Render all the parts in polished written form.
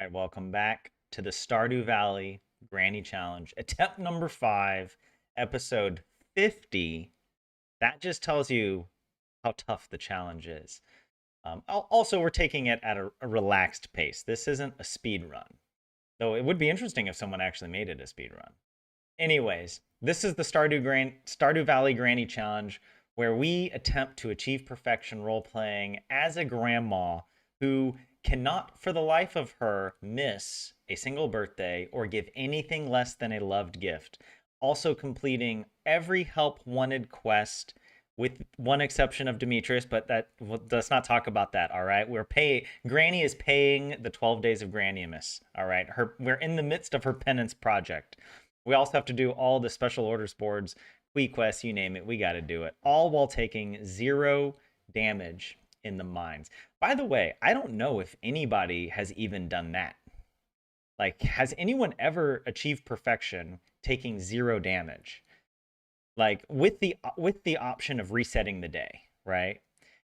right, welcome back to the Stardew Valley Granny Challenge, attempt number 5, episode 50. That just tells you how tough the challenge is. Also, we're taking it at a relaxed pace. This isn't a speed run, though it would be interesting if someone actually made it a speed run. Anyways, this is the Stardew Valley Granny Challenge, where we attempt to achieve perfection role playing as a grandma who cannot, for the life of her, miss a single birthday or give anything less than a loved gift. Also completing every help wanted quest, with one exception of Demetrius, but let's not talk about that. All right, Granny is paying the 12 days of Grannymas. All right, we're in the midst of her penance project. We also have to do all the special orders boards, quests, you name it. We got to do it, all while taking 0 damage in the mines. By the way, I don't know if anybody has even done that. Like, has anyone ever achieved perfection taking 0 damage? Like with the option of resetting the day, right?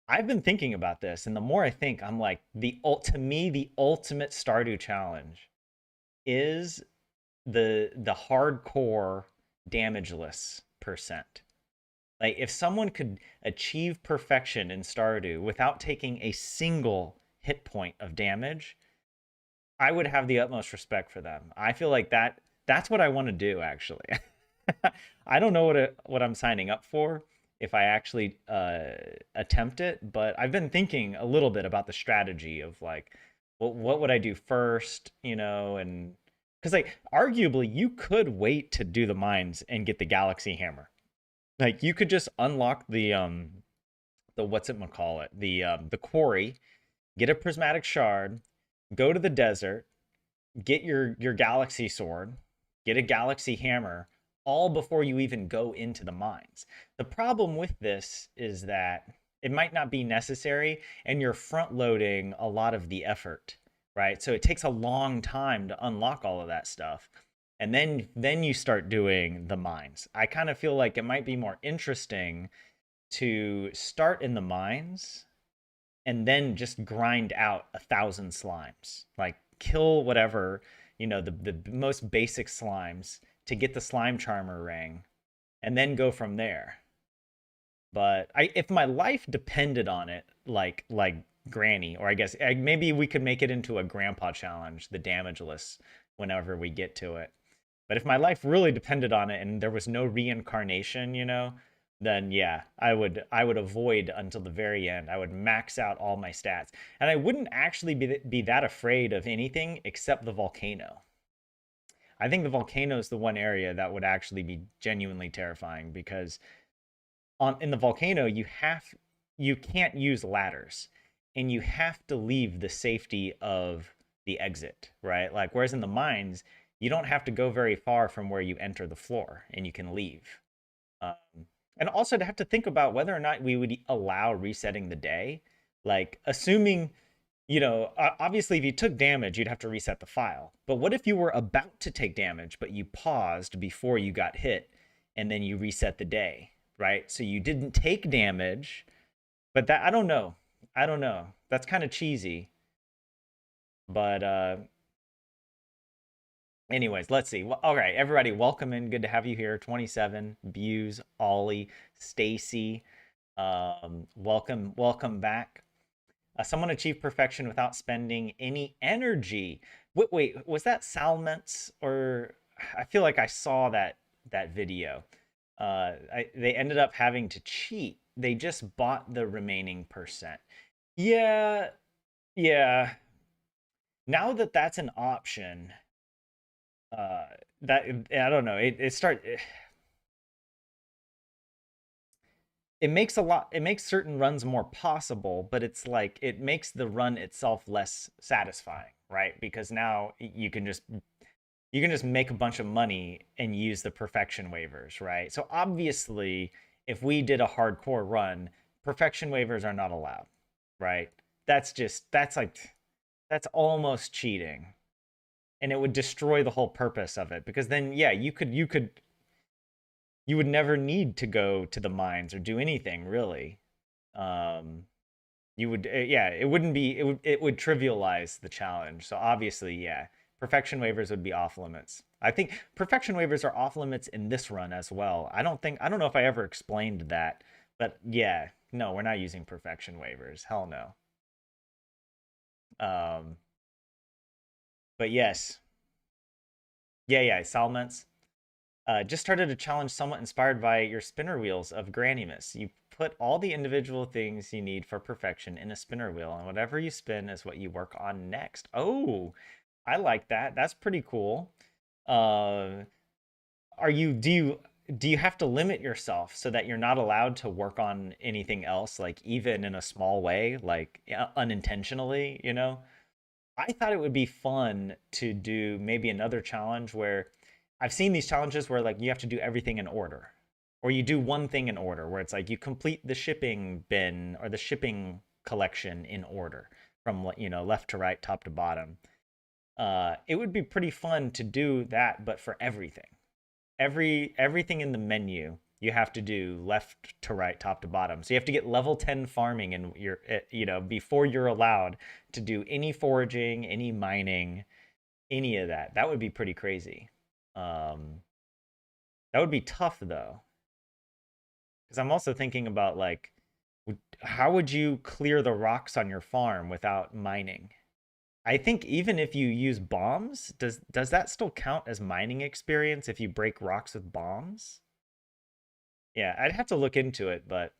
I've been thinking about this, and the more I think, I'm like, to me, the ultimate Stardew challenge is the hardcore damageless percent. Like, if someone could achieve perfection in Stardew without taking a single hit point of damage, I would have the utmost respect for them. I feel like that's what I want to do, actually. I don't know what I'm signing up for if I actually attempt it, but I've been thinking a little bit about the strategy of like, what would I do first, and because like arguably you could wait to do the mines and get the galaxy hammer. Like, you could just unlock the what's it gonna call it, the quarry, get a prismatic shard, go to the desert, get your galaxy sword, get a galaxy hammer, all before you even go into the mines. The problem with this is that it might not be necessary, and you're front loading a lot of the effort, right? So it takes a long time to unlock all of that stuff. And then you start doing the mines. I kind of feel like it might be more interesting to start in the mines and then just grind out 1,000 slimes. Like, kill whatever, the most basic slimes to get the slime charmer ring, and then go from there. But if my life depended on it, like Granny, or I guess maybe we could make it into a grandpa challenge, the damageless, whenever we get to it. But if my life really depended on it and there was no reincarnation, then yeah, I would avoid until the very end. I would max out all my stats. And I wouldn't actually be that afraid of anything except the volcano. I think the volcano is the one area that would actually be genuinely terrifying, because in the volcano you can't use ladders, and you have to leave the safety of the exit, right? Like, whereas in the mines, you don't have to go very far from where you enter the floor and you can leave. Um, and also to have to think about whether or not we would allow resetting the day. Like, assuming, obviously if you took damage, you'd have to reset the file. But what if you were about to take damage, but you paused before you got hit and then you reset the day, right? So you didn't take damage, but that, I don't know. I don't know. That's kind of cheesy. But anyways, let's see. Well, all right, everybody, welcome in. Good to have you here. 27, Buse, Ollie, Stacy. Welcome back. Someone achieved perfection without spending any energy. Wait, was that Salments, or I feel like I saw that video. They ended up having to cheat. They just bought the remaining percent. Yeah, yeah. Now that that's an option, that I don't know. It makes certain runs more possible, but it's like it makes the run itself less satisfying, right? Because now you can just make a bunch of money and use the perfection waivers, right? So obviously, if we did a hardcore run, perfection waivers are not allowed, right? That's almost cheating, and it would destroy the whole purpose of it, because then yeah, you would never need to go to the mines or do anything really. Um, You would, yeah, it wouldn't be, it would trivialize the challenge. So obviously, yeah, perfection waivers would be off limits. I think perfection waivers are off limits in this run as well. I don't know if I ever explained that, but yeah, no, we're not using perfection waivers. Hell no. Um, but yes, yeah, Salments. Just started a challenge somewhat inspired by your spinner wheels of Grannymas. You put all the individual things you need for perfection in a spinner wheel, and whatever you spin is what you work on next. Oh, I like that. That's pretty cool. Uh, are you do you have to limit yourself so that you're not allowed to work on anything else, like even in a small way, like unintentionally, you know? I thought it would be fun to do maybe another challenge where I've seen these challenges where like you have to do everything in order, or you do one thing in order, where it's like you complete the shipping bin or the shipping collection in order from left to right, top to bottom. It would be pretty fun to do that, but for everything. Everything in the menu you have to do left to right, top to bottom. So you have to get level 10 farming and before you're allowed to do any foraging, any mining, any of that. That would be pretty crazy. Um, that would be tough though, because I'm also thinking about like, how would you clear the rocks on your farm without mining? I think even if you use bombs, does that still count as mining experience if you break rocks with bombs? Yeah, I'd have to look into it, but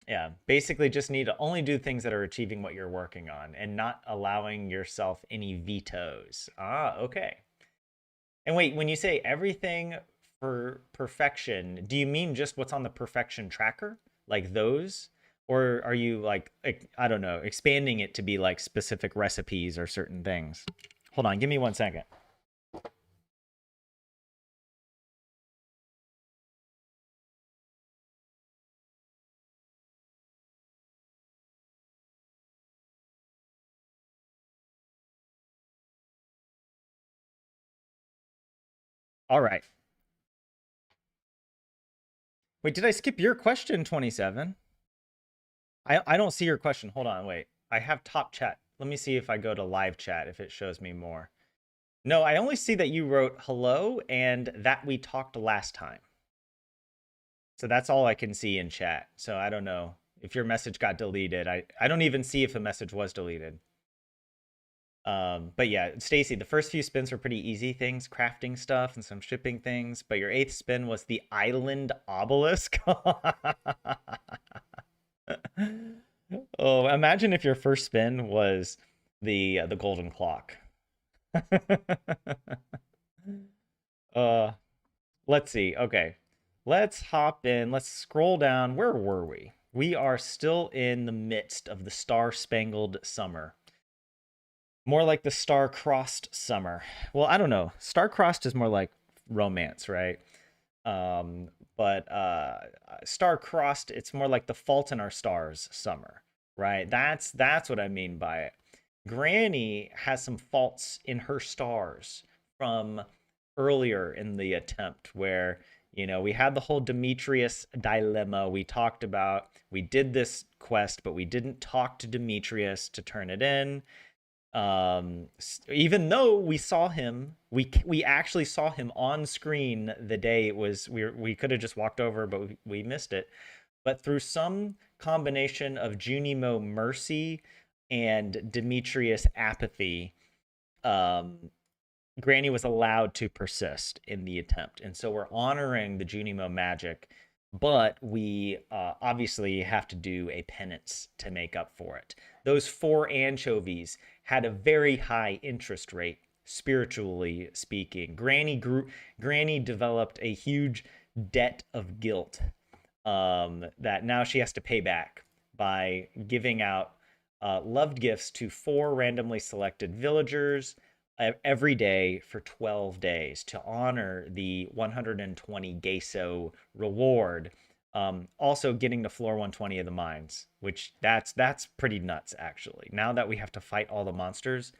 yeah, basically just need to only do things that are achieving what you're working on and not allowing yourself any vetoes. Ah, okay. And wait, when you say everything for perfection, do you mean just what's on the perfection tracker? Like those? Or are you like, I don't know, expanding it to be like specific recipes or certain things? Hold on, give me 1 second. All right. Wait, did I skip your question, 27? I don't see your question. Hold on, wait. I have top chat. Let me see if I go to live chat if it shows me more. No, I only see that you wrote hello and that we talked last time. So that's all I can see in chat. So I don't know if your message got deleted. I don't even see if the message was deleted. But yeah, Stacy, the first few spins were pretty easy things, crafting stuff and some shipping things. But your eighth spin was the island obelisk. Oh, imagine if your first spin was the golden clock. uh, let's see. Okay, let's hop in. Let's scroll down. Where were we? We are still in the midst of the star-spangled summer. More like the star-crossed summer. Well, I don't know. Star-crossed is more like romance, right? But star-crossed, it's more like the fault in our stars summer, right? That's what I mean by it. Granny has some faults in her stars from earlier in the attempt where we had the whole Demetrius dilemma we talked about. We did this quest, but we didn't talk to Demetrius to turn it in. Even though we saw him, we actually saw him on screen the day it was. We could have just walked over, but we missed it. But through some combination of Junimo mercy and Demetrius apathy, um, Granny was allowed to persist in the attempt, and so we're honoring the Junimo magic, but we obviously have to do a penance to make up for it. Those four anchovies had a very high interest rate, spiritually speaking. Granny developed a huge debt of guilt that now she has to pay back by giving out loved gifts to four randomly selected villagers every day for 12 days to honor the 120 gesso reward. Also getting to floor 120 of the mines, which that's pretty nuts actually. Now that we have to fight all the monsters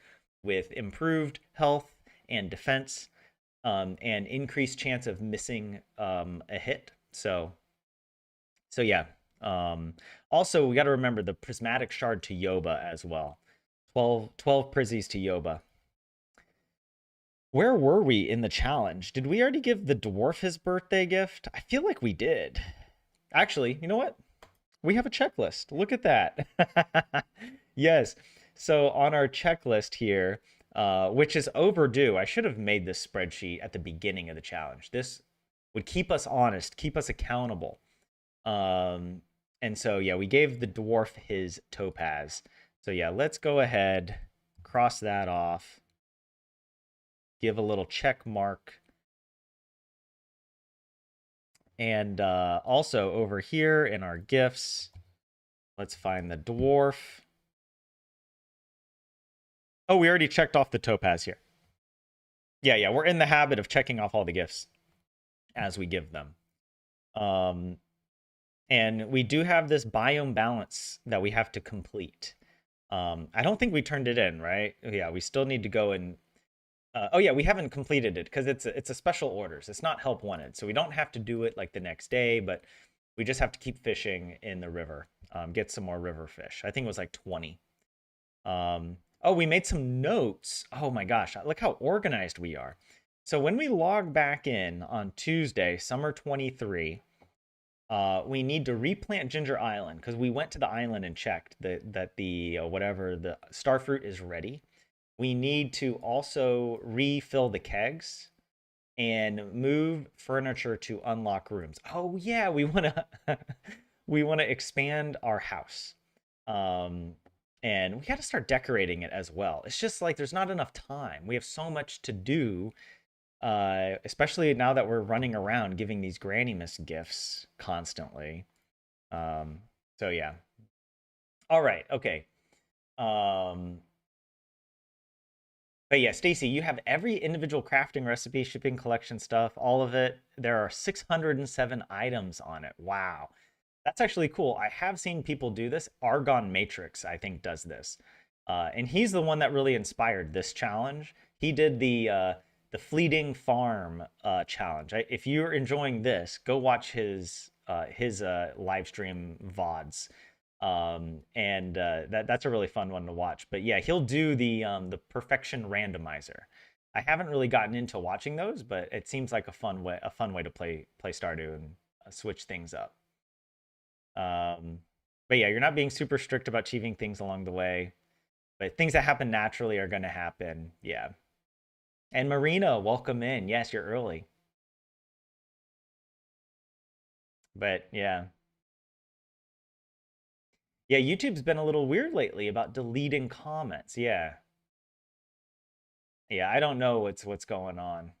with improved health and defense, and increased chance of missing a hit. So yeah, Um, Also, we got to remember the prismatic shard to Yoba as well. 12 prizzies to Yoba. Where were we in the challenge? Did we already give the dwarf his birthday gift? I feel like we did. Actually, you know what? We have a checklist. Look at that. Yes. So on our checklist here, which is overdue, I should have made this spreadsheet at the beginning of the challenge. This would keep us honest, keep us accountable. Um, and so, yeah, we gave the dwarf his topaz. So, yeah, let's go ahead, cross that off, give a little check mark. And also over here in our gifts, let's find the dwarf. Oh, we already checked off the topaz here. Yeah, we're in the habit of checking off all the gifts as we give them. Um, and we do have this biome balance that we have to complete. I don't think we turned it in, right? Yeah, we still need to go and. Oh yeah, we haven't completed it because it's a special orders. It's not help wanted, so we don't have to do it like the next day, but we just have to keep fishing in the river, get some more river fish. I think it was like 20. Oh, we made some notes. Oh my gosh, look how organized we are. So when we log back in on Tuesday, summer 23, we need to replant Ginger Island because we went to the island and checked that the whatever the starfruit is ready. We need to also refill the kegs and move furniture to unlock rooms. Oh yeah, we want to we want to expand our house. Um and we got to start decorating it as well. It's just like there's not enough time. We have so much to do, especially now that we're running around giving these Granny Miss gifts constantly. Um, so yeah. All right. Okay. Um, but yeah, Stacy, you have every individual crafting recipe, shipping collection stuff, all of it. There are 607 items on it. Wow. That's actually cool. I have seen people do this. Argon Matrix, I think, does this. And he's the one that really inspired this challenge. He did the Fleeting Farm challenge. If you're enjoying this, go watch his live stream VODs. And that's a really fun one to watch. But yeah, he'll do the perfection randomizer. I haven't really gotten into watching those, but it seems like a fun way to play Stardew and switch things up. Um, but yeah, you're not being super strict about achieving things along the way, but things that happen naturally are going to happen. Yeah. And Marina, welcome in. Yes, you're early. But yeah. Yeah, YouTube's been a little weird lately about deleting comments. Yeah. Yeah, I don't know what's going on.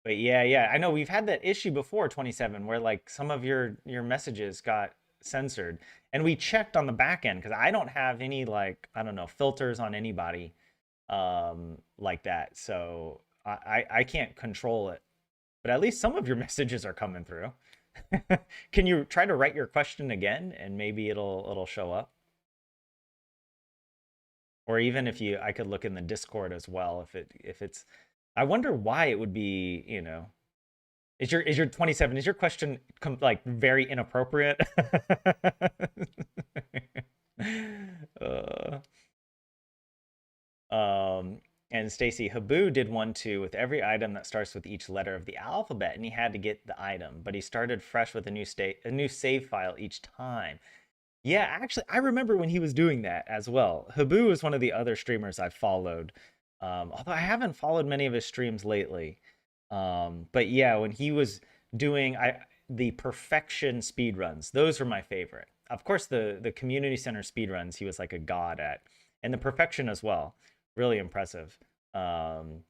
But yeah, I know we've had that issue before 27 where like some of your messages got censored. And we checked on the back end because I don't have any like, I don't know, filters on anybody like that. So I can't control it. But at least some of your messages are coming through. Can you try to write your question again and maybe it'll show up? Or even if you I could look in the Discord as well if it's I wonder why it would be, is your 27, is your question like very inappropriate? uh, and Stacy, Habu did one too with every item that starts with each letter of the alphabet, and he had to get the item, but he started fresh with a new save file each time. Yeah, actually, I remember when he was doing that as well. Habu is one of the other streamers I've followed, although I haven't followed many of his streams lately. But yeah, when he was doing the perfection speedruns, those were my favorite. Of course, the community center speedruns, he was like a god at, and the perfection as well, really impressive. Um,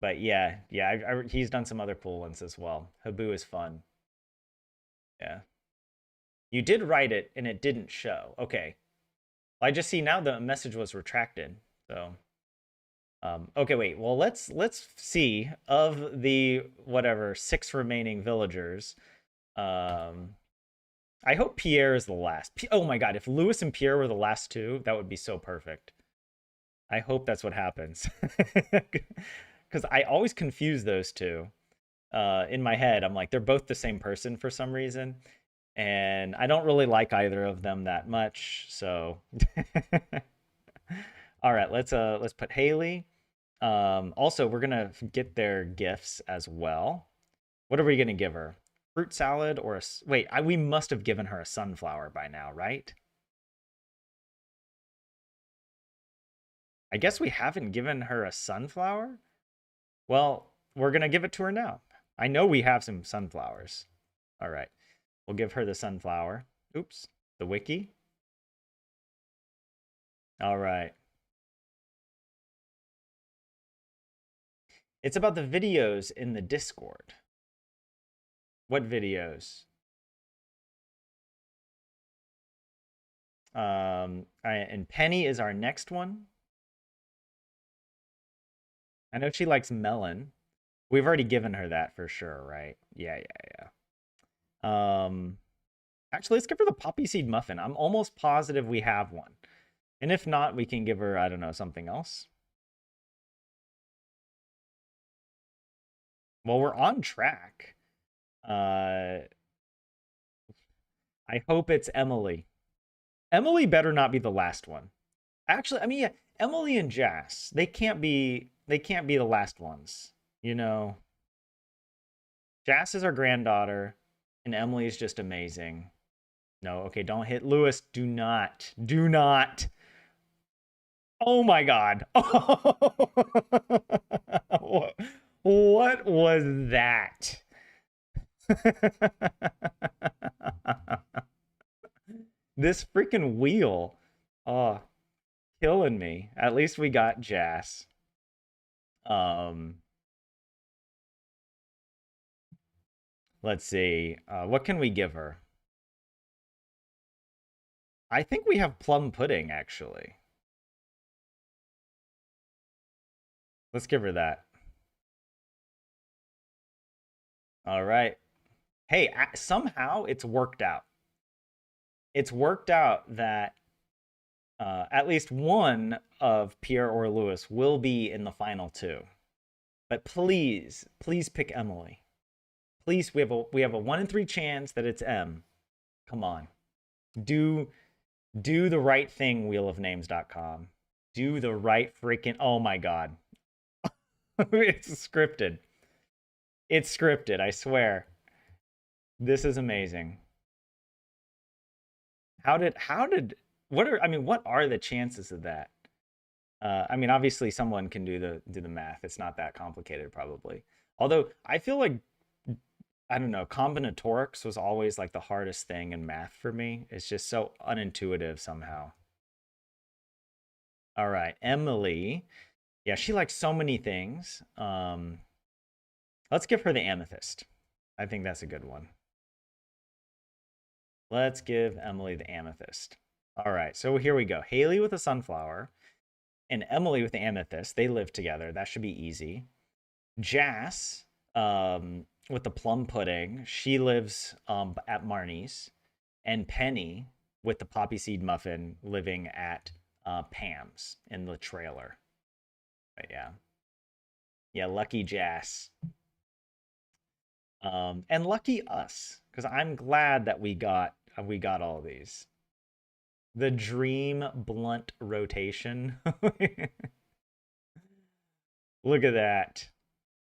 but yeah, he's done some other cool ones as well. Habu is fun. Yeah, you did write it and it didn't show. Okay, I just see now the message was retracted. So okay, wait. Well, let's see of the whatever six remaining villagers. Um, I hope Pierre is the last. Oh my God, if Lewis and Pierre were the last two, that would be so perfect. I hope that's what happens. Because I always confuse those two. In my head, I'm like, they're both the same person for some reason, and I don't really like either of them that much. So, all right, let's put Haley. Also, we're gonna get their gifts as well. What are we gonna give her? Fruit salad or wait? We must have given her a sunflower by now, right? I guess we haven't given her a sunflower. Well, we're gonna give it to her now. I know we have some sunflowers. All right, we'll give her the sunflower. Oops, the wiki. All right. It's about the videos in the Discord. What videos? And Penny is our next one. I know she likes melon. We've already given her that for sure, right? Yeah, yeah, yeah. Actually, let's give her the poppy seed muffin. I'm almost positive we have one. And if not, we can give her, I don't know, something else. Well, we're on track. Uh, I hope it's Emily. Emily better not be the last one. Actually, I mean, yeah, Emily and Jess, they can't be the last ones. You know, Jess is our granddaughter, and Emily is just amazing. No, okay, don't hit Lewis. Do not. Do not. Oh my god. What was that? This freaking wheel. Oh, killing me. At least we got Jas. Um, let's see. What can we give her? I think we have plum pudding, actually. Let's give her that. All right. Hey, somehow it's worked out. It's worked out that at least one of Pierre or Lewis will be in the final two. But please, please pick Emily. Please, we have a 1 in 3 chance that it's M. Come on. Do do the right thing, wheelofnames.com. Do the right freaking oh my god. It's scripted. It's scripted, I swear. This is amazing. What are the chances of that? I mean, obviously someone can do the math. It's not that complicated, probably. Although I feel like I don't know, combinatorics was always like the hardest thing in math for me. It's just so unintuitive somehow. All right, Emily. Yeah, she likes so many things. Let's give her the amethyst. I think that's a good one. Let's give Emily the amethyst. All right, so here we go. Haley with a sunflower and Emily with the amethyst. They live together. That should be easy. Jas, with the plum pudding, she lives at Marnie's, and Penny with the poppy seed muffin living at Pam's in the trailer. But yeah, yeah, lucky Jas, and lucky us because I'm glad that we got all these. The dream blunt rotation. Look at that.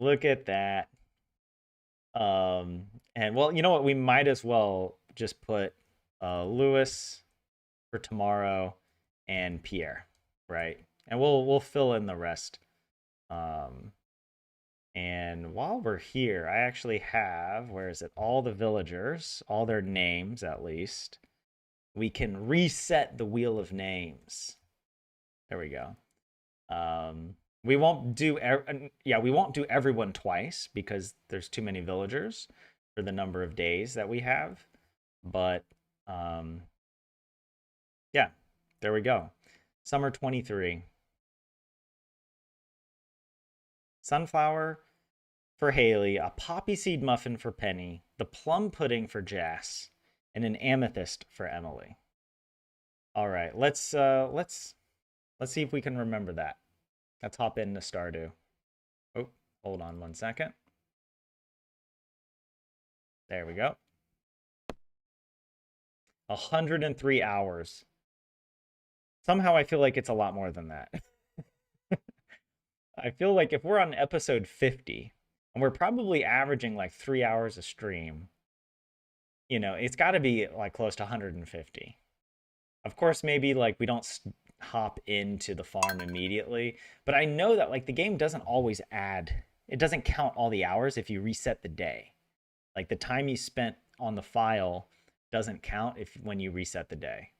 Look at that. And well, you know what? We might as well just put Lewis for tomorrow and Pierre, right? And we'll fill in the rest. Um, and while we're here, I actually have where is it? All the villagers, all their names at least. We can reset the wheel of names. There we go. We won't do we won't do everyone twice because there's too many villagers for the number of days that we have. But um, yeah, there we go. Summer 23. Sunflower for Haley, a poppy seed muffin for Penny, the plum pudding for Jas, and an amethyst for Emily. All right, let's see if we can remember that. Let's hop into Stardew. Oh, hold on 1 second. There we go. 103 hours. Somehow I feel like it's a lot more than that. I feel like if we're on episode 50, and we're probably averaging like 3 hours a stream, you know, it's got to be like close to 150. Of course, maybe like we don't hop into the farm immediately, but I know that like the game doesn't always add, it doesn't count all the hours if you reset the day. Like the time you spent on the file doesn't count if when you reset the day.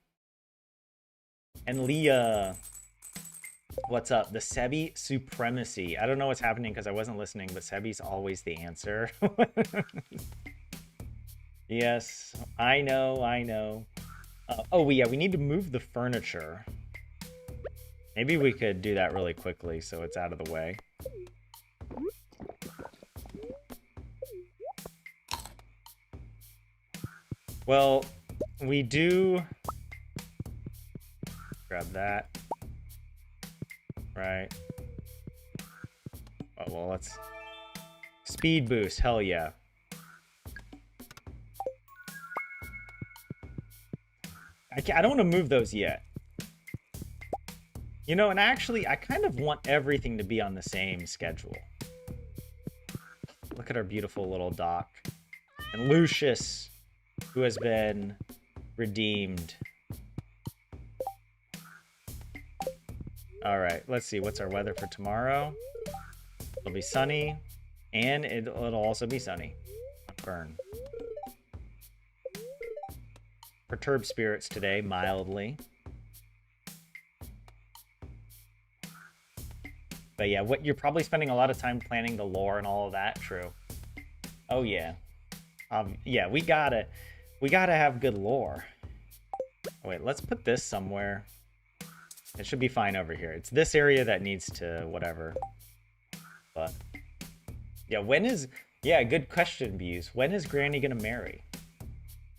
And Leah, what's up? The Sebi supremacy. I don't know what's happening because I wasn't listening, but Sebi's always the answer. Yes, I know, I know. Oh, yeah, we need to move the furniture. Maybe we could do that really quickly so it's out of the way. Well, we do... Grab that. Right. Oh, well, let's... Speed boost, hell yeah. I don't want to move those yet. You know, and actually, I kind of want everything to be on the same schedule. Look at our beautiful little dock. And Lucius, who has been redeemed. All right, let's see. What's our weather for tomorrow? It'll be sunny, and it'll also be sunny. Burn. Perturbed spirits today, mildly. But yeah, what you're probably spending a lot of time planning the lore and all of that. True. Oh yeah. Yeah, we gotta have good lore. Oh, wait, let's put this somewhere. It should be fine over here. It's this area that needs to whatever. But yeah, good question, Buse. When is Granny gonna marry?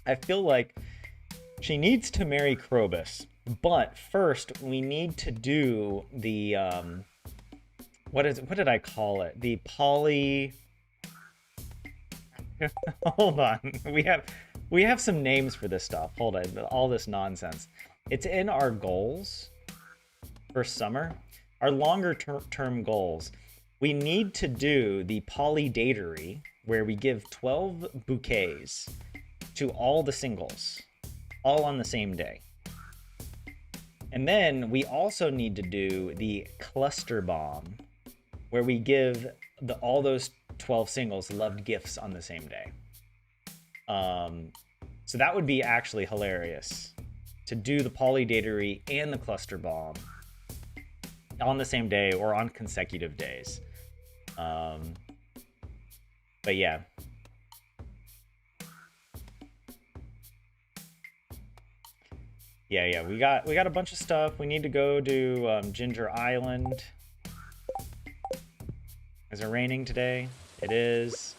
I feel like she needs to marry Krobus, but first we need to do the what did I call it? The poly. Hold on, we have some names for this stuff. Hold on, all this nonsense. It's in our goals for summer. Our longer term goals. We need to do the polydatery where we give 12 bouquets to all the singles. All on the same day. And then we also need to do the cluster bomb, where we give all those 12 singles loved gifts on the same day. So that would be actually hilarious to do the polydatery and the cluster bomb on the same day or on consecutive days. But yeah. Yeah, we got a bunch of stuff. We need to go to Ginger Island. Is it raining today? It is.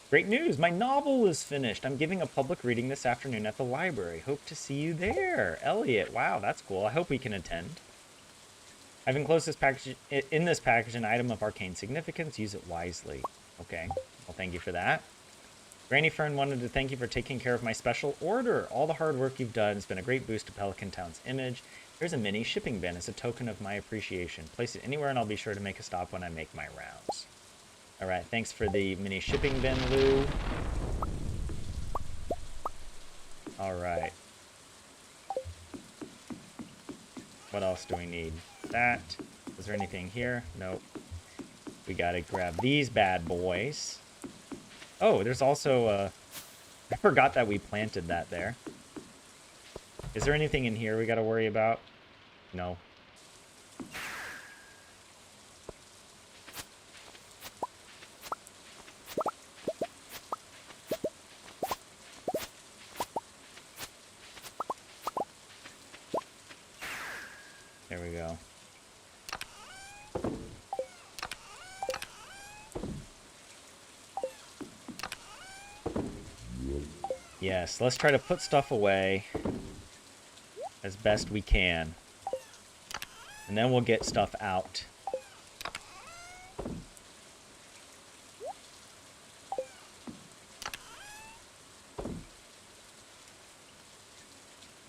Great news! My novel is finished. I'm giving a public reading this afternoon at the library. Hope to see you there. Elliot, wow, that's cool. I hope we can attend. I've enclosed this package an item of arcane significance. Use it wisely. Okay. Well, thank you for that. Granny Fern wanted to thank you for taking care of my special order. All the hard work you've done has been a great boost to Pelican Town's image. Here's a mini shipping bin as a token of my appreciation. Place it anywhere and I'll be sure to make a stop when I make my rounds. All right, thanks for the mini shipping bin, Lou. All right. What else do we need? That. Is there anything here? Nope. We gotta grab these bad boys. Oh, there's also I forgot that we planted that there. Is there anything in here we gotta worry about? No. There we go. Yes, let's try to put stuff away as best we can. And then we'll get stuff out.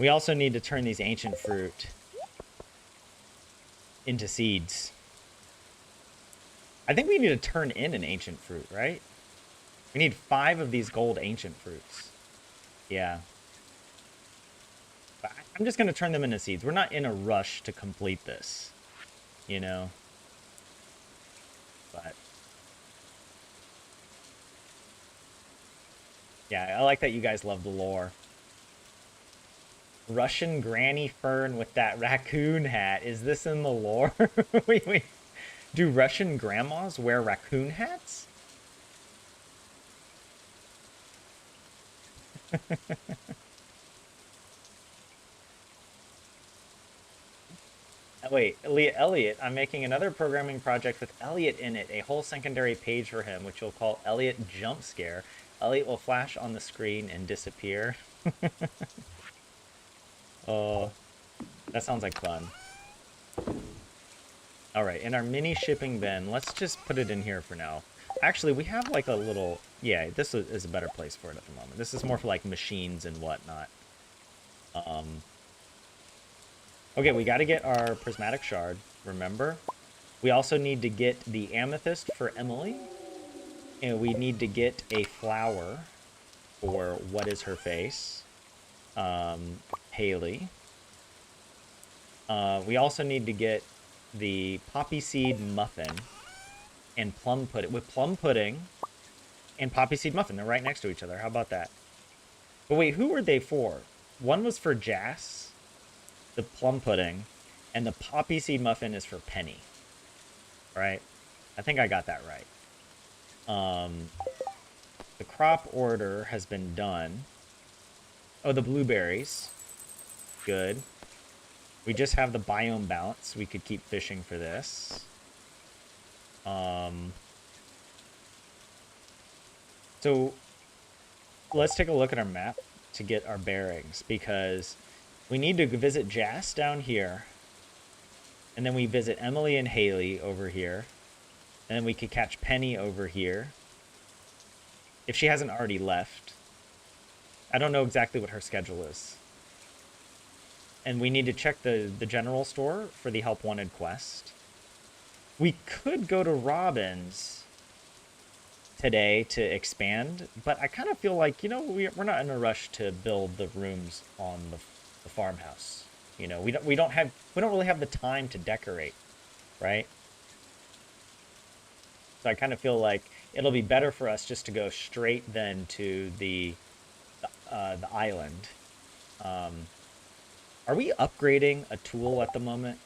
We also need to turn these ancient fruit into seeds. I think we need to turn in an ancient fruit, right? We need 5 of these gold ancient fruits. Yeah. But I'm just going to turn them into seeds. We're not in a rush to complete this, you know? But yeah, I like that you guys love the lore. Russian granny fern with that raccoon hat. Is this in the lore? Wait. Do Russian grandmas wear raccoon hats? Wait, Elliot, I'm making another programming project with Elliot in it, a whole secondary page for him, which we'll call Elliot Jump Scare. Elliot will flash on the screen and disappear. Oh, that sounds like fun. All right, in our mini shipping bin, let's just put it in here for now. Actually, we have like a little... Yeah, this is a better place for it at the moment. This is more for like machines and whatnot. Okay, we got to get our prismatic shard, remember? We also need to get the amethyst for Emily. And we need to get a flower for what is her face? Haley. We also need to get the poppy seed muffin and plum pudding. With plum pudding and poppy seed muffin, they're right next to each other. How about that? But wait, who were they for? One was for Jas, the plum pudding, and the poppy seed muffin is for Penny. Right? I think I got that right. The crop order has been done. Oh, the blueberries. Good. We just have the biome balance. We could keep fishing for this. So let's take a look at our map to get our bearings, because we need to visit Jas down here, and then we visit Emily and Haley over here, and then we could catch Penny over here if she hasn't already left. I don't know exactly what her schedule is. And we need to check the general store for the Help Wanted quest. We could go to Robin's today to expand, but I kind of feel like, you know, we're not in a rush to build the rooms on the farmhouse. You know, we don't really have the time to decorate, right? So I kind of feel like it'll be better for us just to go straight then to the island. Are we upgrading a tool at the moment?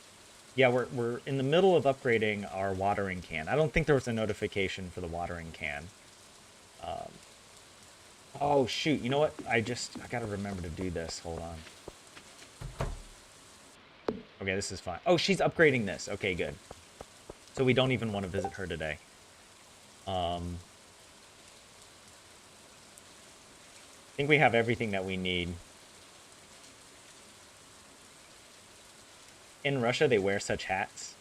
Yeah, we're in the middle of upgrading our watering can. I don't think there was a notification for the watering can. Oh shoot! You know what? I gotta remember to do this. Hold on. Okay, this is fine. Oh, she's upgrading this. Okay, good. So we don't even want to visit her today. I think we have everything that we need. In Russia, they wear such hats.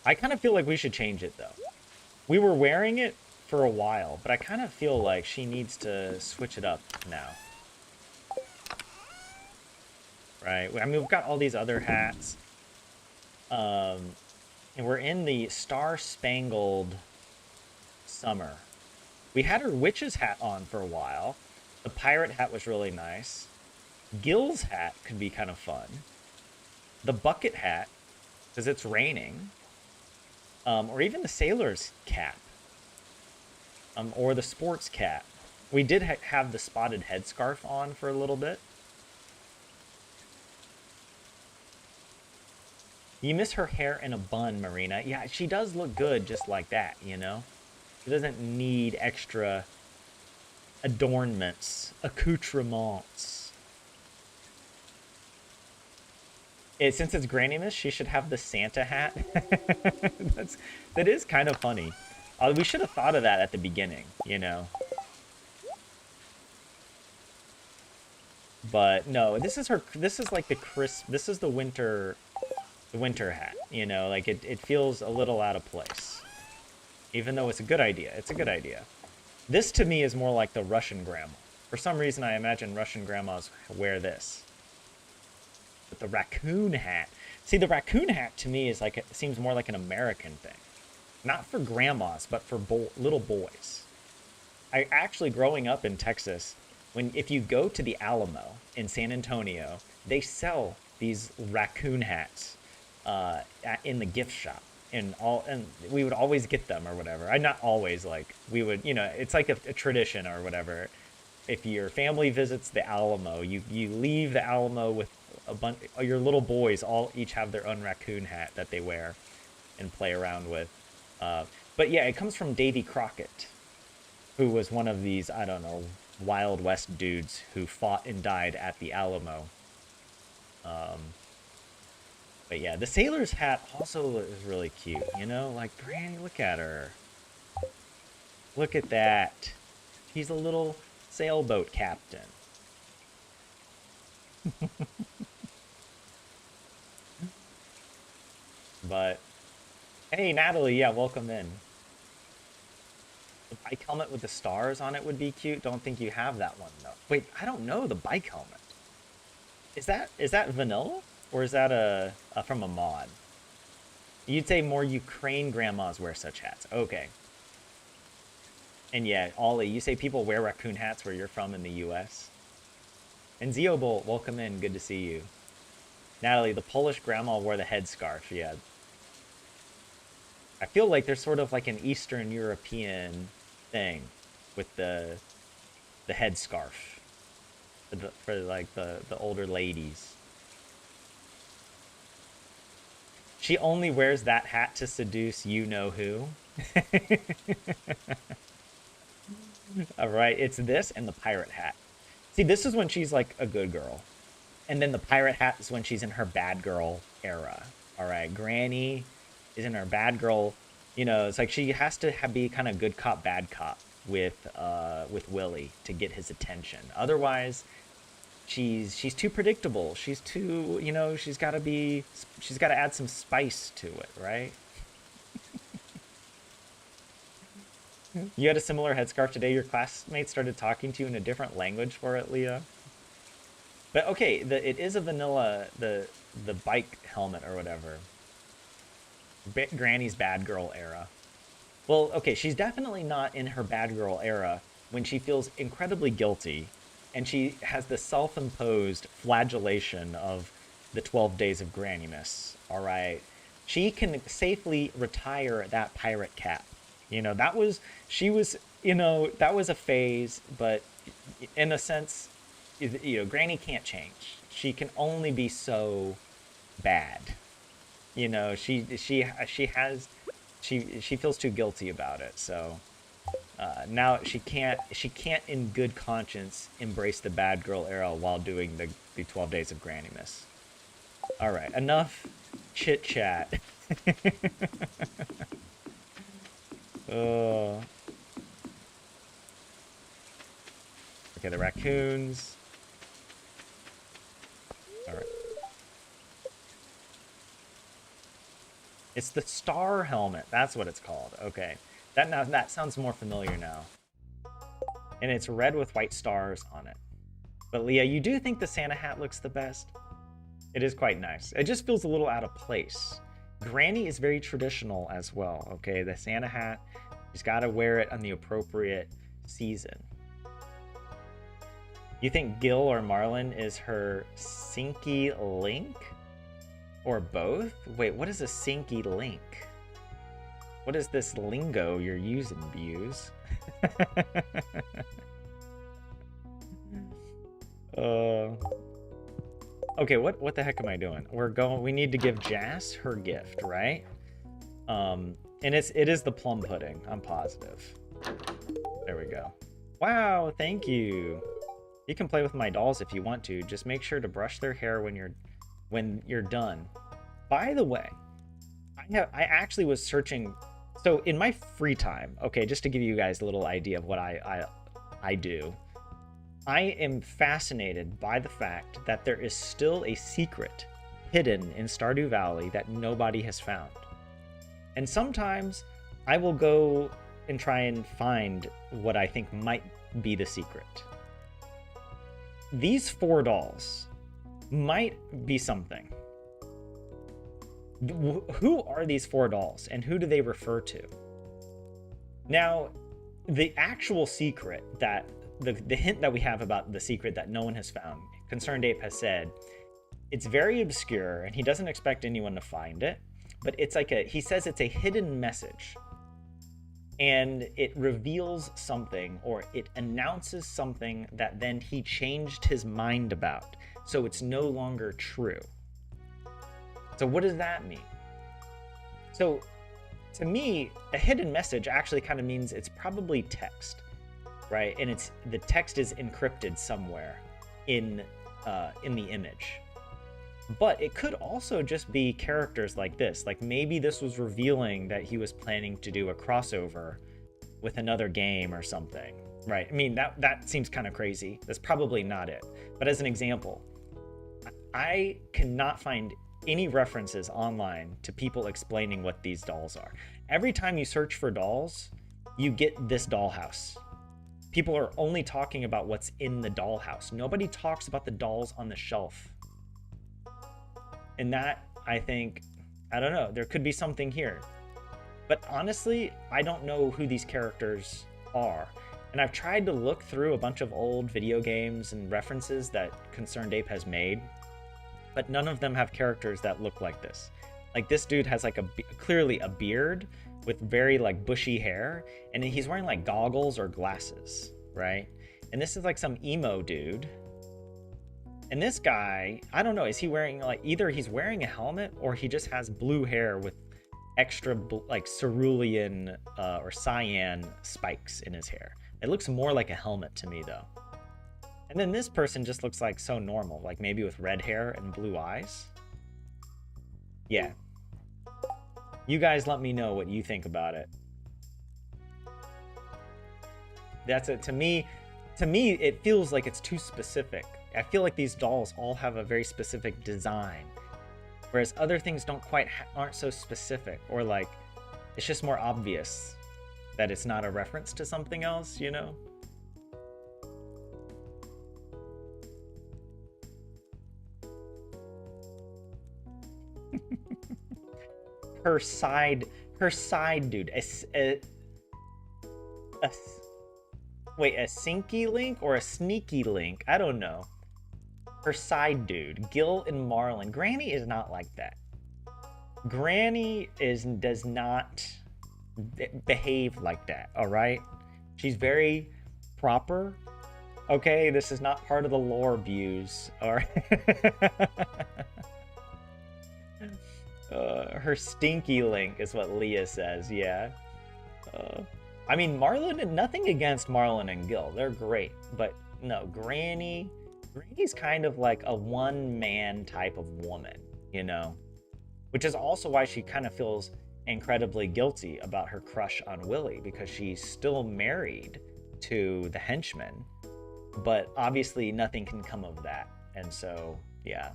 I kind of feel like we should change it, though. We were wearing it for a while, but I kind of feel like she needs to switch it up now. Right? I mean, we've got all these other hats. And we're in the star-spangled summer. We had her witch's hat on for a while. The pirate hat was really nice. Gil's hat could be kind of fun. The bucket hat, because it's raining, or even the sailor's cap, or the sports cap. We did have the spotted headscarf on for a little bit. You miss her hair in a bun, Marina. Yeah, she does look good just like that, you know? She doesn't need extra adornments, accoutrements. Since it's Granny-Miss, she should have the Santa hat. That is kind of funny. We should have thought of that at the beginning, you know. But no, this is like this is the winter hat, you know, like it feels a little out of place. Even though it's a good idea. It's a good idea. This to me is more like the Russian grandma. For some reason, I imagine Russian grandmas wear this. With the raccoon hat. See, the raccoon hat to me is like, it seems more like an American thing. Not for grandmas, but for little boys. I actually, growing up in Texas, if you go to the Alamo in San Antonio, they sell these raccoon hats in the gift shop. And we would always get them or whatever. Not always, like, we would, it's like a tradition or whatever. If your family visits the Alamo, you leave the Alamo with a bunch. Your little boys each have their own raccoon hat that they wear and play around with. But yeah, it comes from Davy Crockett, who was one of these, I don't know, Wild West dudes who fought and died at the Alamo. But yeah, the sailor's hat also is really cute, like, Granny, look at her. Look at that. He's a little sailboat captain. But, hey, Natalie, yeah, welcome in. The bike helmet with the stars on it would be cute. Don't think you have that one, though. Wait, I don't know the bike helmet. Is that vanilla? Or is that from a mod? You'd say more Ukraine grandmas wear such hats. Okay. And yeah, Ollie, you say people wear raccoon hats where you're from in the US? And Zeobolt, welcome in. Good to see you. Natalie, the Polish grandma wore the headscarf. Yeah. I feel like there's sort of like an Eastern European thing with the headscarf for like the older ladies. She only wears that hat to seduce you-know-who. All right, it's this and the pirate hat. See, this is when she's like a good girl. And then the pirate hat is when she's in her bad girl era. All right, Granny is in her bad girl. It's like she has to be kind of good cop, bad cop with Willie to get his attention. Otherwise, she's too predictable. She's too, she's got to add some spice to it, right? You had a similar headscarf today. Your classmates started talking to you in a different language for it, Leah. But okay, it is a vanilla, the bike helmet or whatever. Granny's bad girl era. Well, okay, she's definitely not in her bad girl era when she feels incredibly guilty and she has the self-imposed flagellation of the 12 days of Granniness, all right? She can safely retire that pirate cap. That was a phase, but in a sense, Granny can't change. She can only be so bad. She feels too guilty about it, so now she can't in good conscience embrace the bad girl era while doing the 12 days of Granniness. All right, enough chit chat. Okay, the raccoons. All right. It's the star helmet. That's what it's called. Okay. That sounds more familiar now. And it's red with white stars on it. But Leah, you do think the Santa hat looks the best? It is quite nice. It just feels a little out of place. Granny is very traditional as well, okay? The Santa hat, she's got to wear it on the appropriate season. You think Gil or Marlin is her Sinky Link? Or both? Wait, what is a Sinky Link? What is this lingo you're using, Views? Okay, what the heck am I doing? We need to give Jas her gift, right? And it is the plum pudding, I'm positive. There we go. Wow, thank you. You can play with my dolls if you want to. Just make sure to brush their hair when you're done. By the way, I actually was searching. So in my free time, okay, just to give you guys a little idea of what I do, I am fascinated by the fact that there is still a secret hidden in Stardew Valley that nobody has found. And sometimes I will go and try and find what I think might be the secret. these 4 dolls might be something. Who are these 4 dolls and who do they refer to? Now, the actual secret that the hint that we have about the secret that no one has found, Concerned Ape has said, it's very obscure and he doesn't expect anyone to find it, but it's like he says it's a hidden message. And it reveals something, or it announces something that then he changed his mind about. So it's no longer true. So what does that mean? So to me, a hidden message actually kind of means it's probably text, right? And the text is encrypted somewhere in the image. But it could also just be characters like this. Like maybe this was revealing that he was planning to do a crossover with another game or something, right? I mean, that seems kind of crazy. That's probably not it. But as an example, I cannot find any references online to people explaining what these dolls are. Every time you search for dolls, you get this dollhouse. People are only talking about what's in the dollhouse. Nobody talks about the dolls on the shelf. And that, I think, I don't know, there could be something here. But honestly, I don't know who these characters are. And I've tried to look through a bunch of old video games and references that Concerned Ape has made, but none of them have characters that look like this. Like this dude has like clearly a beard with very like bushy hair, and he's wearing like goggles or glasses, right? And this is like some emo dude. And this guy, I don't know, is he wearing like, either he's wearing a helmet or he just has blue hair with extra like cerulean or cyan spikes in his hair. It looks more like a helmet to me though. And then this person just looks like so normal, like maybe with red hair and blue eyes. Yeah. You guys let me know what you think about it. That's it. To me, it feels like it's too specific. I feel like these dolls all have a very specific design, whereas other things aren't so specific, or like it's just more obvious that it's not a reference to something else, you know? her side dude, wait, a sinky link or a sneaky link? I don't know. Her side dude, Gil and Marlin. Granny is not like that. Granny does not behave like that, all right? She's very proper. Okay, this is not part of the lore views, all right? Her stinky link is what Leah says, yeah. I mean, Marlin, nothing against Marlin and Gil. They're great, but no, Granny's kind of like a one-man type of woman, you know? Which is also why she kind of feels incredibly guilty about her crush on Willie, because she's still married to the henchman, but obviously nothing can come of that. And so, yeah.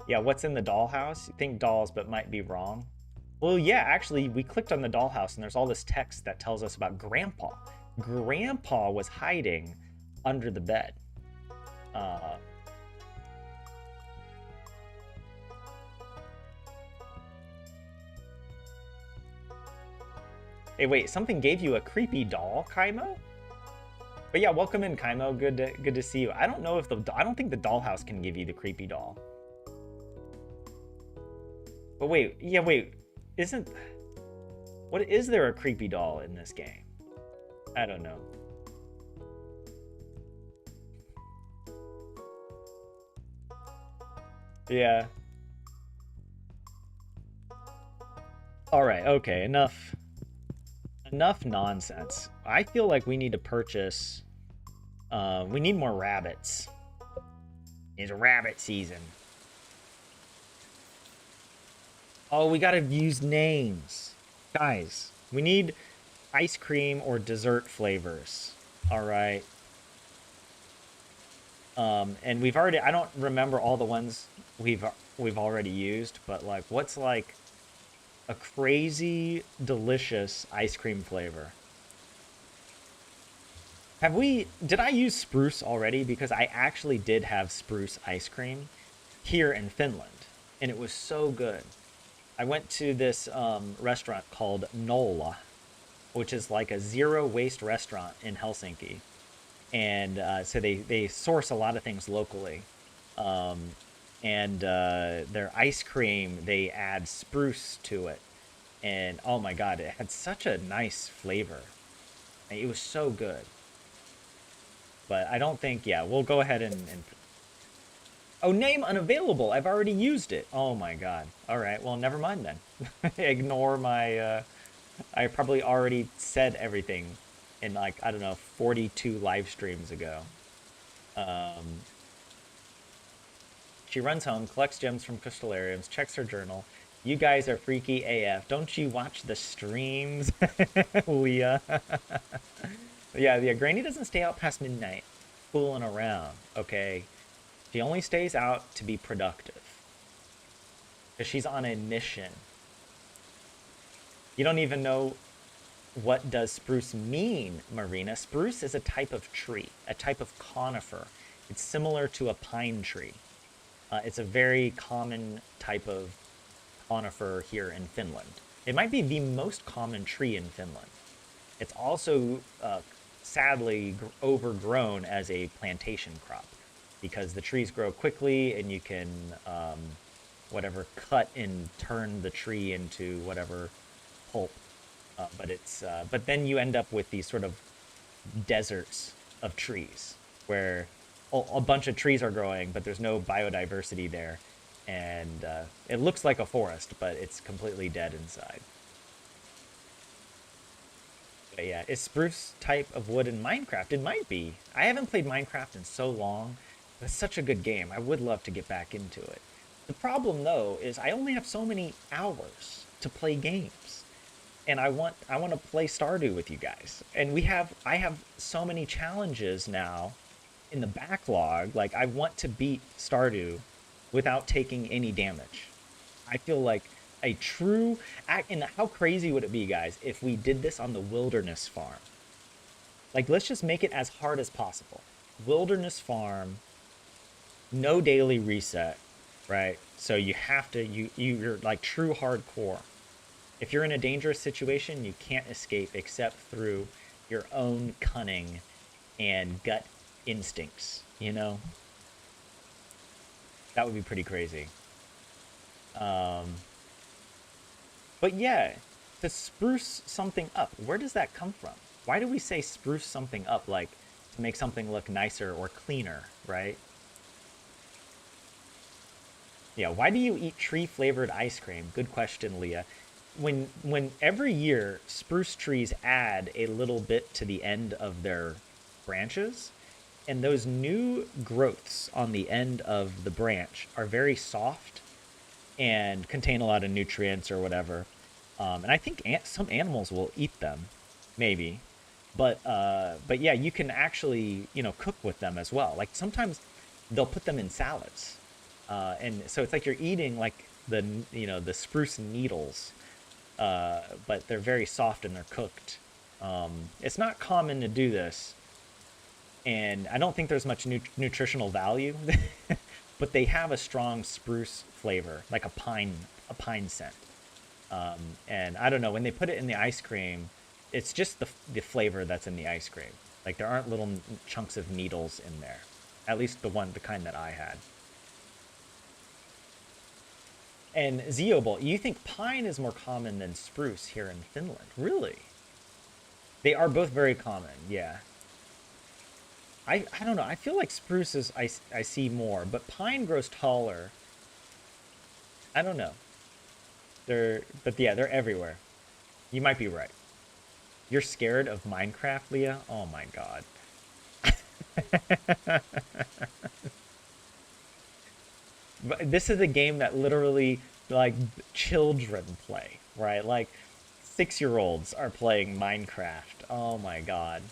Yeah, what's in the dollhouse? You think dolls, but might be wrong. Well, yeah, actually, we clicked on the dollhouse and there's all this text that tells us about Grandpa. Grandpa was hiding under the bed. Hey, wait, something gave you a creepy doll, Kaimo? But yeah, welcome in, Kaimo. Good to see you. I don't know if I don't think the dollhouse can give you the creepy doll. But wait, yeah, wait, is there a creepy doll in this game? I don't know. Yeah. All right, okay, enough nonsense. I feel like we need to purchase, we need more rabbits. It's rabbit season. Oh, we gotta use names. Guys, we need ice cream or dessert flavors. All right. And we've already, I don't remember all the ones we've already used, but like, what's like a crazy delicious ice cream flavor? Did I use spruce already? Because I actually did have spruce ice cream here in Finland, and it was so good. I went to this restaurant called Nolla, which is like a zero waste restaurant in Helsinki. And so they source a lot of things locally. Um, and their ice cream, they add spruce to it. And oh my God, it had such a nice flavor. It was so good. But I don't think, yeah, we'll go ahead and oh, name unavailable. I've already used it. Oh my God. All right. Well, never mind then. Ignore my, I probably already said everything in like, I don't know, 42 live streams ago. Um, she runs home, collects gems from crystallariums, checks her journal. You guys are freaky AF. Don't you watch the streams, Leah? Yeah, Granny doesn't stay out past midnight fooling around, okay? She only stays out to be productive because she's on a mission. You don't even know what does spruce mean, Marina. Spruce is a type of tree, a type of conifer. It's similar to a pine tree. It's a very common type of conifer here in Finland. It might be the most common tree in Finland. It's also sadly overgrown as a plantation crop because the trees grow quickly and you can whatever cut and turn the tree into whatever pulp. But then you end up with these sort of deserts of trees where a bunch of trees are growing, but there's no biodiversity there, and it looks like a forest, but it's completely dead inside. But yeah, is spruce type of wood in Minecraft? It might be. I haven't played Minecraft in so long. It's such a good game. I would love to get back into it. The problem though is I only have so many hours to play games. And I want to play Stardew with you guys. And I have so many challenges now in the backlog. Like I want to beat Stardew without taking any damage. I feel like a true act. And how crazy would it be, guys, if we did this on the wilderness farm? Like, let's just make it as hard as possible. Wilderness farm, no daily reset, right? So you have to you're like true hardcore. If you're in a dangerous situation, you can't escape except through your own cunning and gut instincts, you know? That would be pretty crazy. Um, but yeah, to spruce something up, where does that come from? Why do we say spruce something up, like to make something look nicer or cleaner, right? Yeah, why do you eat tree flavored ice cream? Good question, Leah. When every year spruce trees add a little bit to the end of their branches, and those new growths on the end of the branch are very soft and contain a lot of nutrients or whatever. And I think some animals will eat them, maybe. But yeah, you can actually cook with them as well. Like sometimes they'll put them in salads, and so it's like you're eating like the spruce needles, but they're very soft and they're cooked. It's not common to do this, and I don't think there's much nutritional value, but they have a strong spruce flavor, like a pine scent. And I don't know, when they put it in the ice cream, it's just the flavor that's in the ice cream. Like there aren't little chunks of needles in there. At least the kind that I had. And Zeobolt, you think pine is more common than spruce here in Finland? Really? They are both very common, yeah. I don't know. I feel like spruce is I see more, but pine grows taller. I don't know. But yeah, they're everywhere. You might be right. You're scared of Minecraft, Leah? Oh my god. But this is a game that literally like children play, right? Like 6-year-olds are playing Minecraft. Oh my god.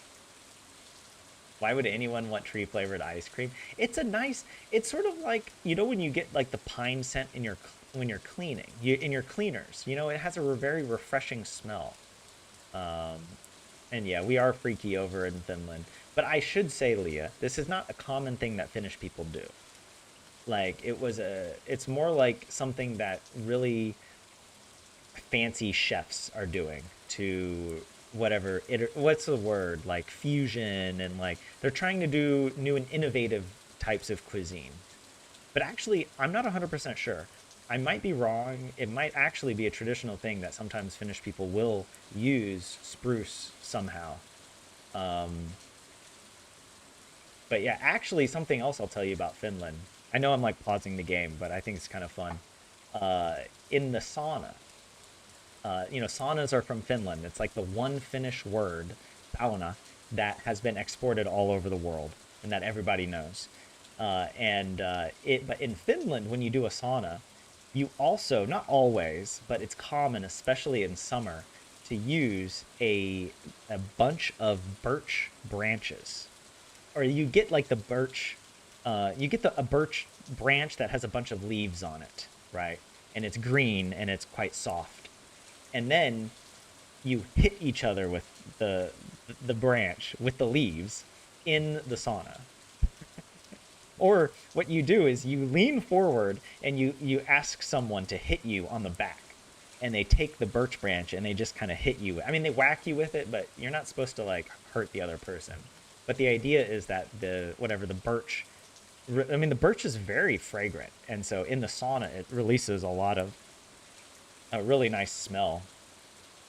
Why would anyone want tree flavored ice cream? It's sort of like, when you get like the pine scent in your when you're cleaning, in your cleaners, it has a very refreshing smell. Um, And yeah, we are freaky over in Finland. But I should say, Leah, this is not a common thing that Finnish people do. Like it's more like something that really fancy chefs are doing to whatever what's the word, like fusion, and like they're trying to do new and innovative types of cuisine. But actually, I'm not 100% sure. I might be wrong. It might actually be a traditional thing that sometimes Finnish people will use spruce somehow. Um, but yeah, actually, something else I'll tell you about Finland. I know I'm like pausing the game, but I think it's kind of fun. Uh, in the sauna, saunas are from Finland. It's like the one Finnish word, sauna, that has been exported all over the world and that everybody knows. But in Finland, when you do a sauna, you also, not always, but it's common, especially in summer, to use a bunch of birch branches, or you get like the birch, you get a birch branch that has a bunch of leaves on it, right? And it's green and it's quite soft, and then you hit each other with the branch with the leaves in the sauna. Or what you do is you lean forward and you ask someone to hit you on the back, and they take the birch branch and they just kind of hit you. I mean, they whack you with it, but you're not supposed to like hurt the other person. But the idea is that the birch, I mean, the birch is very fragrant, and so in the sauna it releases a lot of a really nice smell,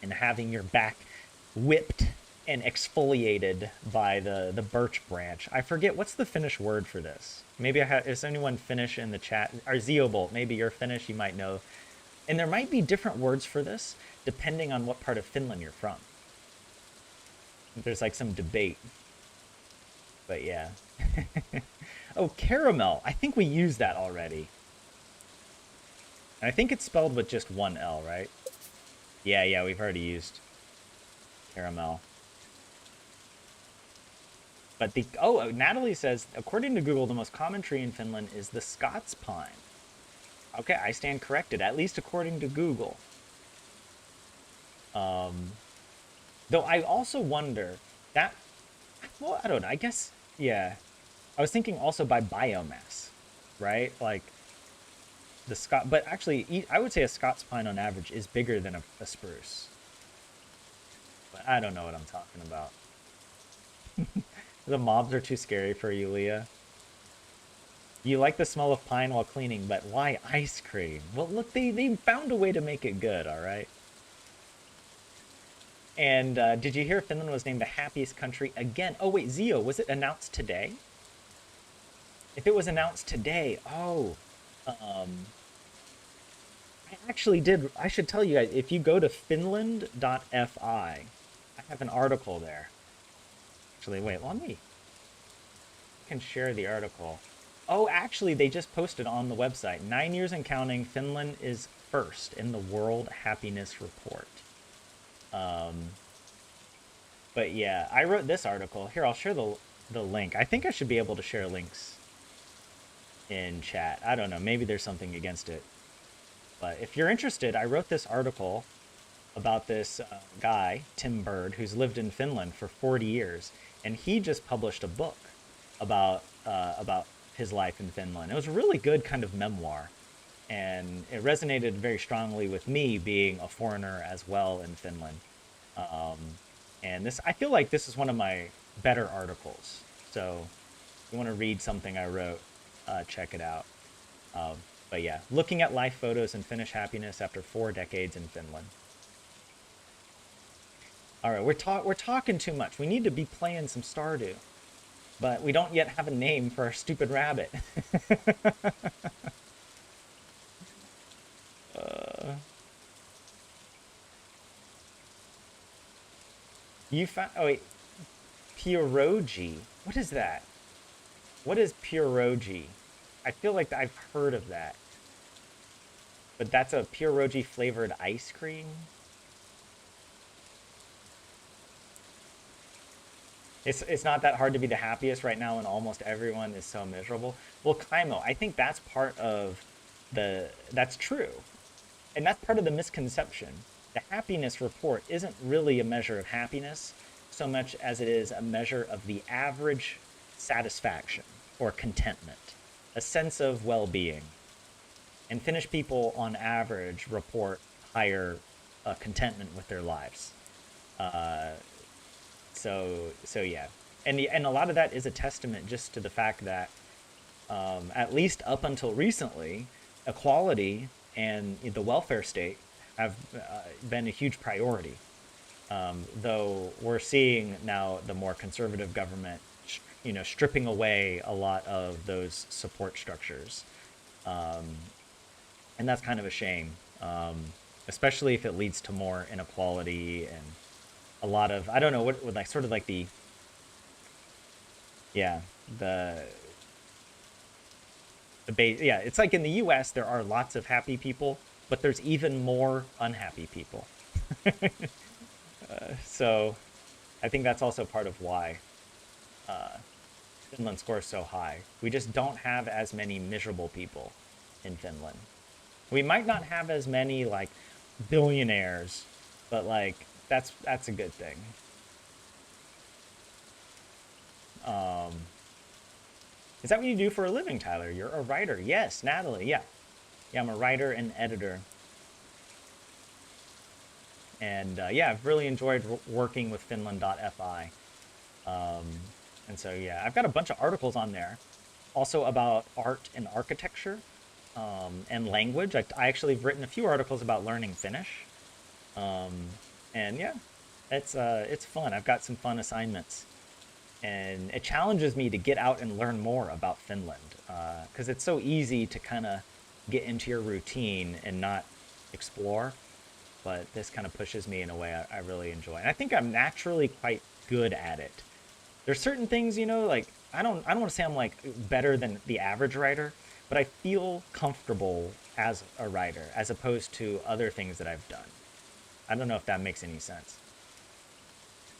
and having your back whipped and exfoliated by the birch branch. I forget what's the Finnish word for this. Maybe I have. Is anyone Finnish in the chat? Or Zeobolt, maybe you're Finnish. You might know. And there might be different words for this depending on what part of Finland you're from. There's like some debate. But yeah. Oh, caramel. I think we used that already. And I think it's spelled with just one L, right? Yeah, we've already used caramel. But Natalie says, according to Google, the most common tree in Finland is the Scots pine. Okay, I stand corrected, at least according to Google. Um, though I also wonder that, well, I don't know. I guess, yeah. I was thinking also by biomass, right? Like but actually, I would say a Scots pine on average is bigger than a spruce. But I don't know what I'm talking about. The mobs are too scary for you, Leah. You like the smell of pine while cleaning, but why ice cream? Well, look, they found a way to make it good, all right? And did you hear Finland was named the happiest country again? Oh, wait, Zio, was it announced today? If it was announced today, I actually did. I should tell you guys, if you go to finland.fi, I have an article there. Actually, wait, let me. I can share the article. Oh, actually, they just posted on the website. 9 years and counting, Finland is first in the World Happiness Report. But yeah, I wrote this article. Here, I'll share the link. I think I should be able to share links in chat. I don't know. Maybe there's something against it. But if you're interested, I wrote this article about this guy, Tim Bird, who's lived in Finland for 40 years. And he just published a book about his life in Finland. It was a really good kind of memoir. And it resonated very strongly with me being a foreigner as well in Finland. And I feel like this is one of my better articles. So if you want to read something I wrote, check it out. But yeah, looking at life photos and Finnish happiness after 4 decades in Finland. All right, we're talking too much. We need to be playing some Stardew, but we don't yet have a name for our stupid rabbit. You found, oh wait, pierogi. What is that? What is pierogi? I feel like I've heard of that. But that's a pierogi flavored ice cream? It's not that hard to be the happiest right now, and almost everyone is so miserable. Well, Kaimo, I think that's part of that's true. And that's part of the misconception. The happiness report isn't really a measure of happiness so so much as it is a measure of the average satisfaction or contentment, a sense of well-being. And Finnish people, on average, report higher contentment with their lives. Uh, so yeah, and a lot of that is a testament just to the fact that at least up until recently, equality and the welfare state have been a huge priority. Though we're seeing now the more conservative government, stripping away a lot of those support structures, and that's kind of a shame, especially if it leads to more inequality and a lot of, I don't know, what like sort of like the, yeah, the base, yeah, it's like in the U.S. there are lots of happy people, but there's even more unhappy people. So I think that's also part of why Finland scores so high. We just don't have as many miserable people in Finland. We might not have as many like billionaires, but like that's a good thing. Um, is that what you do for a living, Tyler? You're a writer. Yes, Natalie. Yeah. Yeah, I'm a writer and editor. And yeah, I've really enjoyed working with Finland.fi. Um, and so, yeah, I've got a bunch of articles on there also about art and architecture and language. I actually have written a few articles about learning Finnish. Um, and yeah, it's fun. I've got some fun assignments. And it challenges me to get out and learn more about Finland because it's so easy to kind of get into your routine and not explore. But this kind of pushes me in a way I really enjoy. And I think I'm naturally quite good at it. There's certain things, like I don't want to say I'm like better than the average writer, but I feel comfortable as a writer as opposed to other things that I've done. I don't know if that makes any sense.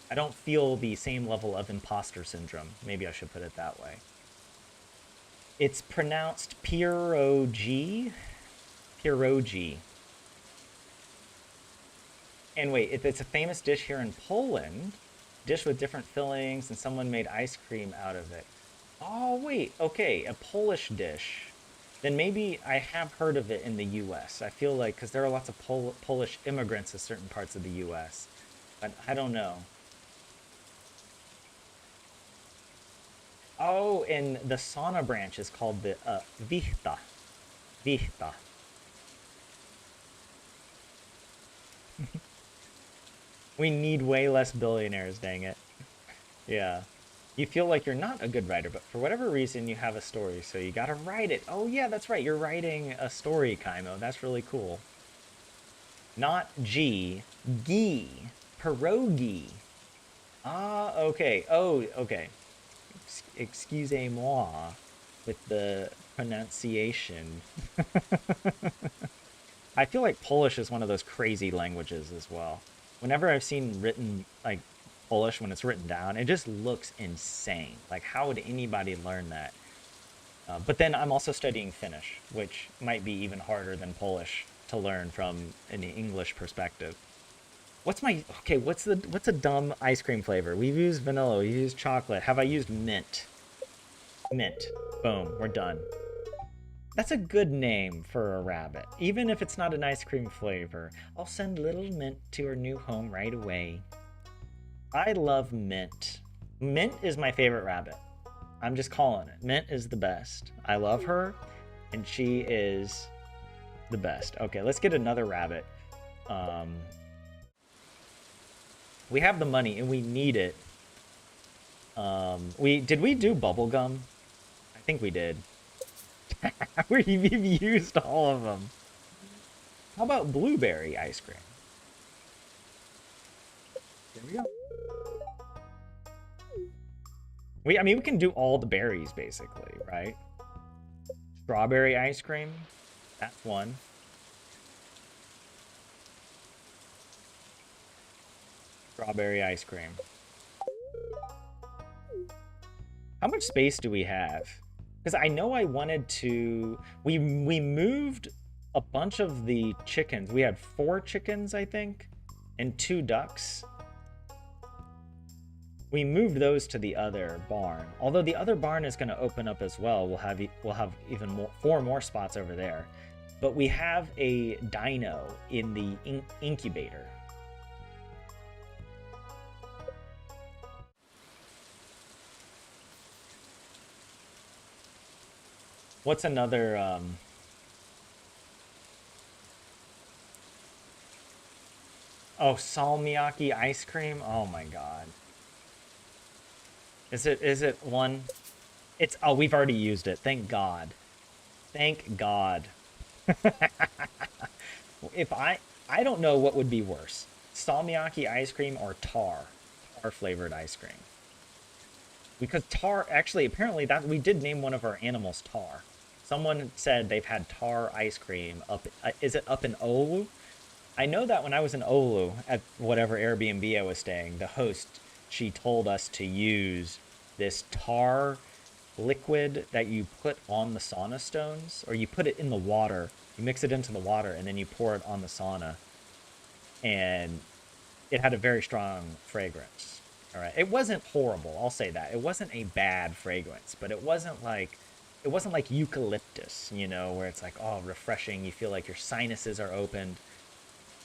I don't feel the same level of imposter syndrome. Maybe I should put it that way. It's pronounced pierogi. Pierogi. And wait, it's a famous dish here in Poland. Dish with different fillings, and someone made ice cream out of it. Oh, wait. Okay, a Polish dish. Then maybe I have heard of it in the U.S. I feel like, because there are lots of Polish immigrants to certain parts of the U.S. But I don't know. Oh, and the sauna branch is called the Vihta. Vihta. We need way less billionaires, dang it. Yeah. You feel like you're not a good writer, but for whatever reason you have a story, so you gotta write it. Oh yeah, that's right. You're writing a story, Kaimo. That's really cool. Not G, Gi. Pierogi. Ah, okay. Oh, okay. Excusez-moi with the pronunciation. I feel like Polish is one of those crazy languages as well. Whenever I've seen written, like, Polish when it's written down, it just looks insane. Like, how would anybody learn that? But then I'm also studying Finnish, which might be even harder than Polish to learn from an English perspective. What's a dumb ice cream flavor? We've used vanilla, we've used chocolate. Have I used mint? Mint. Boom, we're done. That's a good name for a rabbit, even if it's not an ice cream flavor. I'll send little Mint to her new home right away. I love Mint. Mint is my favorite rabbit. I'm just calling it. Mint is the best. I love her, and she is the best. Okay, let's get another rabbit. We have the money, and we need it. Did we do bubblegum? I think we did. We've used all of them. How about blueberry ice cream? There we go. I mean, we can do all the berries, basically, right? Strawberry ice cream. That's one. Strawberry ice cream. How much space do we have? Because I know I wanted to... We moved a bunch of the chickens. We had 4 chickens, I think, and 2 ducks. We moved those to the other barn. Although the other barn is going to open up as well. We'll have even more, 4 more spots over there. But we have a dino in the incubator. What's another oh, salmiakki ice cream? Oh my god. Is it one? It's oh, we've already used it. Thank God. Thank God. If I don't know what would be worse. Salmiakki ice cream or tar flavored ice cream. Because tar actually apparently that we did name one of our animals Tar. Someone said they've had tar ice cream up is it up in Oulu? I know that when I was in Oulu at whatever Airbnb I was staying, the host, she told us to use this tar liquid that you put on the sauna stones, or you put it in the water, you mix it into the water, and then you pour it on the sauna. And it had a very strong fragrance. All right. It wasn't horrible, I'll say that. It wasn't a bad fragrance, but it wasn't like eucalyptus, where it's like, oh, refreshing, you feel like your sinuses are opened.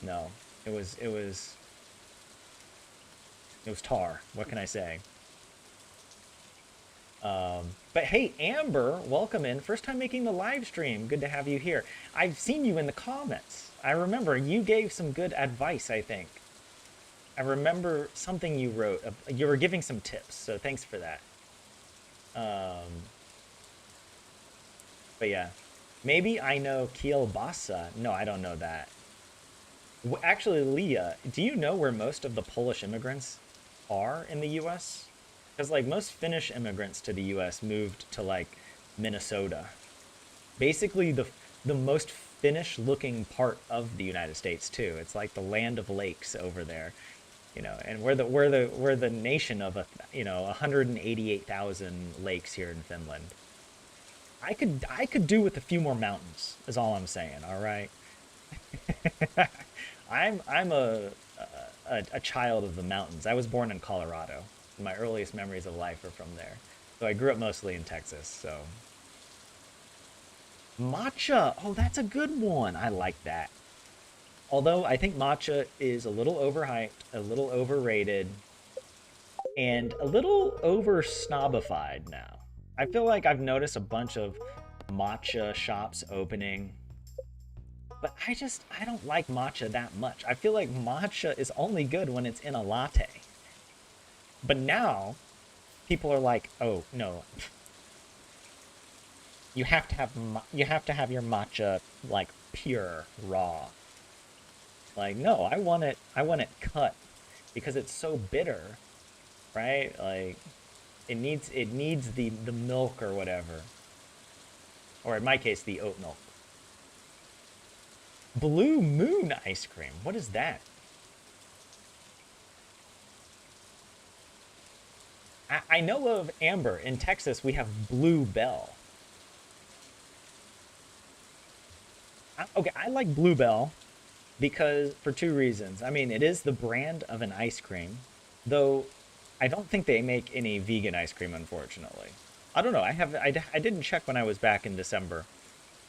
No, it was tar. What can I say? But hey, Amber, welcome in. First time making the live stream. Good to have you here. I've seen you in the comments. I remember you gave some good advice, I think. I remember something you wrote. You were giving some tips, so thanks for that. Um, but yeah, maybe I know kielbasa. No, I don't know that. Actually, Leah, do you know where most of the Polish immigrants are in the U.S.? Because like most Finnish immigrants to the U.S. moved to like Minnesota, basically the most Finnish-looking part of the United States too. It's like the land of lakes over there, and we're the nation of 188,000 lakes here in Finland. I could do with a few more mountains. Is all I'm saying. All right. I'm a child of the mountains. I was born in Colorado. My earliest memories of life are from there. So I grew up mostly in Texas. So matcha. Oh, that's a good one. I like that. Although I think matcha is a little overhyped, a little overrated, and a little over snobified now. I feel like I've noticed a bunch of matcha shops opening, but I don't like matcha that much. I feel like matcha is only good when it's in a latte. But now people are like, "Oh, no. You have to have your matcha like pure, raw." Like, "No, I want it cut because it's so bitter, right? Like it needs the milk or whatever. Or in my case, the oat milk. Blue Moon ice cream. What is that? I know of Amber. In Texas, we have Blue Bell. Okay, I like Bluebell because for 2 reasons. I mean, it is the brand of an ice cream, though I don't think they make any vegan ice cream, unfortunately. I don't know. I didn't check when I was back in December,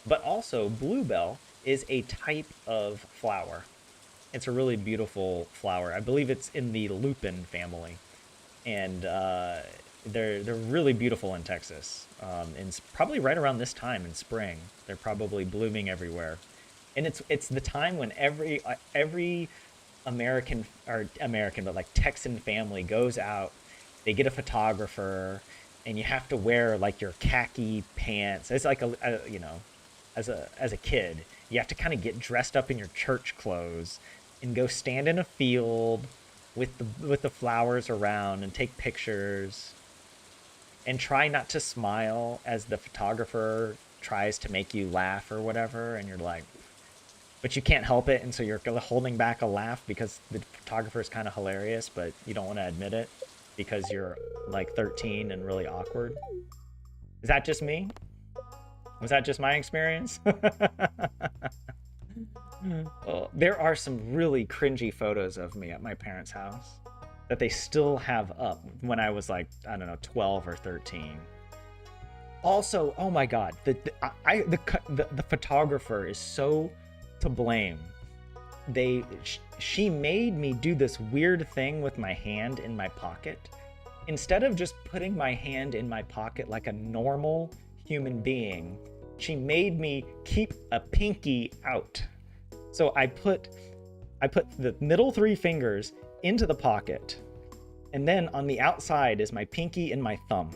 but also Bluebell is a type of flower. It's a really beautiful flower. I believe it's in the lupin family, and they're really beautiful in Texas. And probably right around this time in spring, they're probably blooming everywhere. And it's the time when every American, but like Texan family goes out. They get a photographer, and you have to wear like your khaki pants. It's like as a kid, you have to kind of get dressed up in your church clothes and go stand in a field with the flowers around and take pictures and try not to smile as the photographer tries to make you laugh or whatever, and you're like, but you can't help it, and so you're holding back a laugh because the photographer is kind of hilarious, but you don't want to admit it because you're like 13 and really awkward. Is that just me? Was that just my experience? Well, there are some really cringy photos of me at my parents' house. that they still have up when I was like, I don't know, 12 or 13. Also, oh my god, the photographer is so to blame. She made me do this weird thing with my hand in my pocket. Instead of just putting my hand in my pocket like a normal human being, she made me keep a pinky out. So I put the middle three fingers into the pocket, and then on the outside is my pinky and my thumb.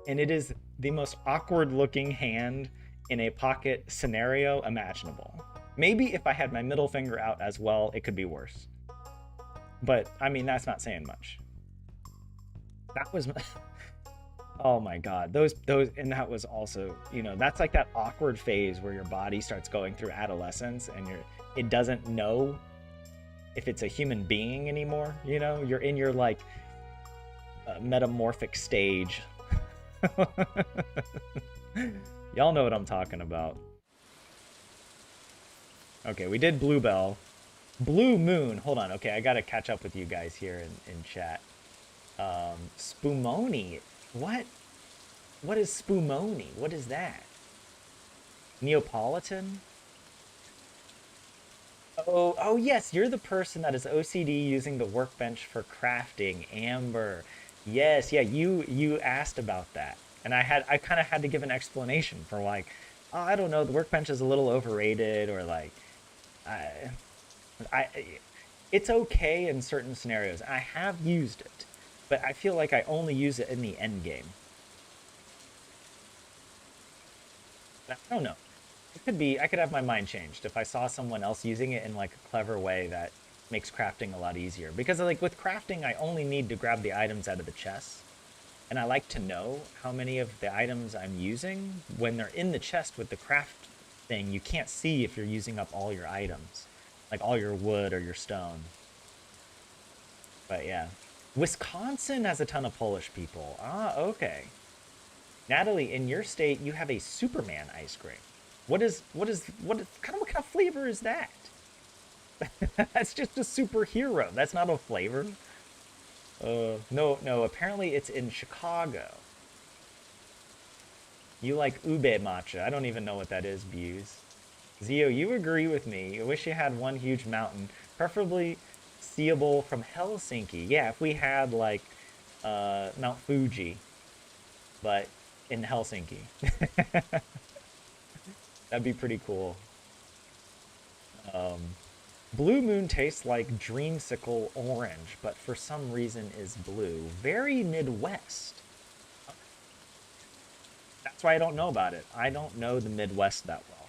And it is the most awkward looking hand in a pocket scenario imaginable. Maybe if I had my middle finger out as well, it could be worse. But I mean, that's not saying much. That was oh my god. Those and that was also, you know, that's like that awkward phase where your body starts going through adolescence and it doesn't know if it's a human being anymore, you know? You're in your like metamorphic stage. Y'all know what I'm talking about. Okay, we did Bluebell. Blue Moon. Hold on. Okay, I gotta catch up with you guys here in chat. Spumoni. What? What is Spumoni? What is that? Neapolitan? Oh yes, you're the person that is OCD using the workbench for crafting. Amber. Yes, yeah, you asked about that. And I kind of had to give an explanation for like, oh, I don't know, the workbench is a little overrated or like I I it's okay in certain scenarios. I have used it, but I feel like I only use it in the end game. I don't know. It could be, I could have my mind changed if I saw someone else using it in like a clever way that makes crafting a lot easier. Because like with crafting, I only need to grab the items out of the chest. And I like to know how many of the items I'm using. When they're in the chest with the craft thing, you can't see if you're using up all your items, like all your wood or your stone. But yeah. Wisconsin has a ton of Polish people. Ah, okay. Natalie, in your state, you have a Superman ice cream. What kind of flavor is that? That's just a superhero. That's not a flavor. No. Apparently, it's in Chicago. You like ube matcha. I don't even know what that is, Buse. Zio, you agree with me. I wish you had one huge mountain, preferably seeable from Helsinki. Yeah, if we had like Mount Fuji, but in Helsinki. That'd be pretty cool. Um, Blue Moon tastes like dreamsicle orange, but for some reason is blue. Very Midwest. That's why I don't know about it. I don't know the Midwest that well.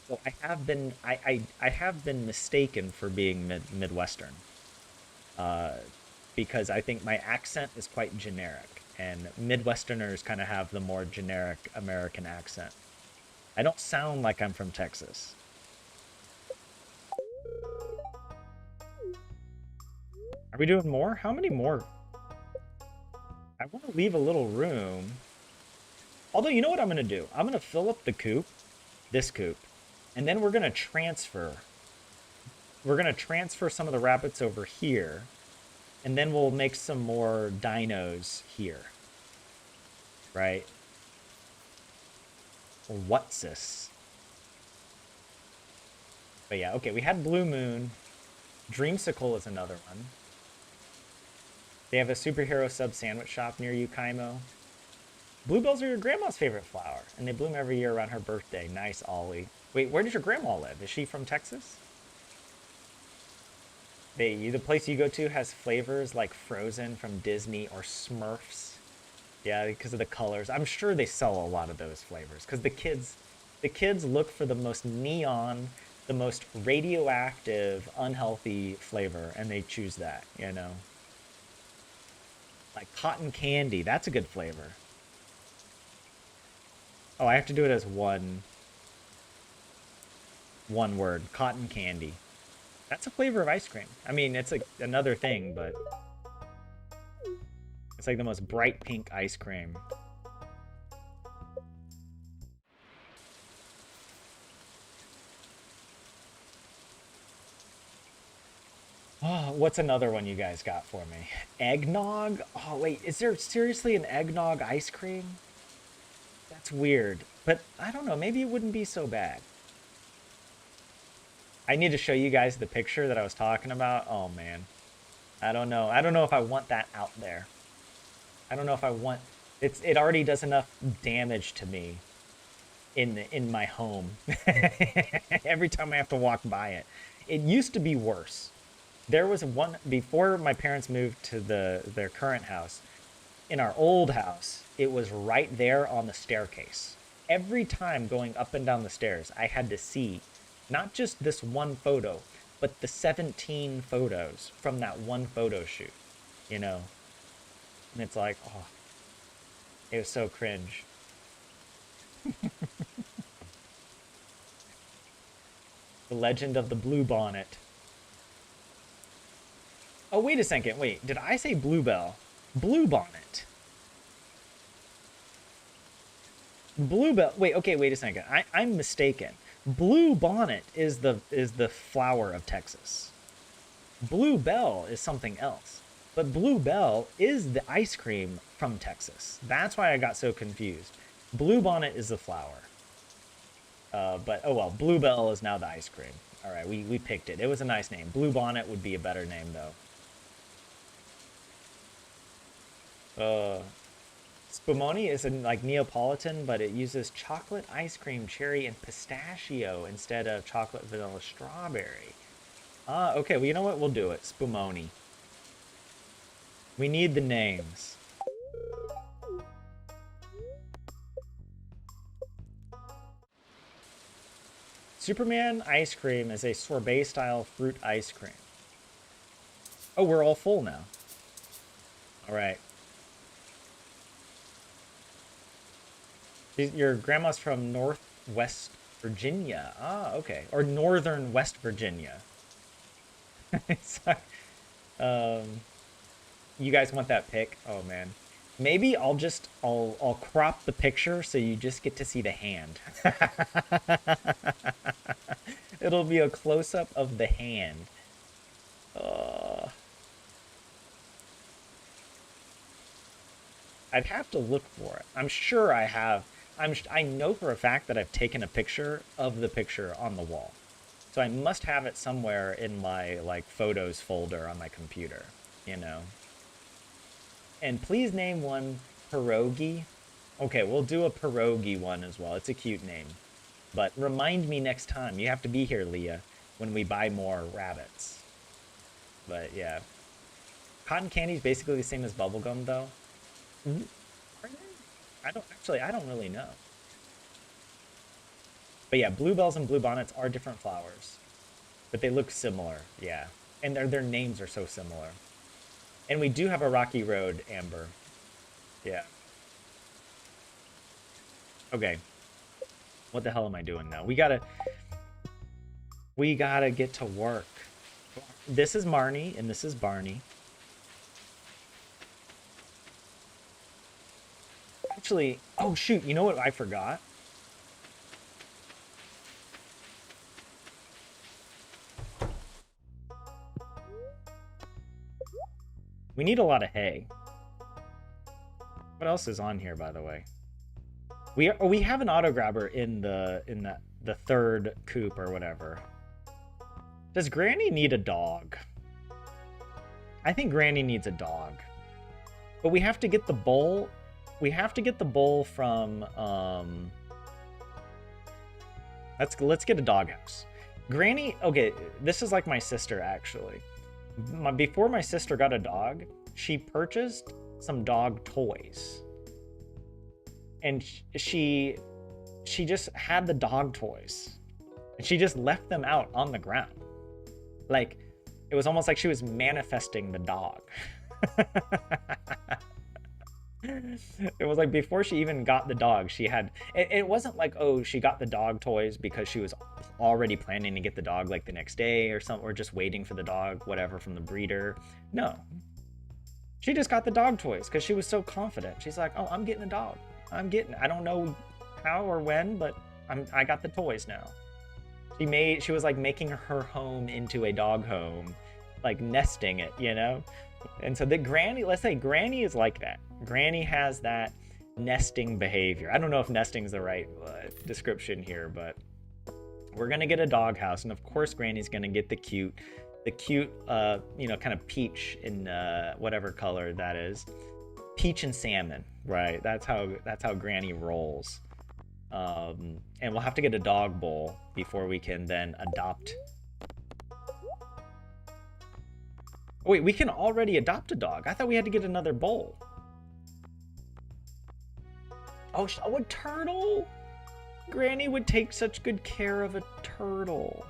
So I have been mistaken for being Midwestern. Uh, because I think my accent is quite generic, and Midwesterners kind of have the more generic American accent. I don't sound like I'm from Texas. Are we doing more? How many more? I want to leave a little room. Although, you know what I'm going to do? I'm going to fill up the coop, this coop, and then we're going to transfer. We're going to transfer some of the rabbits over here, and then we'll make some more dinos here. Right? What's this? But yeah, okay, we had Blue Moon. Dreamsicle is another one. They have a superhero sub sandwich shop near you, Kaimo. Bluebells are your grandma's favorite flower, and they bloom every year around her birthday. Nice, Ollie. Wait, where does your grandma live? Is she from Texas? The place you go to has flavors like Frozen from Disney or Smurfs. Yeah, because of the colors. I'm sure they sell a lot of those flavors because the kids look for the most neon, the most radioactive, unhealthy flavor, and they choose that, you know. Like cotton candy, that's a good flavor. Oh, I have to do it as one word. Cotton candy. That's a flavor of ice cream. I mean, it's like another thing, but it's like the most bright pink ice cream. Oh, what's another one you guys got for me? Eggnog? Oh, wait, is there seriously an eggnog ice cream? That's weird. But I don't know, maybe it wouldn't be so bad. I need to show you guys the picture that I was talking about. Oh man. I don't know. I don't know if I want that out there. I don't know if I want it already does enough damage to me in my home. Every time I have to walk by it. It used to be worse. There was one before my parents moved to their current house. In our old house, it was right there on the staircase. Every time going up and down the stairs, I had to see not just this one photo, but the 17 photos from that one photo shoot, you know? And it's like, oh, it was so cringe. The legend of the blue bonnet. Oh, wait a second. Wait, did I say bluebell? Blue bonnet. Bluebell. Wait, okay, wait a second. I'm mistaken. Blue bonnet is the flower of Texas. Bluebell is something else. But Bluebell is the ice cream from Texas. That's why I got so confused. Blue bonnet is the flower. But oh well, Bluebell is now the ice cream. All right, we picked it. It was a nice name. Blue bonnet would be a better name though. Spumoni is in like Neapolitan, but it uses chocolate ice cream, cherry, and pistachio instead of chocolate, vanilla, strawberry. Ah, okay. Well, you know what? We'll do it. Spumoni. We need the names. Superman ice cream is a sorbet-style fruit ice cream. Oh, we're all full now. All right. Your grandma's from Northwest Virginia. Ah, okay. Or Northern West Virginia. um, you guys want that pic? Oh man. Maybe I'll crop the picture so you just get to see the hand. It'll be a close-up of the hand. I'd have to look for it. I'm sure I have. I know for a fact that I've taken a picture of the picture on the wall. So I must have it somewhere in my like photos folder on my computer, you know. And please name one pierogi. Okay, we'll do a pierogi one as well. It's a cute name. But remind me next time. You have to be here, Leah, when we buy more rabbits. But yeah. Cotton candy is basically the same as bubblegum though. Are they? I don't really know. But yeah, bluebells and bluebonnets are different flowers. But they look similar, yeah. And their names are so similar. And we do have a rocky road, Amber. Yeah. Okay. What the hell am I doing now? We gotta get to work. This is Marnie and this is Barney. Actually, oh shoot, you know what I forgot? We need a lot of hay. What else is on here, by the way? We have an auto grabber in the third coop or whatever. Does Granny need a dog? I think Granny needs a dog. But we have to get the bowl. We have to get the bowl from let's get a doghouse. Granny, okay, this is like my sister actually. Before my sister got a dog, she purchased some dog toys. And she just had the dog toys. And she just left them out on the ground. Like, it was almost like she was manifesting the dog. It was like before she even got the dog, she had... It wasn't like, oh, she got the dog toys because she was already planning to get the dog like the next day or something, or just waiting for the dog, whatever, from the breeder. No. She just got the dog toys because she was so confident. She's like, oh, I'm getting a dog. I don't know how or when, but I got the toys now. She was like making her home into a dog home, like nesting it, you know? And so the Granny, let's say Granny is like that. Granny has that nesting behavior. I don't know if nesting is the right description here, but we're gonna get a doghouse, and of course Granny's gonna get the cute, you know, kind of peach in whatever color that is, peach and salmon, right? That's how Granny rolls. And we'll have to get a dog bowl before we can then adopt. Oh, wait, we can already adopt a dog. I thought we had to get another bowl. Oh, a turtle! Granny would take such good care of a turtle.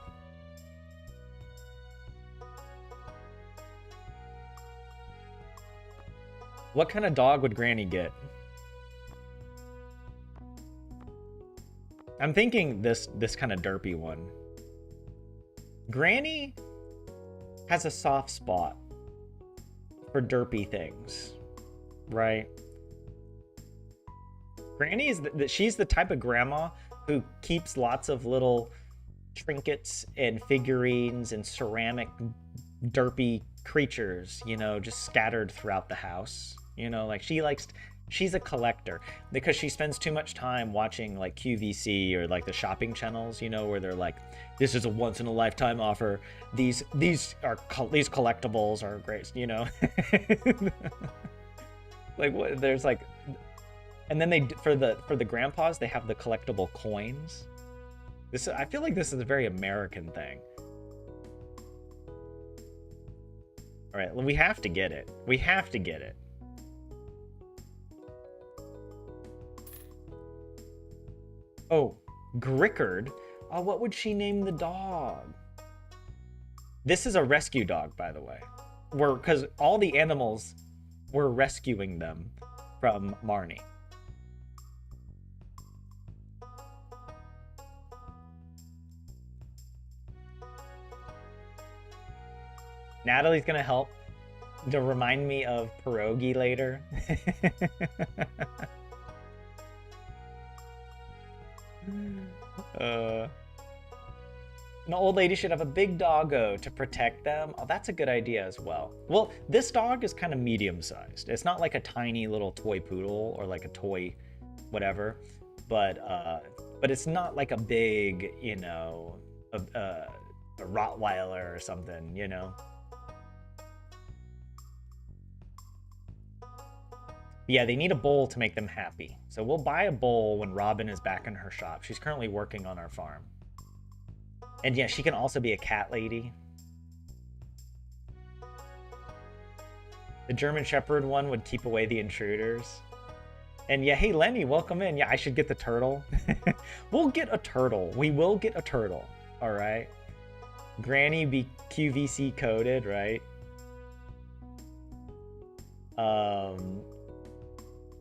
What kind of dog would Granny get? I'm thinking this kind of derpy one. Granny has a soft spot for derpy things, right? Granny is she's the type of grandma who keeps lots of little trinkets and figurines and ceramic derpy creatures, you know, just scattered throughout the house. You know, like she's a collector because she spends too much time watching like QVC or like the shopping channels, you know, where they're like, this is a once in a lifetime offer. These collectibles are great, you know. Like what there's like, and then they for the grandpas they have the collectible coins. I feel like this is a very American thing. All right, we have to get it. We have to get it. Oh, Grickard. Oh, what would she name the dog? This is a rescue dog, by the way. Because all the animals, we're rescuing them from Marnie. Natalie's gonna help to remind me of pierogi later. An old lady should have a big doggo to protect them. Oh, that's a good idea as well. Well, this dog is kind of medium-sized. It's not like a tiny little toy poodle or like a toy whatever, but it's not like a big, you know, a Rottweiler or something, you know. Yeah, they need a bowl to make them happy. So we'll buy a bowl when Robin is back in her shop. She's currently working on our farm. And yeah, she can also be a cat lady. The German Shepherd one would keep away the intruders. And yeah, hey Lenny, welcome in. Yeah, I should get the turtle. We'll get a turtle. We will get a turtle. All right. Granny be QVC coded, right?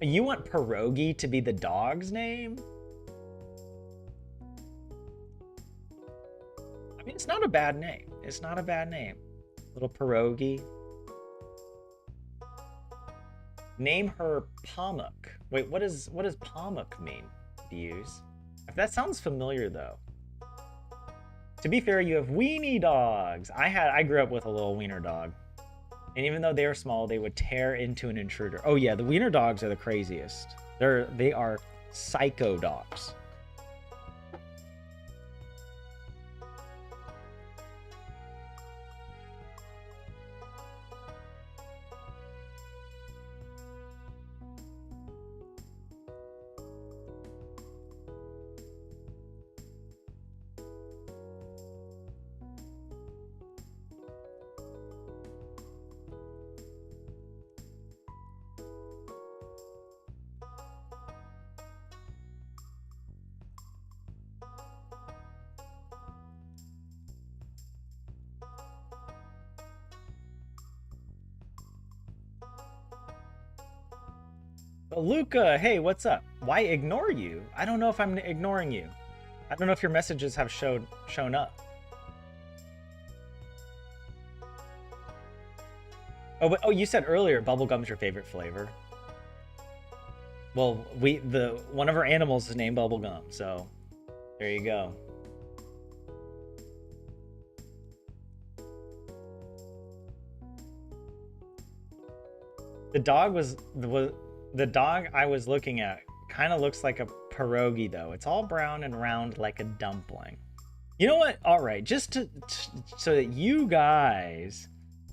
You want pierogi to be the dog's name? I mean, it's not a bad name. It's not a bad name. Little pierogi. Name her Pamuk. Wait, what does Pamuk mean to use? That sounds familiar though. To be fair, you have weenie dogs. I grew up with a little wiener dog. And even though they were small, they would tear into an intruder. Oh yeah, the wiener dogs are the craziest. They are psycho dogs. Luca, hey, what's up? Why ignore you? I don't know if I'm ignoring you. I don't know if your messages have shown up. Oh, you said earlier bubblegum's your favorite flavor. Well, one of our animals is named Bubblegum, so there you go. The dog I was looking at kind of looks like a pierogi though. It's all brown and round like a dumpling. You know what? All right, so that you guys,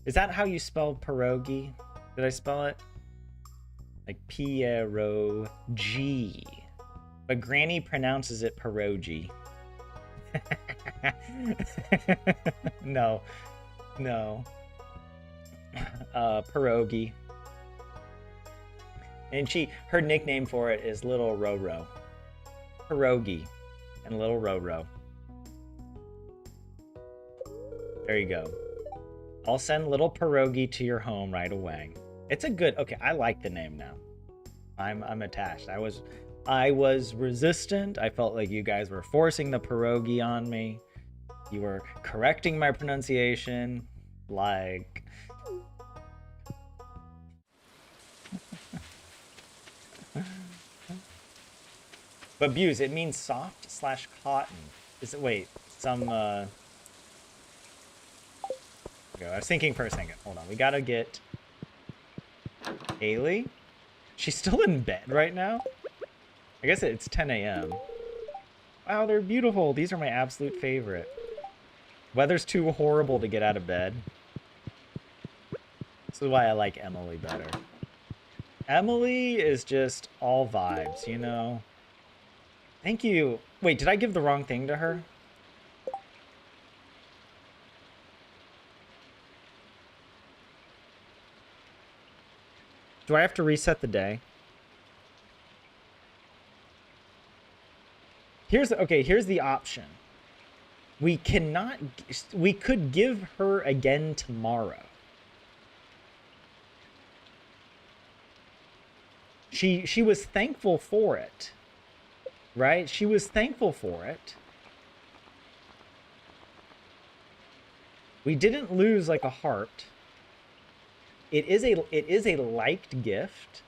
is that how you spell pierogi? Did I spell it like P-R-O-G? But Granny pronounces it pierogi. No, no. Pierogi. And her nickname for it is Little Roro. Pierogi and Little Roro. There you go. I'll send Little Pierogi to your home right away. It's a good, okay, I like the name now. I'm attached. I was resistant. I felt like you guys were forcing the pierogi on me. You were correcting my pronunciation. Like... But Buse, it means soft/cotton. Is it, wait, some, okay, I was thinking for a second. Hold on, we gotta get Haley. She's still in bed right now? I guess it's 10 a.m. Wow, they're beautiful. These are my absolute favorite. Weather's too horrible to get out of bed. This is why I like Emily better. Emily is just all vibes, you know? Thank you. Wait, did I give the wrong thing to her? Do I have to reset the day? Here's the option. We could give her again tomorrow. She was thankful for it. Right? She was thankful for it. We didn't lose like a heart. It is a liked gift.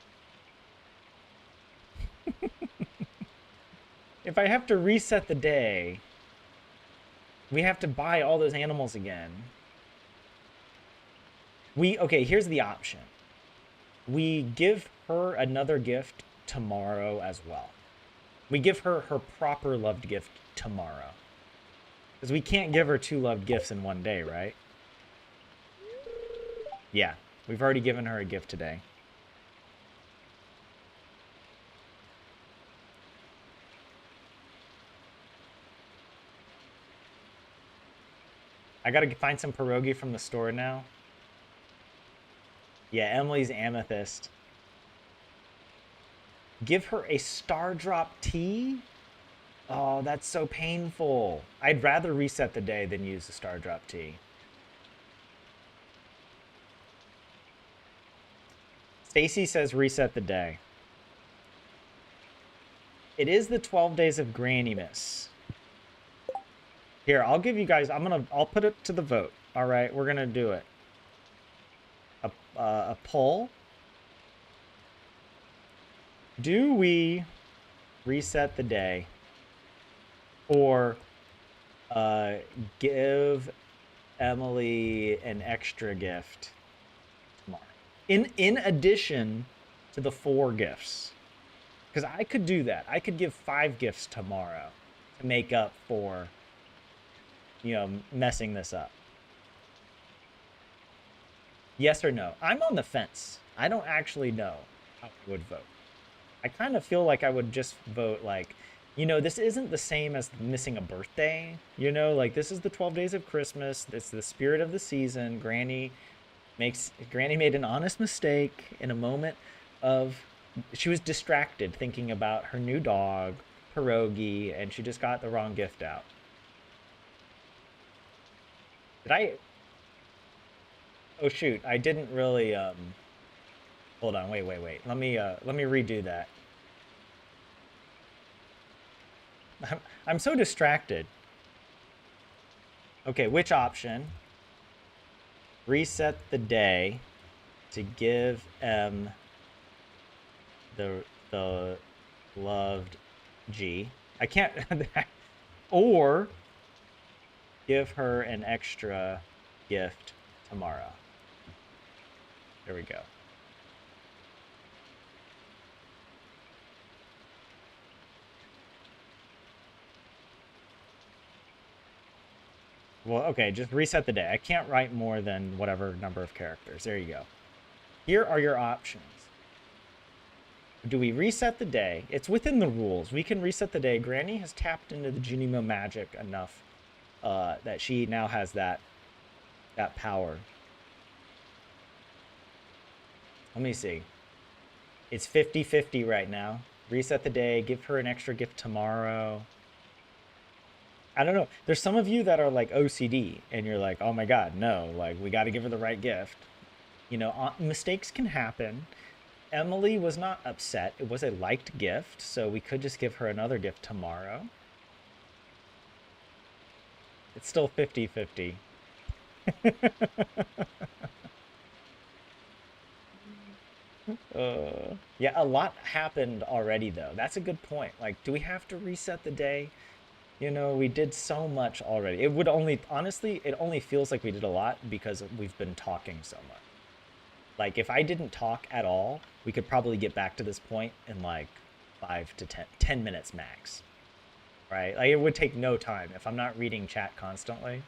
If I have to reset the day, we have to buy all those animals again. Okay, here's the option. We give her another gift tomorrow as well. We give her her proper loved gift tomorrow. Because we can't give her 2 loved gifts in one day, right? Yeah, we've already given her a gift today. I gotta find some pierogi from the store now. Yeah, Emily's amethyst. Give her a star drop tea? Oh, that's so painful. I'd rather reset the day than use the star drop tea. Stacy says reset the day. It is the 12 days of Granny-miss. Here, I'll give you guys, I'll put it to the vote. All right, we're gonna do it. A poll. Do we reset the day or give Emily an extra gift tomorrow? In addition to the 4 gifts. Because I could do that. I could give 5 gifts tomorrow to make up for, you know, messing this up. Yes or no? I'm on the fence. I don't actually know how I would vote. I kind of feel like I would just vote like, you know, this isn't the same as missing a birthday. You know, like this is the 12 days of Christmas. It's the spirit of the season. Granny made an honest mistake in a moment of, she was distracted thinking about her new dog, pierogi, and she just got the wrong gift out. Did I? Oh shoot, I didn't really hold on, wait. Let me redo that. I'm so distracted. Okay, which option? Reset the day to give the loved G. I can't or give her an extra gift tomorrow. There we go. Well, okay, just reset the day. I can't write more than whatever number of characters. There you go. Here are your options. Do we reset the day? It's within the rules. We can reset the day. Granny has tapped into the Junimo magic enough that she now has that power. Let me see. It's 50-50 right now. Reset the day. Give her an extra gift tomorrow. I don't know. There's some of you that are like OCD and you're like, oh my God, no, like we got to give her the right gift. You know, mistakes can happen. Emily was not upset. It was a liked gift, so we could just give her another gift tomorrow. It's still 50-50. Yeah, a lot happened already, though. That's a good point. Like, do we have to reset the day? You know, we did so much already. It would only, honestly, it only feels like we did a lot because we've been talking so much. Like, if I didn't talk at all, we could probably get back to this point in like 5 to 10 minutes max. Right? Like, it would take no time if I'm not reading chat constantly.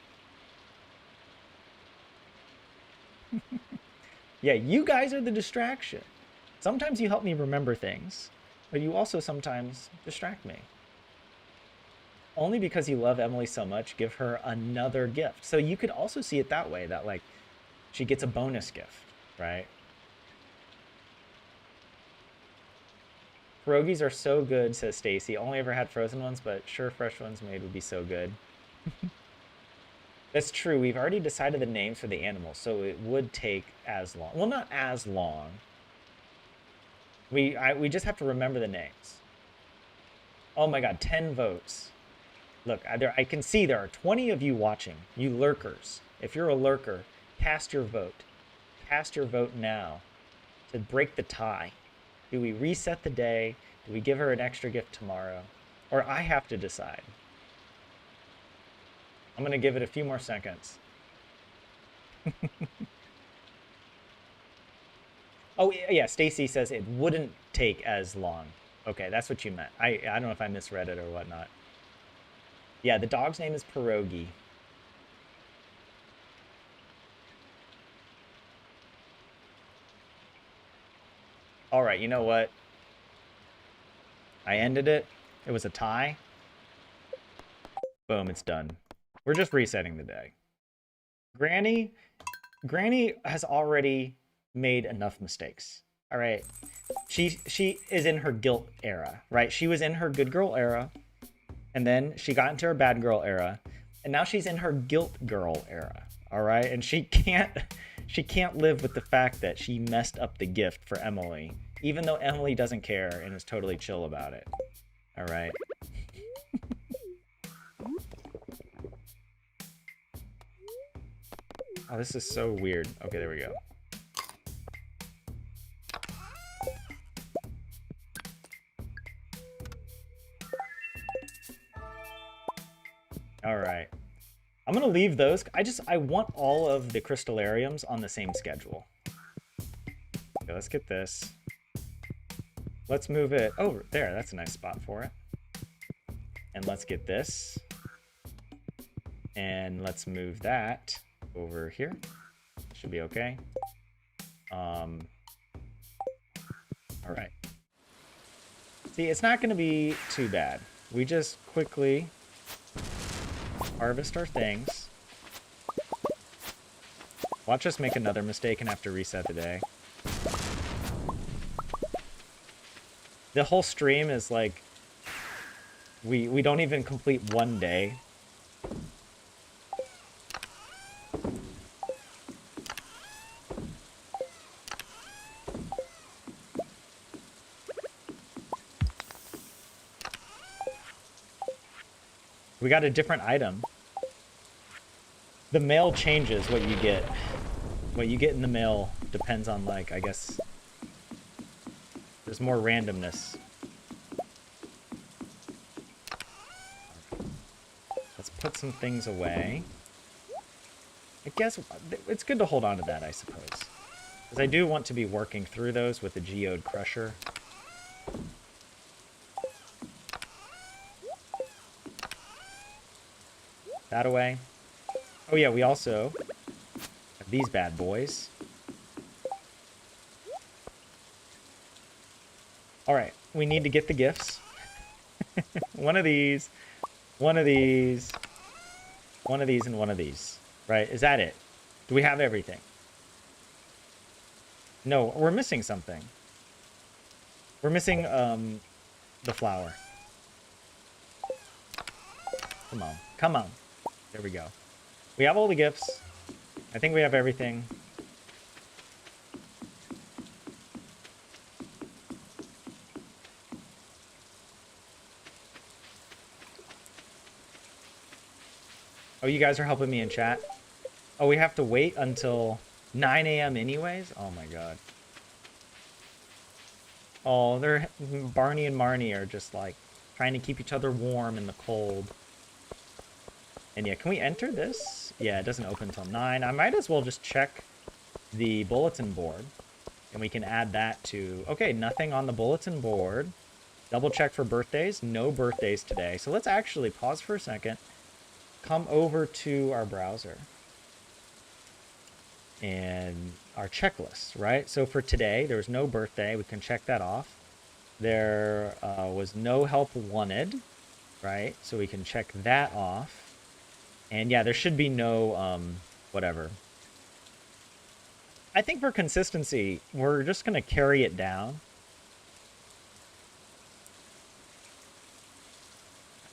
Yeah, you guys are the distraction. Sometimes you help me remember things, but you also sometimes distract me. Only because you love Emily so much, give her another gift. So you could also see it that way, that like she gets a bonus gift, right? Pierogies are so good, says Stacy. Only ever had frozen ones, but sure, fresh ones made would be so good. That's true. We've already decided the names for the animals, so it would take as long. Well, not as long. We just have to remember the names. Oh my God, 10 votes. Look, I can see there are 20 of you watching, you lurkers. If you're a lurker, cast your vote. Cast your vote now to break the tie. Do we reset the day? Do we give her an extra gift tomorrow? Or I have to decide. I'm going to give it a few more seconds. Oh, yeah, Stacy says it wouldn't take as long. Okay, that's what you meant. I don't know if I misread it or whatnot. Yeah, the dog's name is Pierogi. All right, you know what? I ended it. It was a tie. Boom, it's done. We're just resetting the day. Granny has already made enough mistakes. All right. She is in her guilt era, right? She was in her good girl era, and then she got into her bad girl era, and now she's in her guilt girl era. All right? And she can't live with the fact that she messed up the gift for Emily, even though Emily doesn't care and is totally chill about it. All right? Oh, this is so weird. Okay, there we go. All right. I'm going to leave those. I want all of the crystallariums on the same schedule. Okay, let's get this. Let's move it over there. That's a nice spot for it. And let's get this. And let's move that over here. Should be okay. All right. See, it's not going to be too bad. We just quickly harvest our things. Watch us make another mistake and have to reset the day. The whole stream is like, we don't even complete one day. We got a different item. The mail changes what you get. What you get in the mail depends on, like, I guess, there's more randomness. Let's put some things away. I guess it's good to hold on to that, I suppose. Because I do want to be working through those with the geode crusher. That away. Oh yeah, we also have these bad boys. All right, we need to get the gifts. One of these, one of these, one of these, and one of these. Right? Is that it? Do we have everything? No, we're missing something. We're missing the flower. Come on. Come on. There we go. We have all the gifts. I think we have everything. Oh, you guys are helping me in chat? Oh, we have to wait until 9 a.m. anyways? Oh my god. Oh, they're Barney and Marnie are just like trying to keep each other warm in the cold. And yeah, can we enter this? Yeah, it doesn't open until 9. I might as well just check the bulletin board. And we can add that to... Okay, nothing on the bulletin board. Double check for birthdays. No birthdays today. So let's actually pause for a second. Come over to our browser. And our checklist, right? So for today, there was no birthday. We can check that off. There was no help wanted, right? So we can check that off. And yeah, there should be no whatever. I think for consistency, we're just going to carry it down.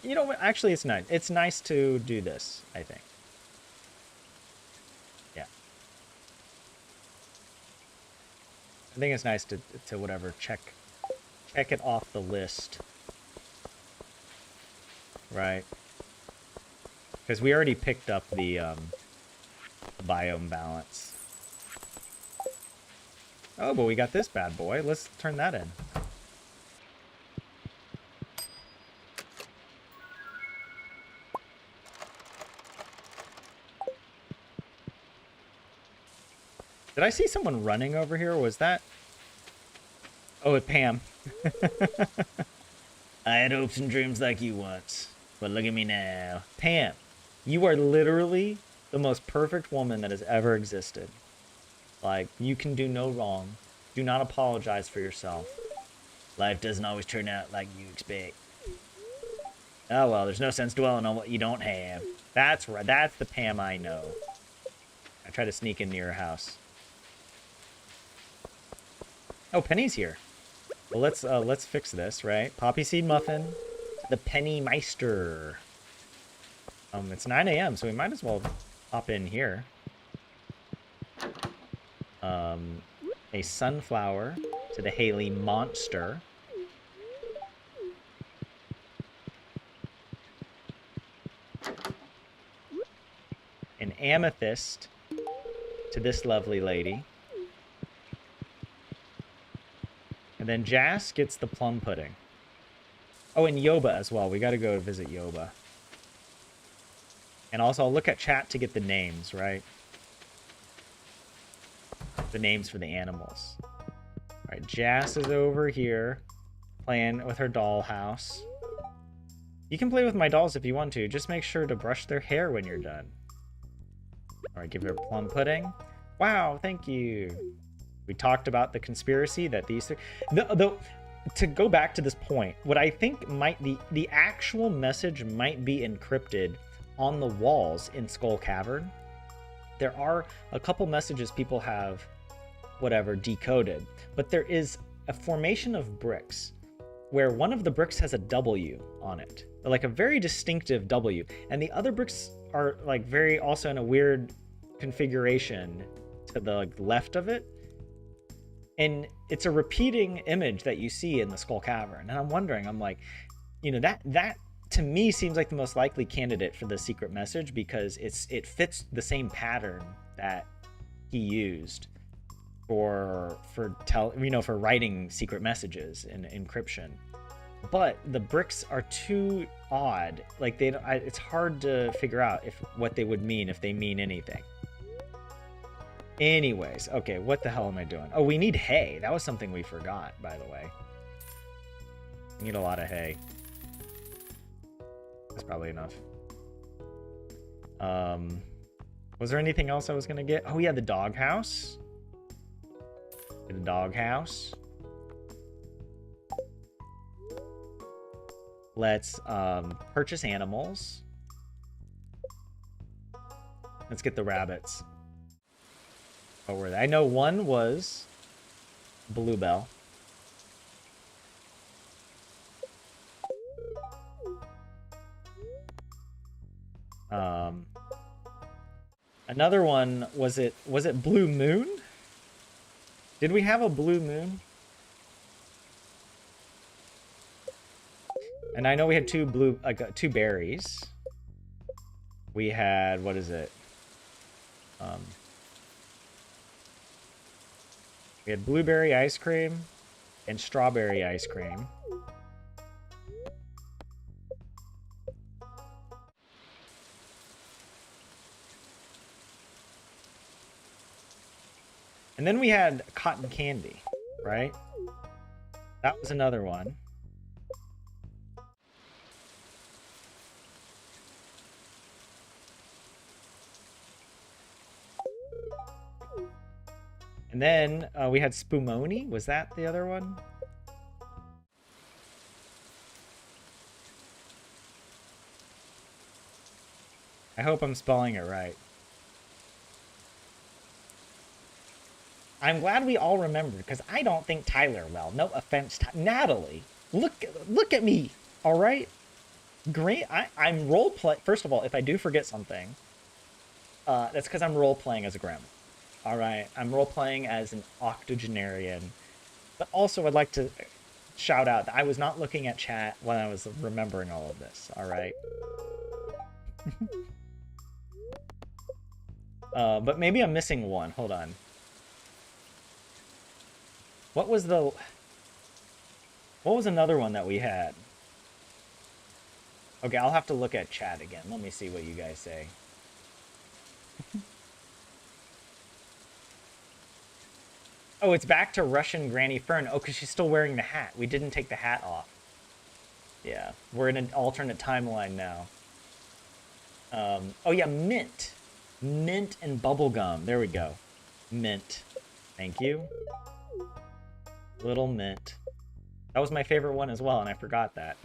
You know what? Actually, it's nice. It's nice to do this, I think. Yeah. I think it's nice to whatever, check it off the list. Right. Because we already picked up the biome balance. Oh, but we got this bad boy. Let's turn that in. Did I see someone running over here? Was that... Oh, it's Pam. I had hopes and dreams like you once, but look at me now. Pam, you are literally the most perfect woman that has ever existed. Like, you can do no wrong. Do not apologize for yourself. Life doesn't always turn out like you expect. Oh, well, there's no sense dwelling on what you don't have. That's right. That's the Pam I know. I try to sneak into your house. Oh, Penny's here. Well, let's fix this, right? Poppy seed muffin, the Penny Meister. It's 9 a.m., so we might as well hop in here. A sunflower to the Haley Monster. An amethyst to this lovely lady. And then Jas gets the plum pudding. Oh, and Yoba as well. We got to go visit Yoba. And also, I'll look at chat to get the names, right? The names for the animals. All right, Jas is over here playing with her dollhouse. You can play with my dolls if you want to. Just make sure to brush their hair when you're done. All right, give her plum pudding. Wow, thank you. We talked about the conspiracy that these three... To go back to this point, what I think might... The actual message might be encrypted on the walls in Skull Cavern. There are a couple messages people have, whatever, decoded. But there is a formation of bricks where one of the bricks has a W on it. Like a very distinctive W. And the other bricks are like very also in a weird configuration to the left of it. And it's a repeating image that you see in the Skull Cavern. And I'm wondering, I'm like, you know, that to me seems like the most likely candidate for the secret message because it fits the same pattern that he used for writing secret messages in encryption. But the bricks are too odd. Like it's hard to figure out what they would mean if they mean anything. Anyways, okay, what the hell am I doing? Oh, we need hay. That was something we forgot, by the way. We need a lot of hay. That's probably enough. Was there anything else I was gonna get? Oh yeah, the doghouse. Get a doghouse. Let's purchase animals. Let's get the rabbits. Oh, were they? I know one was Bluebell. Another one, was it Blue Moon? Did we have a Blue Moon? And I know we had two berries. We had, what is it? We had blueberry ice cream and strawberry ice cream. And then we had cotton candy, right? That was another one. And then we had Spumoni. Was that the other one? I hope I'm spelling it right. I'm glad we all remembered, because I don't think Tyler well. No offense, Natalie. Look at me. All right. Great. I'm role play. First of all, if I do forget something, that's because I'm role playing as a grandma. All right. I'm role playing as an octogenarian. But also, I'd like to shout out that I was not looking at chat when I was remembering all of this. All right. But maybe I'm missing one. Hold on. What was another one that we had? Okay, I'll have to look at chat again. Let me see what you guys say. Oh, it's back to Russian Granny Fern. Oh, because she's still wearing the hat. We didn't take the hat off. Yeah, we're in an alternate timeline now. Oh yeah, mint. Mint and bubblegum. There we go. Mint. Thank you. Little mint. That was my favorite one as well, and I forgot that.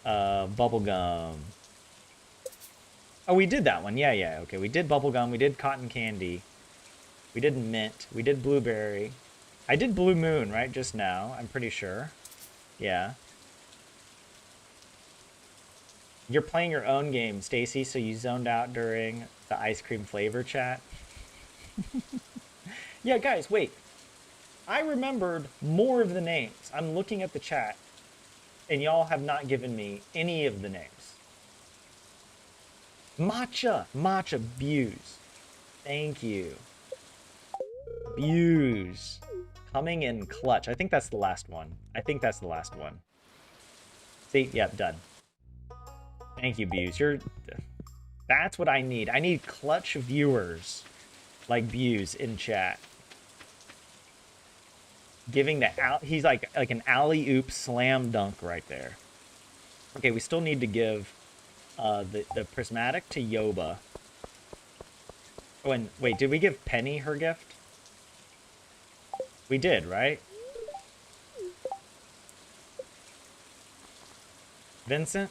Bubblegum. Oh, we did that one. Yeah. Okay, we did bubblegum. We did cotton candy. We did mint. We did blueberry. I did blue moon, right, just now. I'm pretty sure. Yeah. You're playing your own game, Stacy, so you zoned out during the ice cream flavor chat. Yeah, guys, wait. I remembered more of the names. I'm looking at the chat, and y'all have not given me any of the names. Matcha Buse. Thank you. Buse. Coming in clutch. I think that's the last one. See? Yep, done. Thank you, Buse. That's what I need. I need clutch viewers like Buse in chat. Giving he's like an alley-oop slam dunk right there. Okay, we still need to give the prismatic to Yoba. Oh, and wait, did we give Penny her gift? We did, right? Vincent?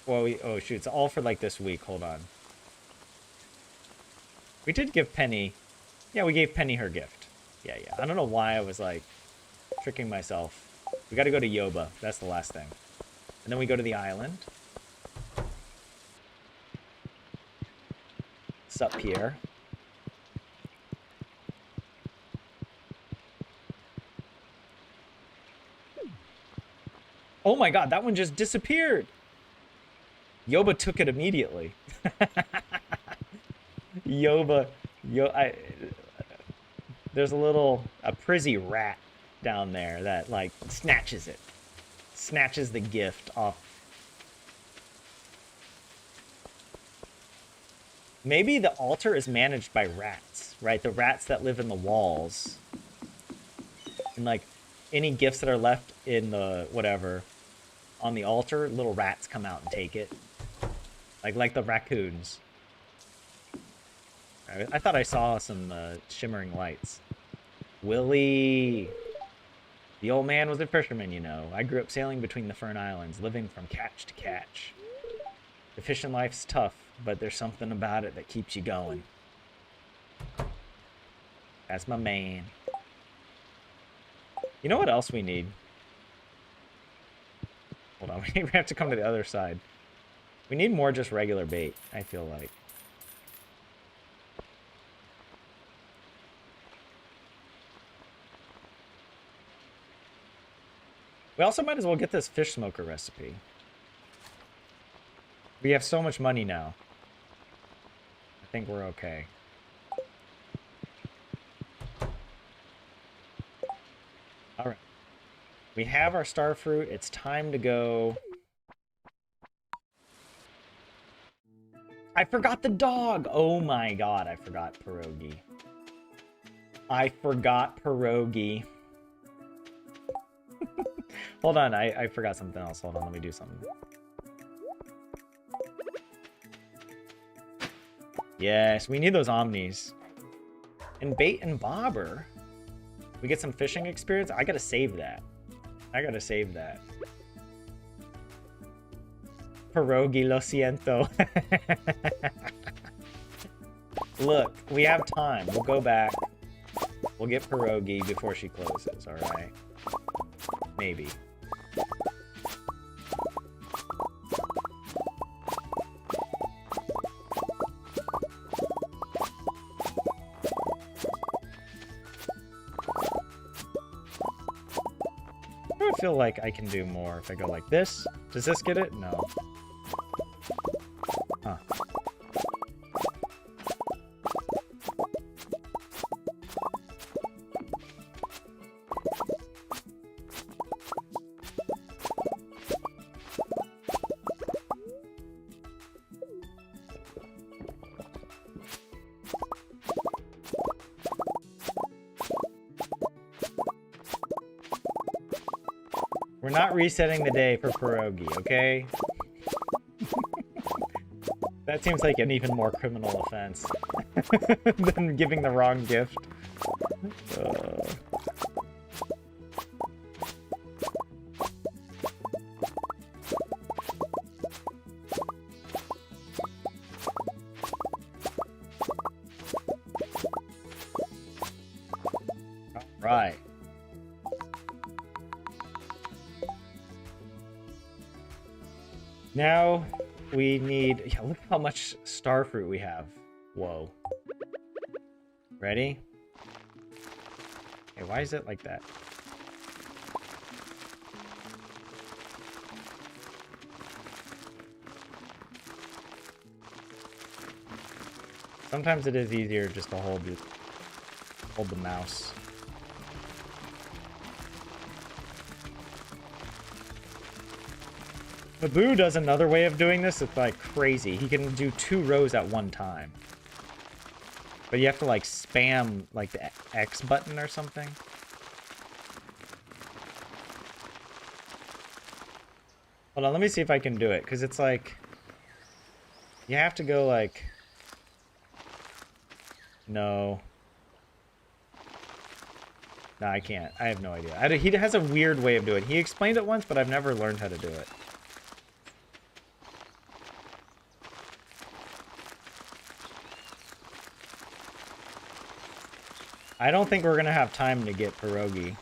Well, oh shoot, it's all for like this week. Hold on. We did give Penny. Yeah, we gave Penny her gift. Yeah. I don't know why I was like tricking myself. We got to go to Yoba. That's the last thing. And then we go to the island. Sup, Pierre? Oh my god, that one just disappeared. Yoba took it immediately. There's a prizzy rat down there that like snatches the gift off. Maybe the altar is managed by rats, right? The rats that live in the walls. And like any gifts that are left in the whatever on the altar, little rats come out and take it. Like the raccoons. I thought I saw some shimmering lights. Willie! The old man was a fisherman, you know. I grew up sailing between the Fern Islands, living from catch to catch. The fishing life's tough, but there's something about it that keeps you going. That's my man. You know what else we need? Hold on, we have to come to the other side. We need more just regular bait, I feel like. We also might as well get this fish smoker recipe. We have so much money now. I think we're okay. Alright. We have our star fruit. It's time to go. I forgot the dog! Oh my god, I forgot Pierogi. I forgot Pierogi. Hold on, I forgot something else. Hold on, let me do something. Yes, we need those omnis. And bait and bobber. We get some fishing experience. I gotta save that. I gotta save that. Pierogi, lo siento. Look, we have time. We'll go back. We'll get Pierogi before she closes, alright? Maybe. I feel like I can do more if I go like this. Does this get it? No. Huh. We're not resetting the day for Pierogi, okay? That seems like an even more criminal offense than giving the wrong gift. Right. Now we need... Yeah, look how much star fruit we have. Whoa. Ready? Okay, why is it like that? Sometimes it is easier just to hold the mouse. Babu does another way of doing this. It's like crazy. He can do 2 rows at one time. But you have to like spam like the X button or something. Hold on, let me see if I can do it. Because it's like... You have to go like... No. No, I can't. I have no idea. He has a weird way of doing it. He explained it once, but I've never learned how to do it. I don't think we're gonna have time to get Pierogi.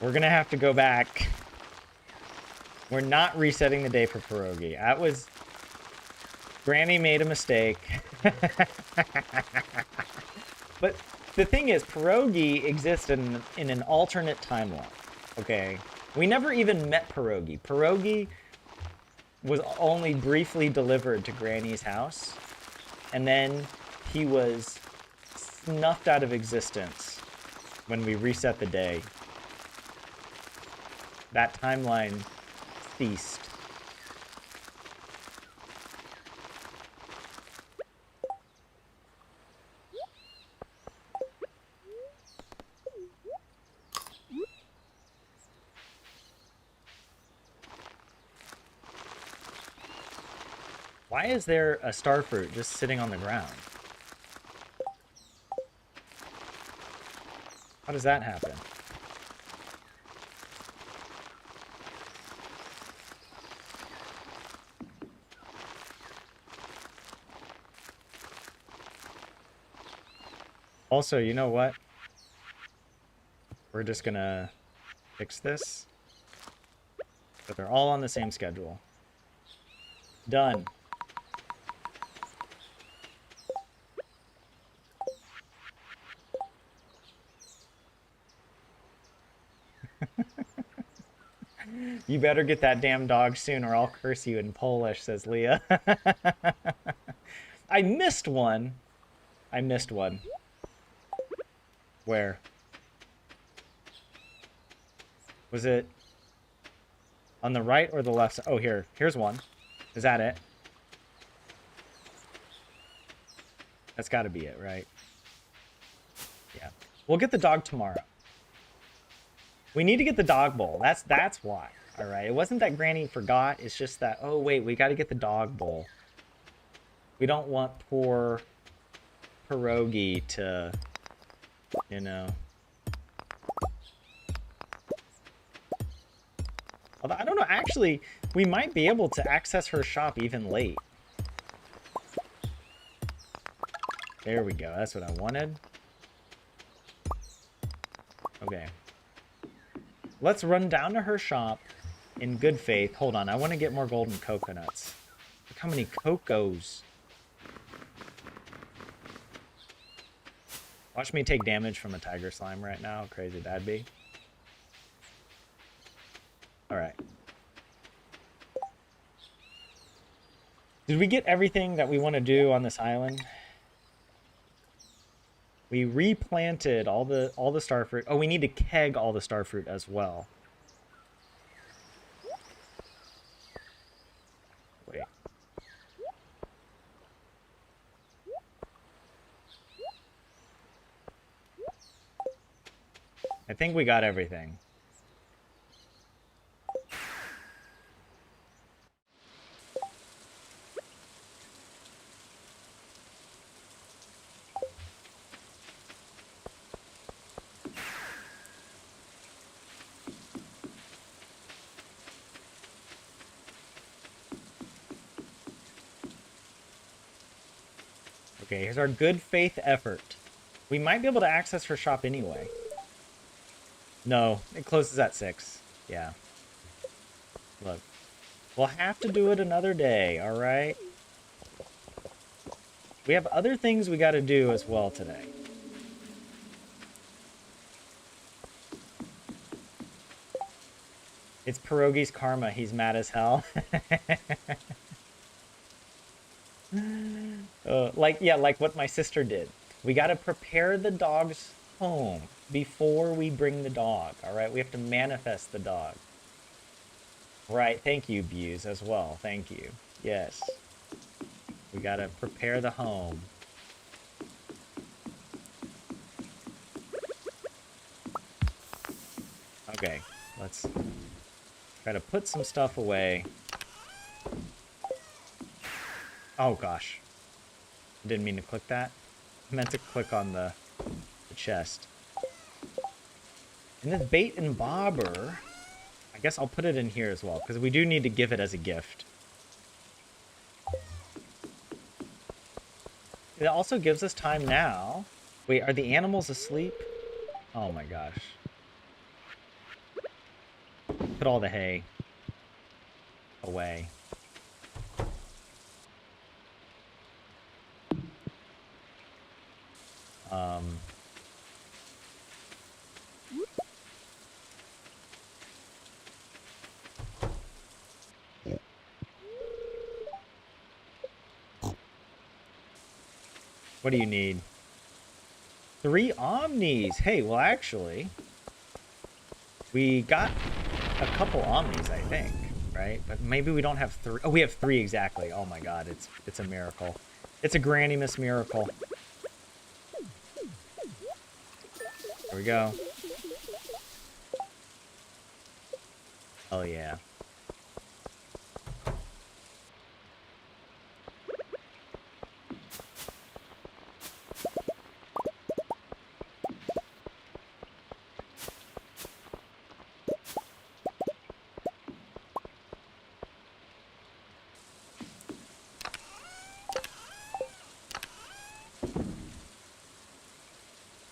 We're gonna have to go back. We're not resetting the day for Pierogi. That was... Granny made a mistake. But the thing is, Pierogi exists in an alternate timeline. Okay? We never even met Pierogi. Pierogi was only briefly delivered to Granny's house. And then he was snuffed out of existence when we reset the day. That timeline ceased. Why is there a starfruit just sitting on the ground? How does that happen? Also, you know what? We're just gonna fix this. But they're all on the same schedule. Done. You better get that damn dog soon or I'll curse you in Polish, says Leah. I missed one. I missed one. Where? Was it on the right or the left side? Oh, here. Here's one. Is that it? That's got to be it, right? Yeah. We'll get the dog tomorrow. We need to get the dog bowl. That's why. All right. It wasn't that Granny forgot. It's just that, oh, wait, we got to get the dog bowl. We don't want poor pierogi to, you know. Although, I don't know. Actually, we might be able to access her shop even late. There we go. That's what I wanted. Okay. Let's run down to her shop in good faith. Hold on. I want to get more golden coconuts. Look how many cocos. Watch me take damage from a tiger slime right now. How crazy that'd be. Alright. Did we get everything that we want to do on this island? We replanted all the starfruit. Oh, we need to keg all the starfruit as well. Wait. I think we got everything. Okay, here's our good faith effort. We might be able to access her shop anyway. No, it closes at 6. Yeah. Look. We'll have to do it another day, alright? We have other things we gotta do as well today. It's Pierogi's karma. He's mad as hell. Like what my sister did. We got to prepare the dog's home before we bring the dog. All right, we have to manifest the dog. Right, thank you, Buse, as well. Thank you. Yes. We got to prepare the home. Okay, let's try to put some stuff away. Oh, gosh. Didn't mean to click that. I meant to click on the chest. And this bait and bobber, I guess I'll put it in here as well, because we do need to give it as a gift. It also gives us time now. Wait, are the animals asleep? Oh my gosh. Put all the hay away. What do you need? 3 omnis. Hey, well, actually, we got a couple omnis, I think, right? But maybe we don't have 3. Oh, we have 3 exactly. Oh my god, it's a miracle. It's a Granny Miss miracle. Here we go. Oh yeah.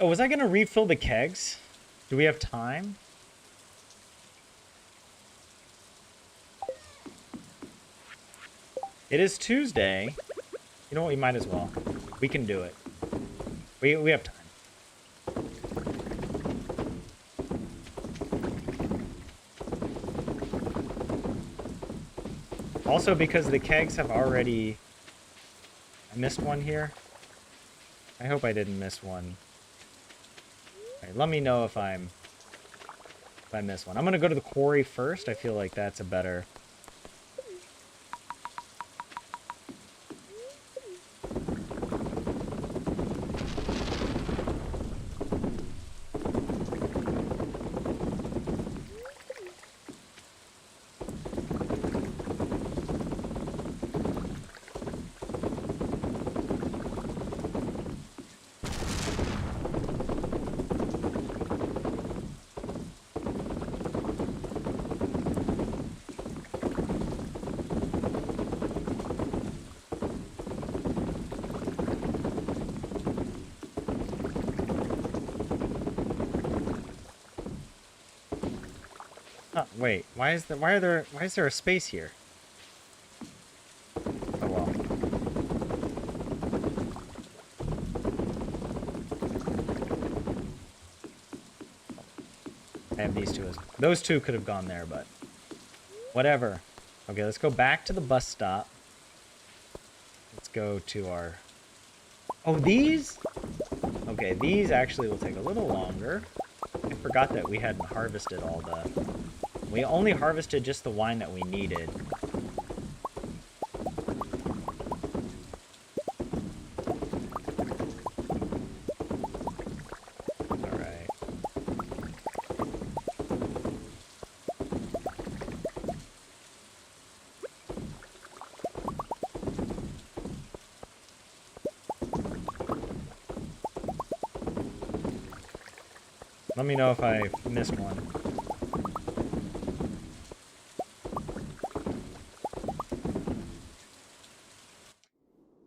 Oh, was I gonna refill the kegs? Do we have time? It is Tuesday. You know what? We might as well. We can do it. We have time. Also, because the kegs have already... I missed one here. I hope I didn't miss one. Alright, let me know if I miss one. I'm gonna go to the quarry first. I feel like that's a better... Oh, wait. Why is there a space here? Oh well. I have these two. Those two could have gone there, but whatever. Okay, let's go back to the bus stop. Let's go to our... Oh, these? Okay, these actually will take a little longer. I forgot that we hadn't harvested all the... We only harvested just the wine that we needed. Alright. Let me know if I missed one.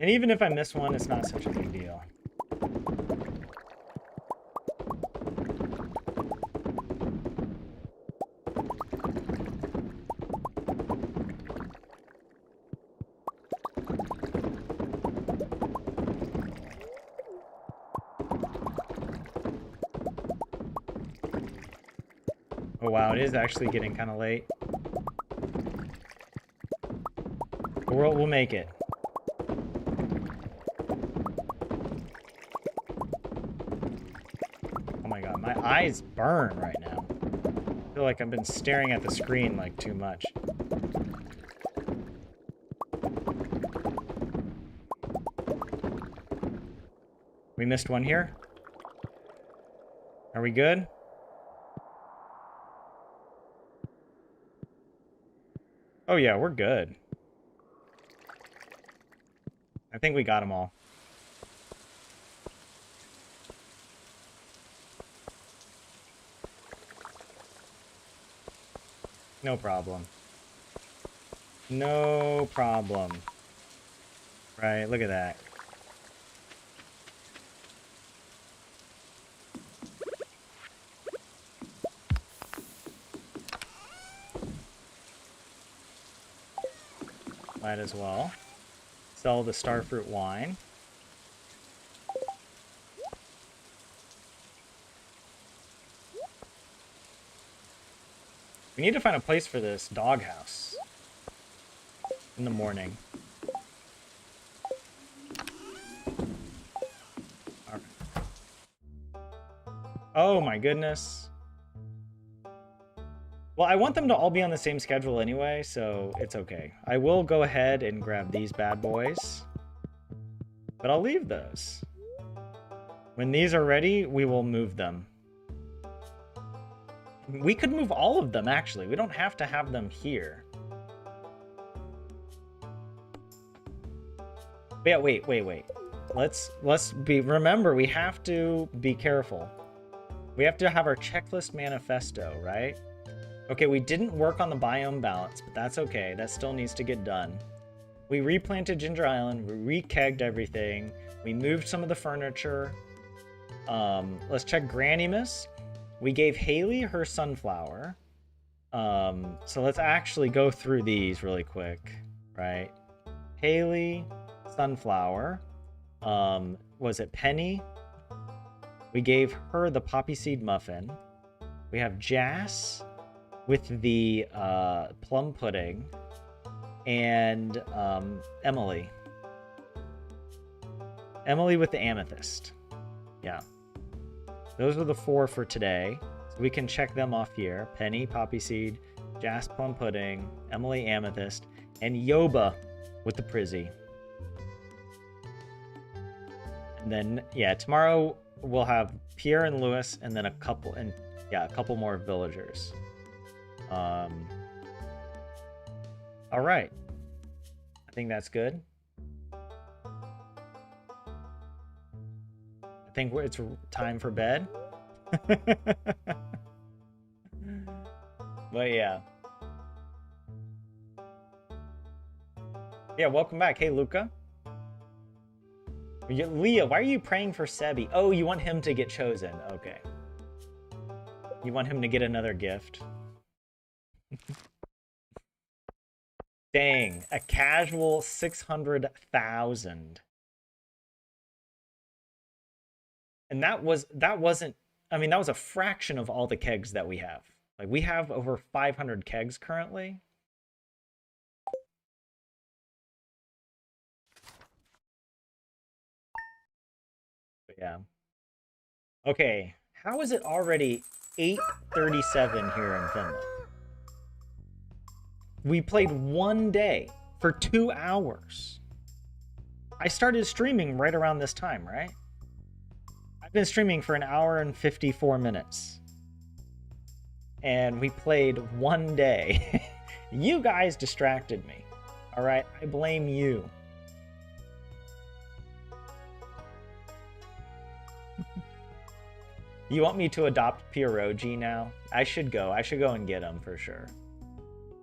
And even if I miss one, it's not such a big deal. Oh wow, it is actually getting kind of late. But we'll make it. My eyes burn right now. I feel like I've been staring at the screen like too much. We missed one here. Are we good? Oh yeah, we're good. I think we got them all. No problem. No problem. Right, look at that. Might as well sell the starfruit wine. We need to find a place for this doghouse in the morning. All right. Oh my goodness. Well, I want them to all be on the same schedule anyway, so it's okay. I will go ahead and grab these bad boys, but I'll leave those. When these are ready, we will move them. We could move all of them, actually. We don't have to have them here. But yeah, wait. Remember, we have to be careful. We have to have our checklist manifesto, right? Okay, we didn't work on the biome balance, but that's okay. That still needs to get done. We replanted Ginger Island. We re-kegged everything. We moved some of the furniture. Let's check Grannymas. We gave Haley her sunflower. So let's actually go through these really quick, right? Haley, sunflower. Was it Penny? We gave her the poppy seed muffin. We have Jas with the plum pudding, and Emily. Emily with the amethyst. Yeah. Those are the 4 for today. So we can check them off here. Penny, poppy seed, Jas, plum pudding, Emily, amethyst, and Yoba with the prizzy. And then, yeah, tomorrow we'll have Pierre and Lewis, and then a couple more villagers. All right. I think that's good. I think it's time for bed. But yeah. Yeah, welcome back. Hey, Luca. Leah, why are you praying for Sebi? Oh, you want him to get chosen. Okay. You want him to get another gift. Dang, a casual 600,000. And that wasn't, I mean, that was a fraction of all the kegs that we have. Like, we have over 500 kegs currently. But yeah. Okay, how is it already 8:37 here in Finland? We played one day for 2 hours. I started streaming right around this time, right? I've been streaming for 1 hour and 54 minutes. And we played one day. You guys distracted me. All right, I blame you. You want me to adopt pierogi now? I should go and get him for sure.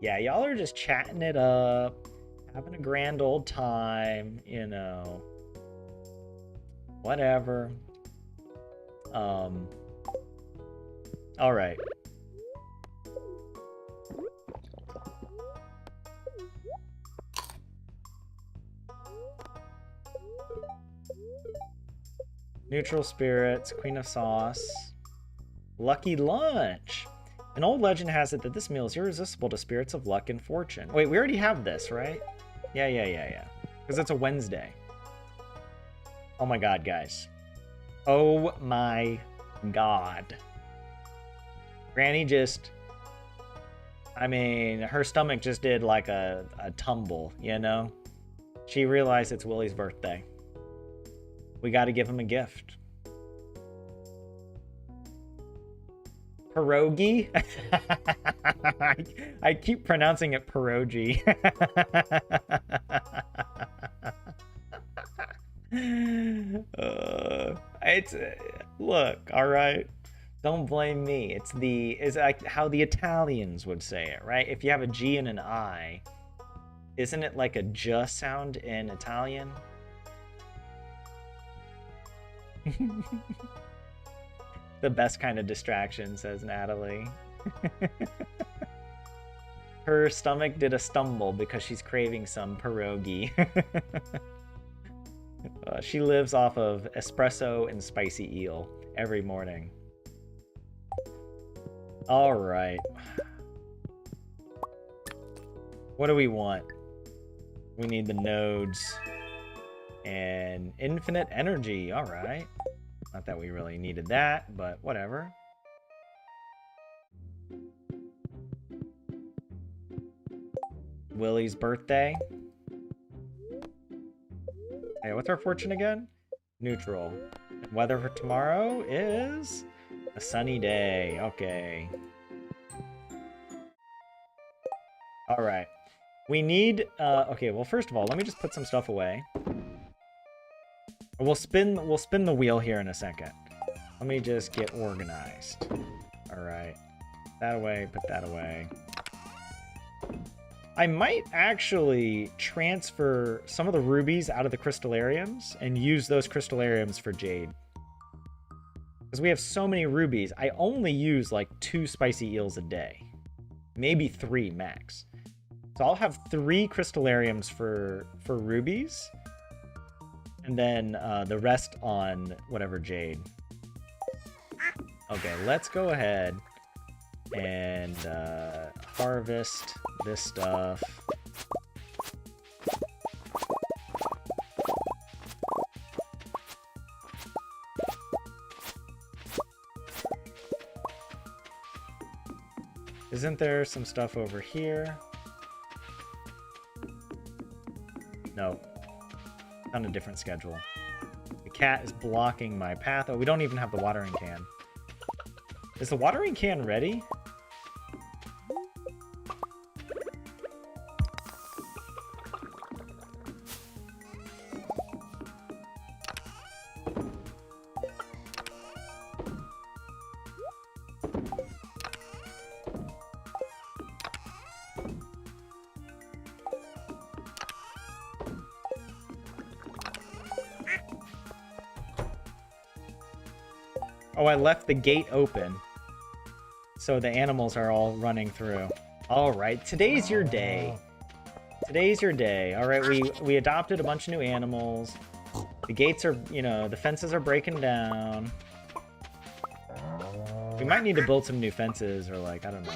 Yeah, y'all are just chatting it up, having a grand old time, you know. Whatever. All right. Neutral spirits, queen of sauce. Lucky lunch. An old legend has it that this meal is irresistible to spirits of luck and fortune. Wait, we already have this, right? Yeah. Because it's a Wednesday. Oh my god, guys. Oh my god. Granny just... I mean, her stomach just did like a tumble, you know? She realized it's Willie's birthday. We got to give him a gift. Pierogi? I keep pronouncing it pierogi. It's look, all right. Don't blame me. It's like how the Italians would say it, right? If you have a G and an I, isn't it like a J sound in Italian? The best kind of distraction, says Natalie. Her stomach did a stumble because she's craving some pierogi. She lives off of espresso and spicy eel every morning. All right. What do we want? We need the nodes and infinite energy. All right. Not that we really needed that, but whatever. Willie's birthday. Hey, what's our fortune again? Neutral. And weather for tomorrow is a sunny day. Okay. All right. We need, okay, well, first of all, let me just put some stuff away. We'll spin the wheel here in a second. Let me just get organized. All right. That away, put that away. I might actually transfer some of the rubies out of the crystallariums and use those crystallariums for jade. Because we have so many rubies, I only use like 2 spicy eels a day. Maybe 3 max. So I'll have 3 crystallariums for rubies. And then the rest on whatever jade. Okay, let's go ahead and harvest this stuff. Isn't there some stuff over here? No. On a different schedule. The cat is blocking my path. Oh, we don't even have the watering can. Is the watering can ready? Oh, I left the gate open. So the animals are all running through. All right, today's your day. Today's your day. All right, we adopted a bunch of new animals. The gates are, you know, the fences are breaking down. We might need to build some new fences or like, I don't know.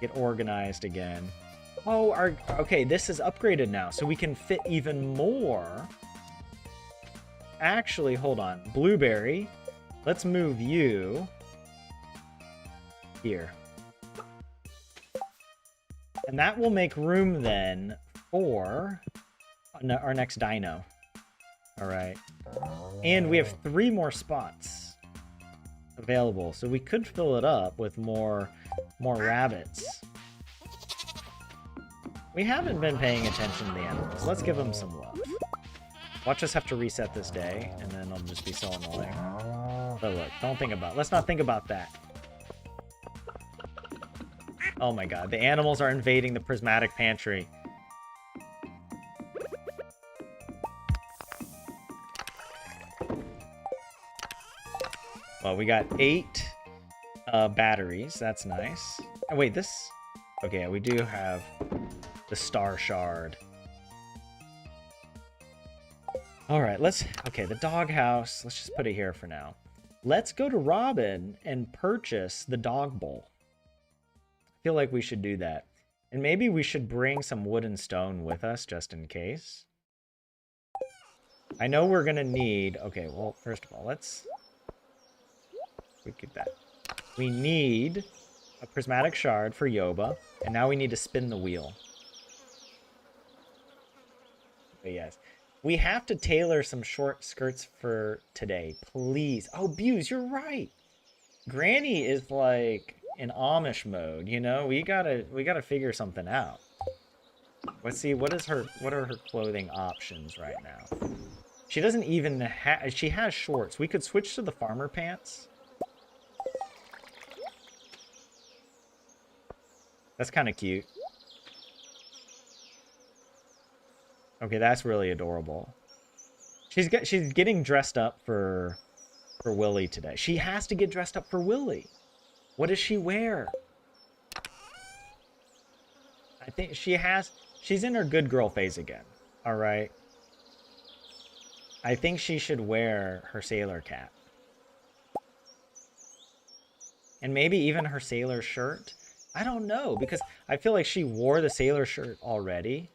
Get organized again. Oh, okay, this is upgraded now, so we can fit even more. Actually, hold on. Blueberry, let's move you here. And that will make room then for our next dino. All right. And we have 3 more spots available, so we could fill it up with more rabbits. We haven't been paying attention to the animals. Let's give them some love. Watch us have to reset this day, and then it'll just be so annoying. But look, don't think about it. Let's not think about that. Oh my god, the animals are invading the prismatic pantry. Well, we got 8 batteries. That's nice. Oh, wait, this... Okay, we do have the star shard. All right, okay, the doghouse. Let's just put it here for now. Let's go to Robin and purchase the dog bowl. I feel like we should do that. And maybe we should bring some wood and stone with us just in case. I know we're gonna need... Okay, well, first of all, we get that. We need a prismatic shard for Yoba, and now we need to spin the wheel. But yes. We have to tailor some short skirts for today, please. Oh, Buse, you're right. Granny is like in Amish mode, you know? We gotta figure something out. Let's see, what are her clothing options right now? She doesn't even have... She has shorts. We could switch to the farmer pants. That's kind of cute. Okay, that's really adorable. She's getting dressed up for Willy today. She has to get dressed up for Willy. What does she wear? I think she's in her good girl phase again. All right. I think she should wear her sailor cap. And maybe even her sailor shirt. I don't know, because I feel like she wore the sailor shirt already.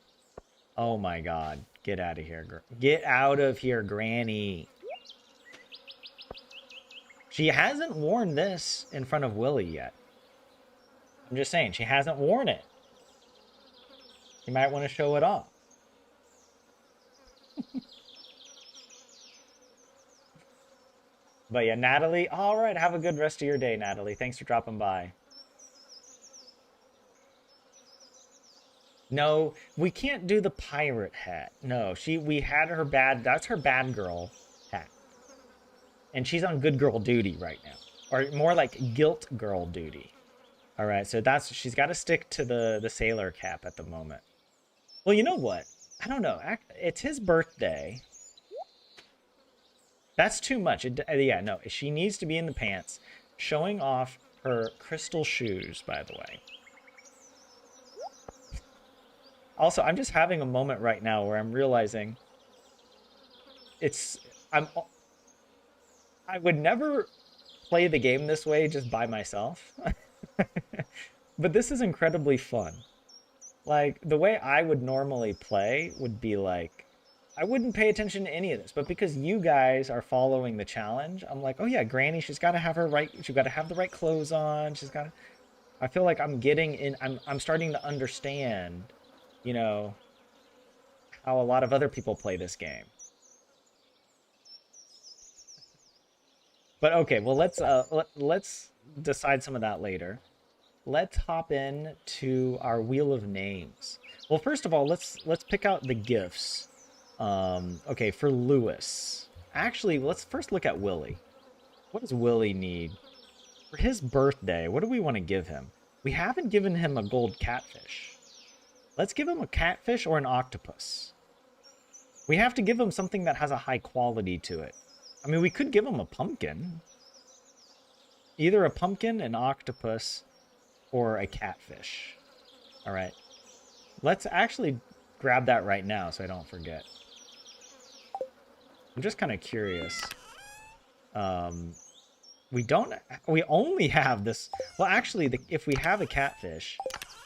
Oh my god. Get out of here. Get out of here, Granny. She hasn't worn this in front of Willy yet. I'm just saying, she hasn't worn it. You might want to show it off. But yeah, Natalie, all right, have a good rest of your day, Natalie. Thanks for dropping by. No, we can't do the pirate hat. No, we had her that's her bad girl hat. And she's on good girl duty right now. Or more like guilt girl duty. All right, so she's got to stick to the sailor cap at the moment. Well, you know what? I don't know. It's his birthday. That's too much. Yeah, no, she needs to be in the pants, showing off her crystal shoes, by the way. Also, I'm just having a moment right now where I'm realizing it's I'm I would never play the game this way just by myself. But this is incredibly fun. Like the way I would normally play would be like I wouldn't pay attention to any of this, but because you guys are following the challenge, I'm like, "Oh yeah, Granny, she's got to have her right she's got to have the right clothes on. She's got to I feel like I'm getting in I'm starting to understand, you know, how a lot of other people play this game. But okay, well let's decide some of that later. Let's hop in to our wheel of names. Well, first of all, let's pick out the gifts. Okay, for Lewis. Actually, let's first look at Willie. What does Willie need? For his birthday, what do we want to give him? We haven't given him a gold catfish. Let's give him a catfish or an octopus. We have to give him something that has a high quality to it. I mean, we could give him a pumpkin. Either a pumpkin, an octopus, or a catfish. All right. Let's actually grab that right now so I don't forget. I'm just kind of curious. We only have this. Well, actually, if we have a catfish,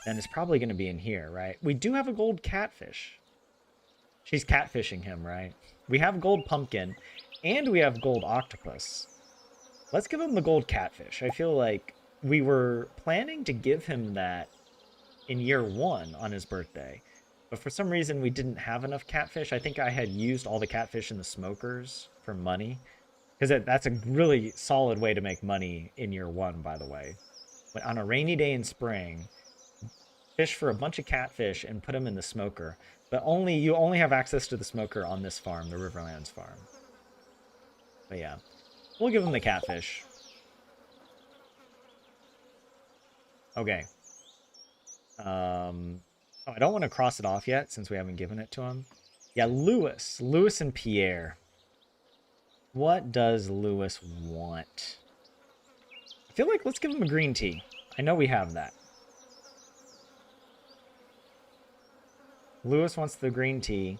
then it's probably going to be in here, right? We do have a gold catfish. She's catfishing him, right? We have gold pumpkin, and we have gold octopus. Let's give him the gold catfish. I feel like we were planning to give him that in year 1 on his birthday. But for some reason, we didn't have enough catfish. I think I had used all the catfish in the smokers for money. Because that's a really solid way to make money in year 1, by the way. But on a rainy day in spring, fish for a bunch of catfish and put them in the smoker. But you only have access to the smoker on this farm, the Riverlands farm. But yeah, we'll give him the catfish. Okay. Oh, I don't want to cross it off yet since we haven't given it to him. Yeah, Lewis and Pierre. What does Lewis want? I feel like let's give him a green tea. I know we have that. Lewis wants the green tea.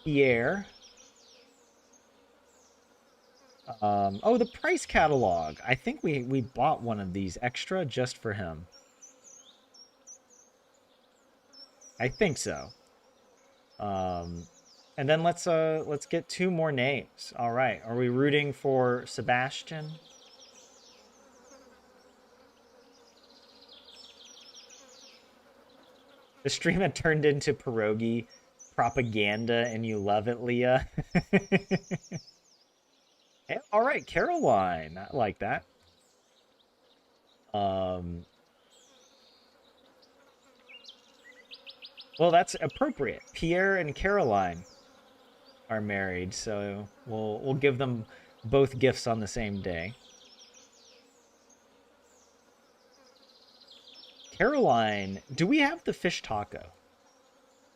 Pierre. Oh, the price catalog. I think we bought one of these extra just for him. I think so. And then let's get 2 more names. All right. Are we rooting for Sebastian? The stream had turned into pierogi propaganda and you love it, Leah. Hey, all right, Caroline. I like that. Well, that's appropriate. Pierre and Caroline are married, so we'll give them both gifts on the same day. Caroline, do we have the fish taco?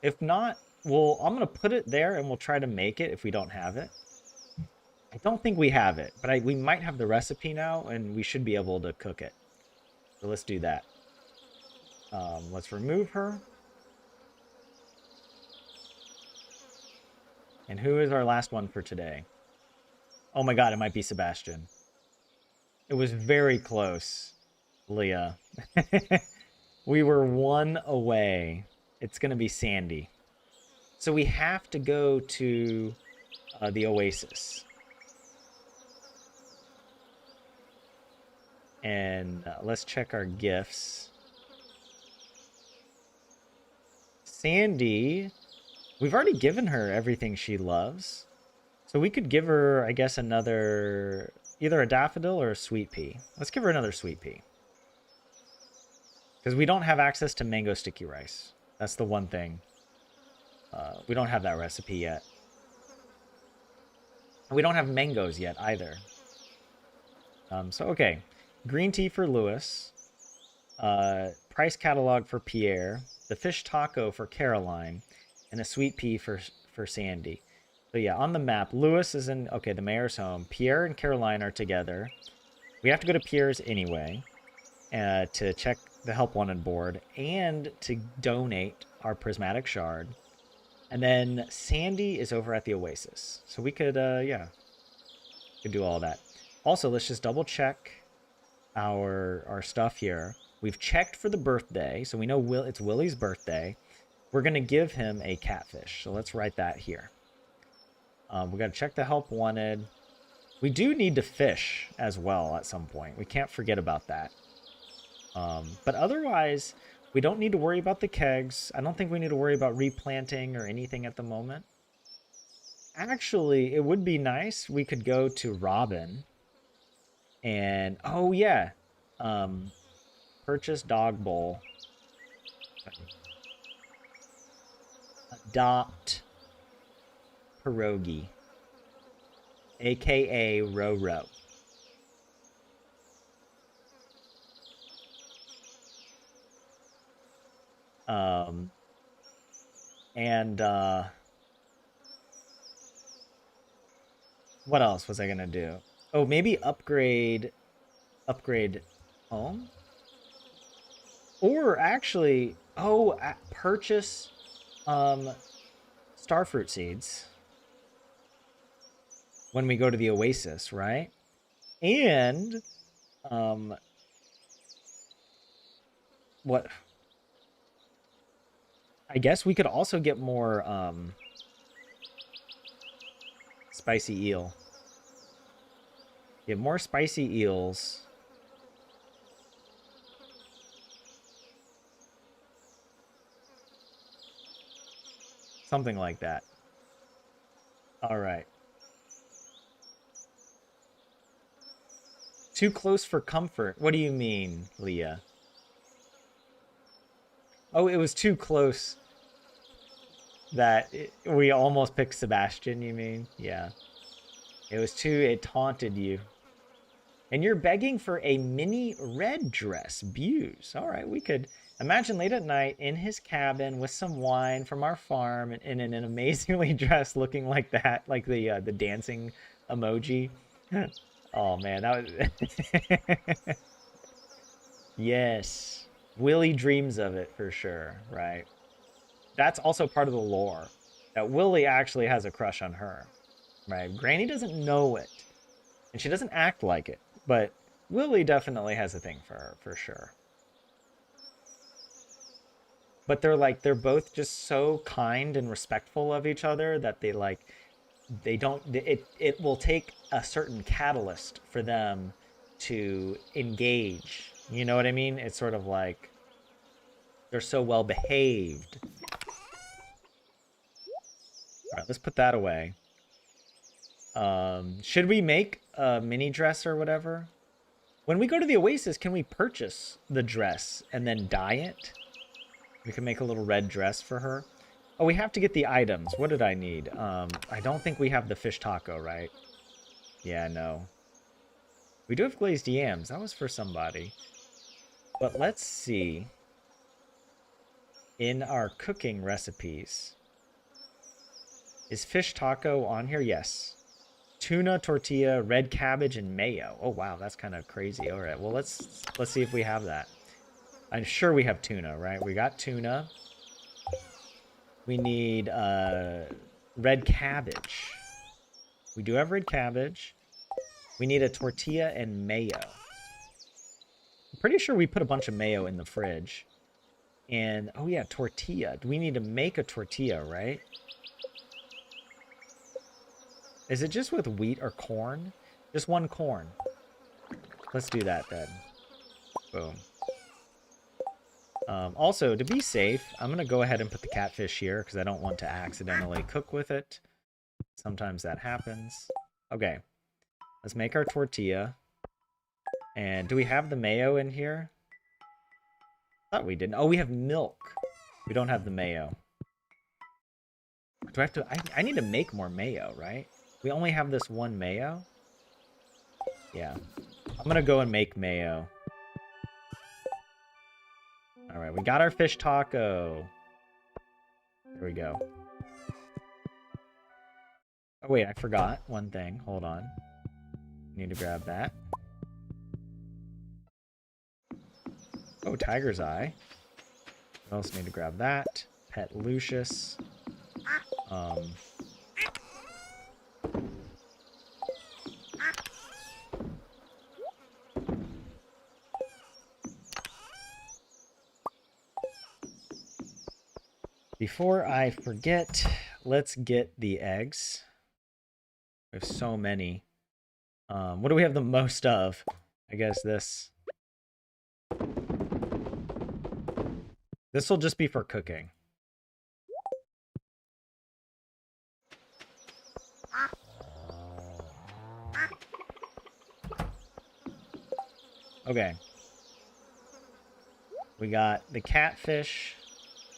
If not, I'm gonna put it there and we'll try to make it if we don't have it. I don't think we have it, but we might have the recipe now and we should be able to cook it. So let's do that. Let's remove her. And who is our last one for today? Oh my god, it might be Sebastian. It was very close, Leah. We were 1 away. It's going to be Sandy. So we have to go to the Oasis. And let's check our gifts. Sandy, we've already given her everything she loves. So we could give her, I guess, either a daffodil or a sweet pea. Let's give her another sweet pea. Because we don't have access to mango sticky rice. That's the one thing. We don't have that recipe yet. We don't have mangoes yet either. So, okay. Green tea for Lewis. Price catalog for Pierre. The fish taco for Caroline. And a sweet pea for Sandy. So yeah, on the map, Lewis is in, okay, the mayor's home. Pierre and Caroline are together. We have to go to Pierre's anyway to check the help wanted board and to donate our prismatic shard. And then Sandy is over at the Oasis. So we could, yeah, could do all that. Also, let's just double check our stuff here. We've checked for the birthday, so we know it's Willie's birthday. We're going to give him a catfish. So let's write that here. We got to check the help wanted. We do need to fish as well at some point. We can't forget about that. But otherwise, we don't need to worry about the kegs. I don't think we need to worry about replanting or anything at the moment. Actually, it would be nice. We could go to Robin. And, oh yeah. Purchase dog bowl. Adopt pierogi. AKA Roro. What else was I gonna do? Oh, maybe upgrade home? Or actually, oh, purchase starfruit seeds when we go to the Oasis, right? And what? I guess we could also get more spicy eel. Get more spicy eels. Something like that. All right. Too close for comfort. What do you mean, Leah? Oh, it was too close that we almost picked Sebastian, you mean? Yeah. It taunted you. And you're begging for a mini red dress. Buse. All right, we could imagine late at night in his cabin with some wine from our farm and in an amazingly dressed looking like that, like the dancing emoji. Oh man, that was Yes. Willie dreams of it for sure, right? That's also part of the lore. That Willie actually has a crush on her. Right? Granny doesn't know it. And she doesn't act like it. But Willie definitely has a thing for her, for sure. But they're both just so kind and respectful of each other that they don't it will take a certain catalyst for them to engage. You know what I mean? It's sort of like they're so well behaved. All right, let's put that away. Should we make a mini dress or whatever? When we go to the Oasis, can we purchase the dress and then dye it? We can make a little red dress for her. Oh, we have to get the items. What did I need? I don't think we have the fish taco, right? Yeah, no. We do have glazed yams. That was for somebody. But let's see. In our cooking recipes. Is fish taco on here? Yes. Tuna, tortilla, red cabbage, and mayo. Oh, wow. That's kind of crazy. All right. Well, let's see if we have that. I'm sure we have tuna, right? We got tuna. We need red cabbage. We do have red cabbage. We need a tortilla and mayo. I'm pretty sure we put a bunch of mayo in the fridge. And, oh yeah, tortilla. We need to make a tortilla, right? Is it just with wheat or corn? Just one corn. Let's do that then. Boom. Also, to be safe, I'm going to go ahead and put the catfish here because I don't want to accidentally cook with it. Sometimes that happens. Okay. Let's make our tortilla. And do we have the mayo in here? Thought we didn't. Oh, we have milk. We don't have the mayo. Do I have to... I need to make more mayo, right? We only have this one mayo? Yeah. I'm going to go and make mayo. Alright, we got our fish taco. There we go. Oh wait, I forgot one thing. Hold on. Need to grab that. Oh, Tiger's Eye. What else need to grab that? Pet Lucius. Before I forget, let's get the eggs. We have so many. What do we have the most of? I guess this. This will just be for cooking. Okay. We got the catfish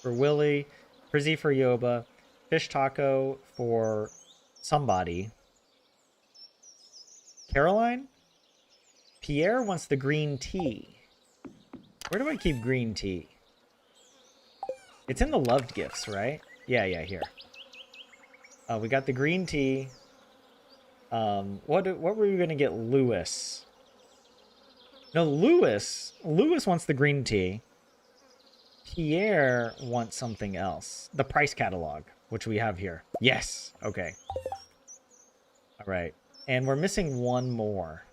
for Willy, Frizzy for Yoba, fish taco for somebody. Caroline? Pierre wants the green tea. Where do I keep green tea? It's in the loved gifts, right? Yeah, here. We got the green tea. What were we gonna get Lewis? No, Lewis wants the green tea. Pierre wants something else. The price catalog, which we have here. Yes. Okay. All right. And we're missing one more.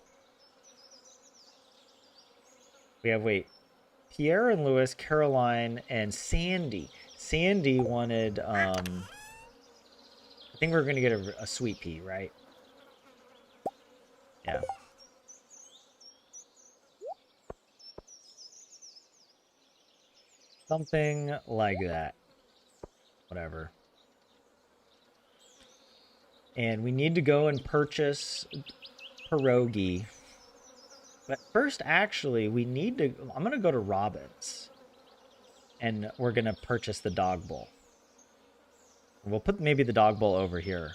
We have, wait, Pierre and Lewis, Caroline, and Sandy. Sandy wanted, I think we're going to get a sweet pea, right? Yeah. Something like that. Whatever. And we need to go and purchase pierogi. But first, actually, we need to... I'm going to go to Robin's. And we're going to purchase the dog bowl. We'll put maybe the dog bowl over here.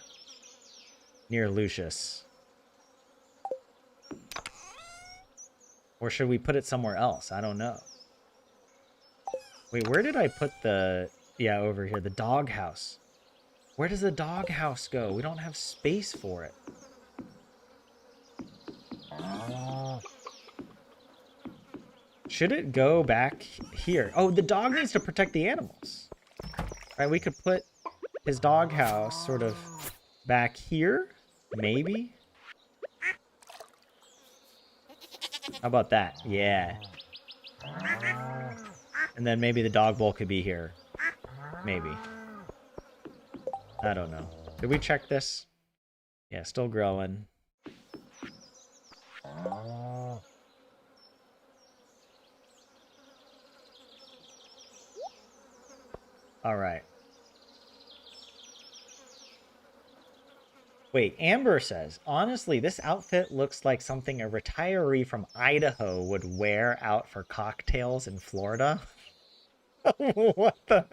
Near Lucius. Or should we put it somewhere else? I don't know. Wait, where did I put the... Yeah, over here. The doghouse. Where does the doghouse go? We don't have space for it. Should it go back here? Oh, the dog needs to protect the animals. Right, we could put his doghouse sort of back here, maybe. How about that? Yeah. And then maybe the dog bowl could be here. Maybe. I don't know. Did we check this? Yeah, still growing. All right. Wait, Amber says, honestly, this outfit looks like something a retiree from Idaho would wear out for cocktails in Florida. What the?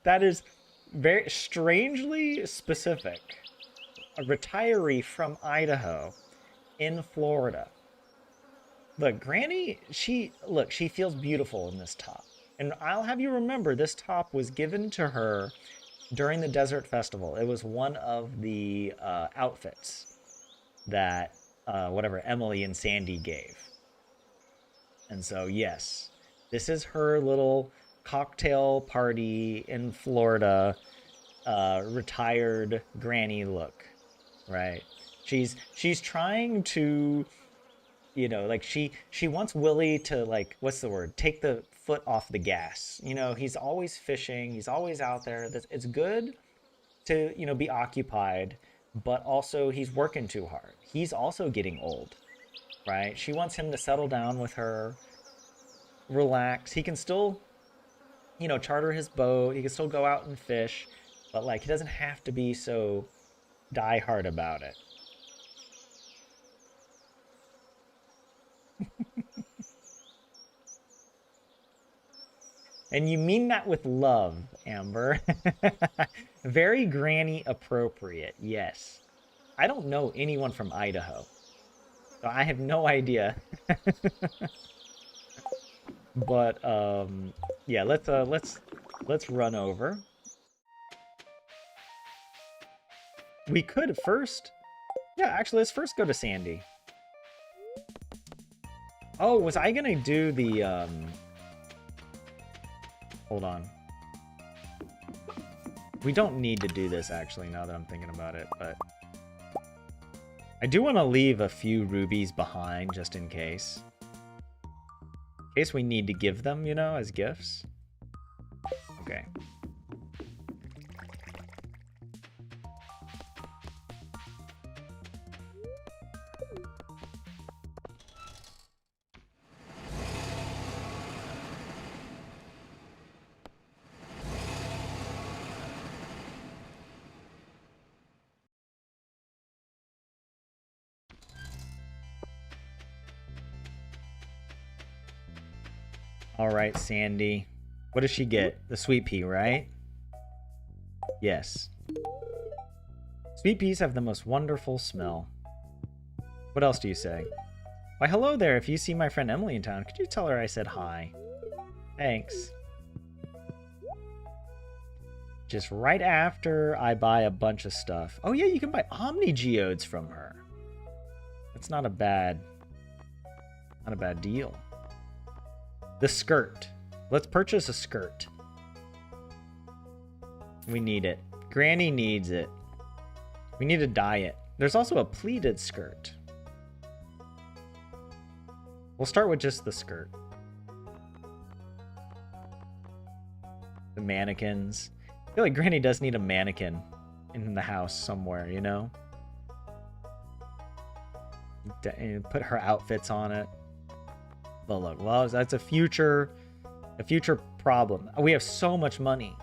That is very strangely specific. A retiree from Idaho in Florida. Look, Granny, she feels beautiful in this top. And I'll have you remember, this top was given to her during the Desert Festival. It was one of the outfits that, whatever, Emily and Sandy gave. And so, yes, this is her little cocktail party in Florida, retired granny look, right? She's trying to, you know, like she wants Willy to, like, what's the word? Take the foot off the gas. You know, he's always fishing. He's always out there. It's good to, you know, be occupied, but also he's working too hard. He's also getting old, right? She wants him to settle down with her, relax. He can still, you know, charter his boat. He can still go out and fish, but like he doesn't have to be so diehard about it. And you mean that with love, Amber. Very granny appropriate, yes. I don't know anyone from Idaho, so I have no idea. But yeah, let's run over. we could first... Yeah, actually, let's first go to Sandy. Oh, was I gonna do the, Hold on. We don't need to do this, actually, now that I'm thinking about it, but... I do want to leave a few rubies behind, just in case. In case we need to give them, you know, as gifts. Okay. All right, Sandy. What does she get? The sweet pea, right? Yes. Sweet peas have the most wonderful smell. What else do you say? Why, hello there. If you see my friend Emily in town, could you tell her I said hi? Thanks. Just right after I buy a bunch of stuff. Oh yeah, you can buy Omni Geodes from her. That's not a bad deal. The skirt. Let's purchase a skirt. We need it. Granny needs it. We need to dye it. There's also a pleated skirt. We'll start with just the skirt. The mannequins. I feel like Granny does need a mannequin in the house somewhere, you know? Put her outfits on it. But look, well, that's a future problem. We have so much money.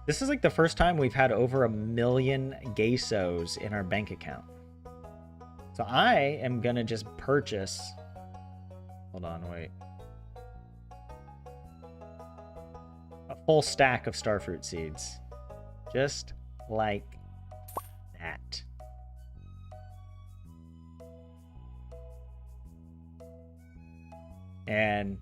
This is like the first time we've had over 1 million geishos in our bank account. So I am gonna just purchase. Hold on, wait. A full stack of starfruit seeds. Just like that. And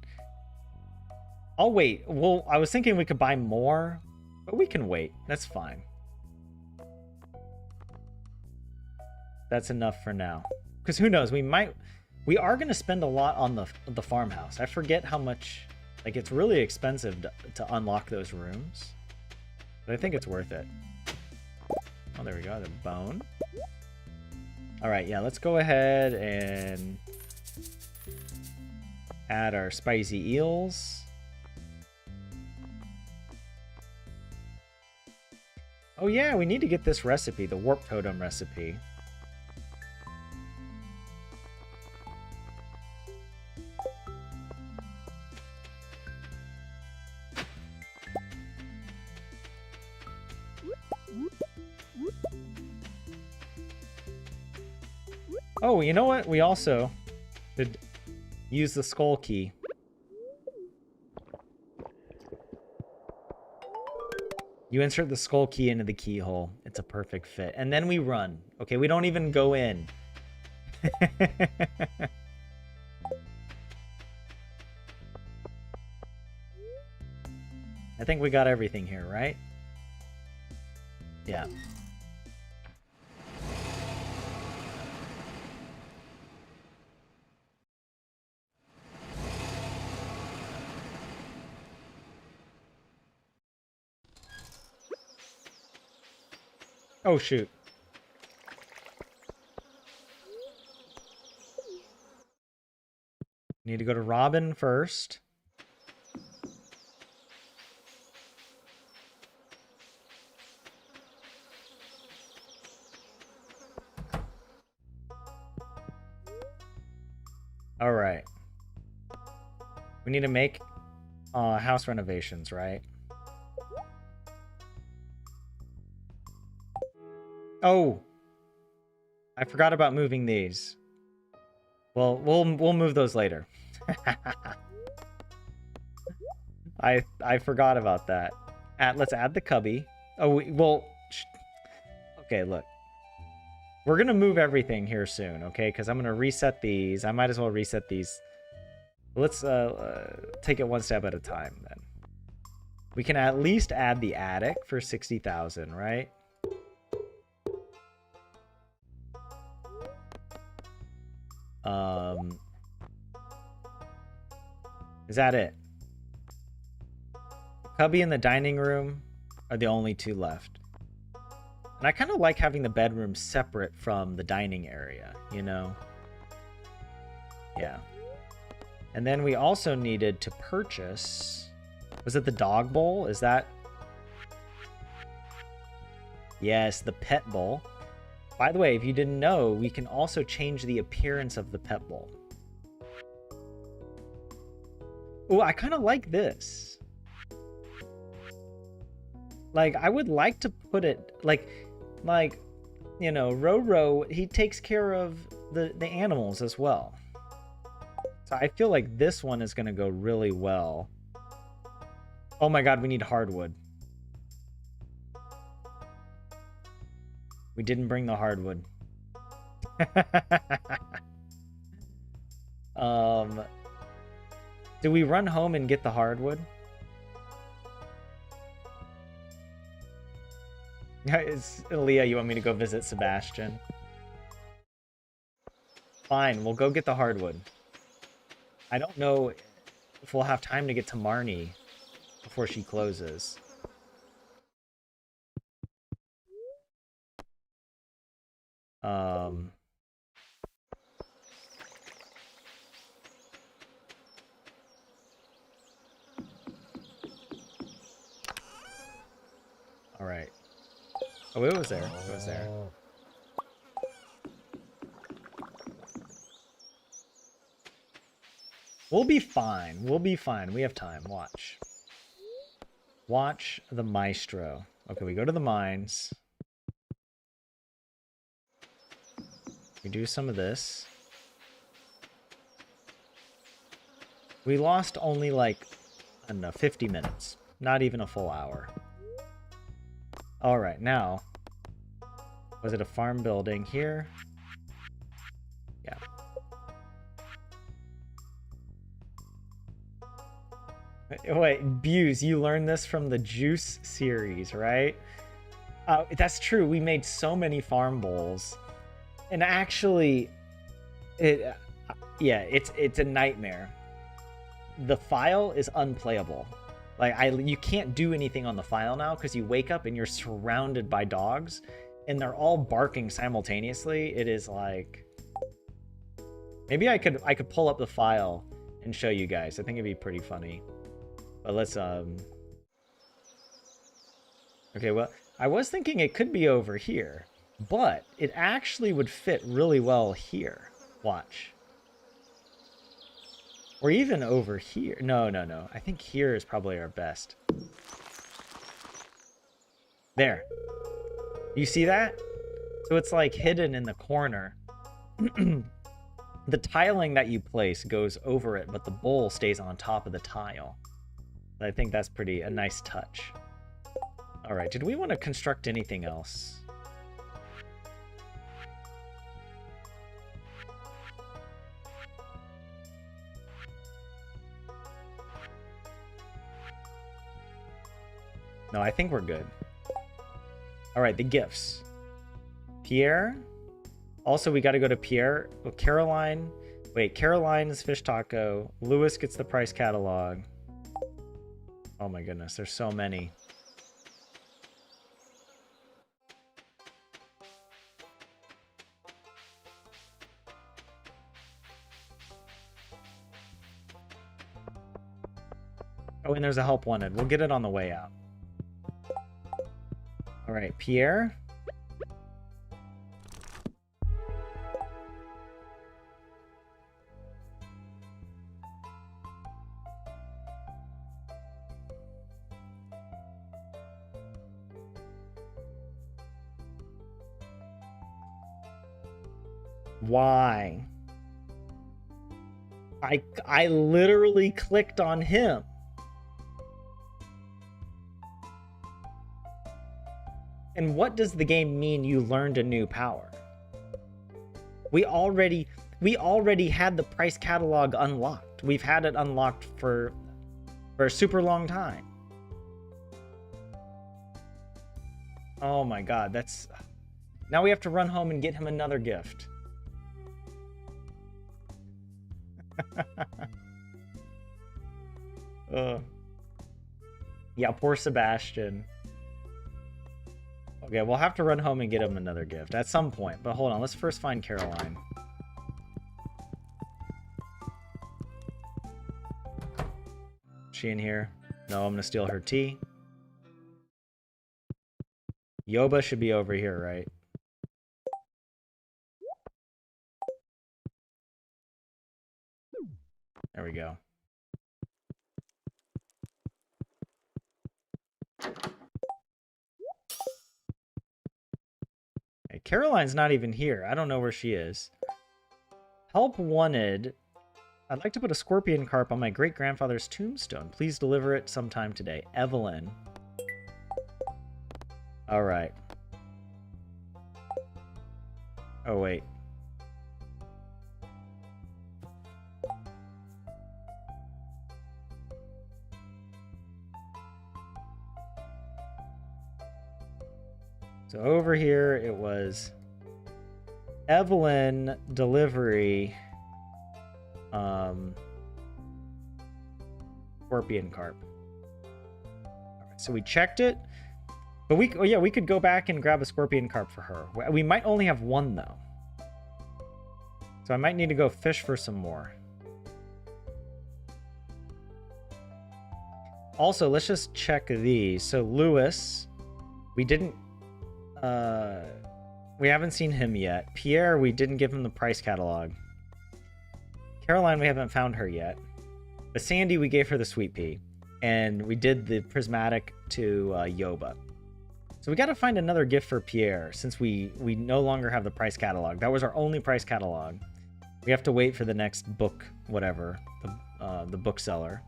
I'll wait. Well, I was thinking we could buy more, but we can wait. That's fine. That's enough for now. Because who knows? We are going to spend a lot on the farmhouse. I forget how much. Like, it's really expensive to unlock those rooms. But I think it's worth it. Oh, there we go. The bone. All right, yeah, let's go ahead and add our spicy eels. Oh yeah, we need to get this recipe, the warp totem recipe. Oh, you know what? We also could use the skull key. You insert the skull key into the keyhole. It's a perfect fit. And then we run. Okay, we don't even go in. I think we got everything here, right? Yeah. Oh, shoot. Need to go to Robin first. All right. We need to make house renovations, right? Oh, I forgot about moving these. Well, we'll move those later. I forgot about that. Let's add the cubby. Oh, okay, look. We're gonna move everything here soon, okay? Because I'm gonna reset these. I might as well reset these. Let's take it one step at a time then. We can at least add the attic for 60,000, right? Is that it? The cubby and the dining room are the only two left. And I kind of like having the bedroom separate from the dining area, you know? Yeah. And then we also needed to purchase... Was it the dog bowl? Is that... Yes, the pet bowl. By the way, if you didn't know, we can also change the appearance of the pet bowl. Oh, I kind of like this. Like, I would like to put it... Like, you know, Roro, he takes care of the animals as well. So I feel like this one is going to go really well. Oh my god, we need hardwood. We didn't bring the hardwood. Do we run home and get the hardwood? Leah, you want me to go visit Sebastian? Fine, we'll go get the hardwood. I don't know if we'll have time to get to Marnie before she closes. All right. Oh, it was there. It was there. We'll be fine. We'll be fine. We have time. Watch. Watch the maestro. Okay, we go to the mines. We do some of this. We lost only like, I don't know, 50 minutes. Not even a full hour. All right, now, was it a farm building here? Yeah. Wait, Buse, you learned this from the Juice series, right? That's true. We made so many farm bowls. And actually, it's a nightmare. The file is unplayable. Like, you can't do anything on the file now because you wake up and you're surrounded by dogs and they're all barking simultaneously. It is like, maybe I could pull up the file and show you guys. I think it'd be pretty funny. But let's okay, well, I was thinking it could be over here, but it actually would fit really well here. Watch. Or even over here. No. I think here is probably our best. There. You see that? So it's like hidden in the corner. The tiling that you place goes over it, but the bowl stays on top of the tile. I think that's a nice touch. All right, did we want to construct anything else? No, I think we're good. All right, the gifts. Pierre. Also, we got to go to Pierre. Oh, Caroline. Wait, Caroline's fish taco. Lewis gets the price catalog. Oh my goodness, there's so many. Oh, and there's a help wanted. We'll get it on the way out. All right, Pierre. Why? I literally clicked on him. And what does the game mean you learned a new power? We already had the price catalog unlocked. We've had it unlocked for a super long time. Oh my god, that's... Now we have to run home and get him another gift. Yeah, poor Sebastian. Okay, we'll have to run home and get him another gift at some point. But hold on, let's first find Caroline. She in here? No, I'm gonna steal her tea. Yoba should be over here, right? There we go. Okay, Caroline's not even here. I don't know where she is. Help wanted. I'd like to put a scorpion carp on my great-grandfather's tombstone. Please deliver it sometime today. Evelyn. All right. Oh, wait. So over here, it was Evelyn delivery, scorpion carp. All right, so we checked it, but we could go back and grab a scorpion carp for her. We might only have one though, so I might need to go fish for some more. Also, let's just check these. So Lewis, we didn't. We haven't seen him yet. Pierre, we didn't give him the price catalog. Caroline, we haven't found her yet. But Sandy, we gave her the sweet pea. And we did the prismatic to Yoba. So we got to find another gift for Pierre since we no longer have the price catalog. That was our only price catalog. We have to wait for the next book, whatever, the bookseller.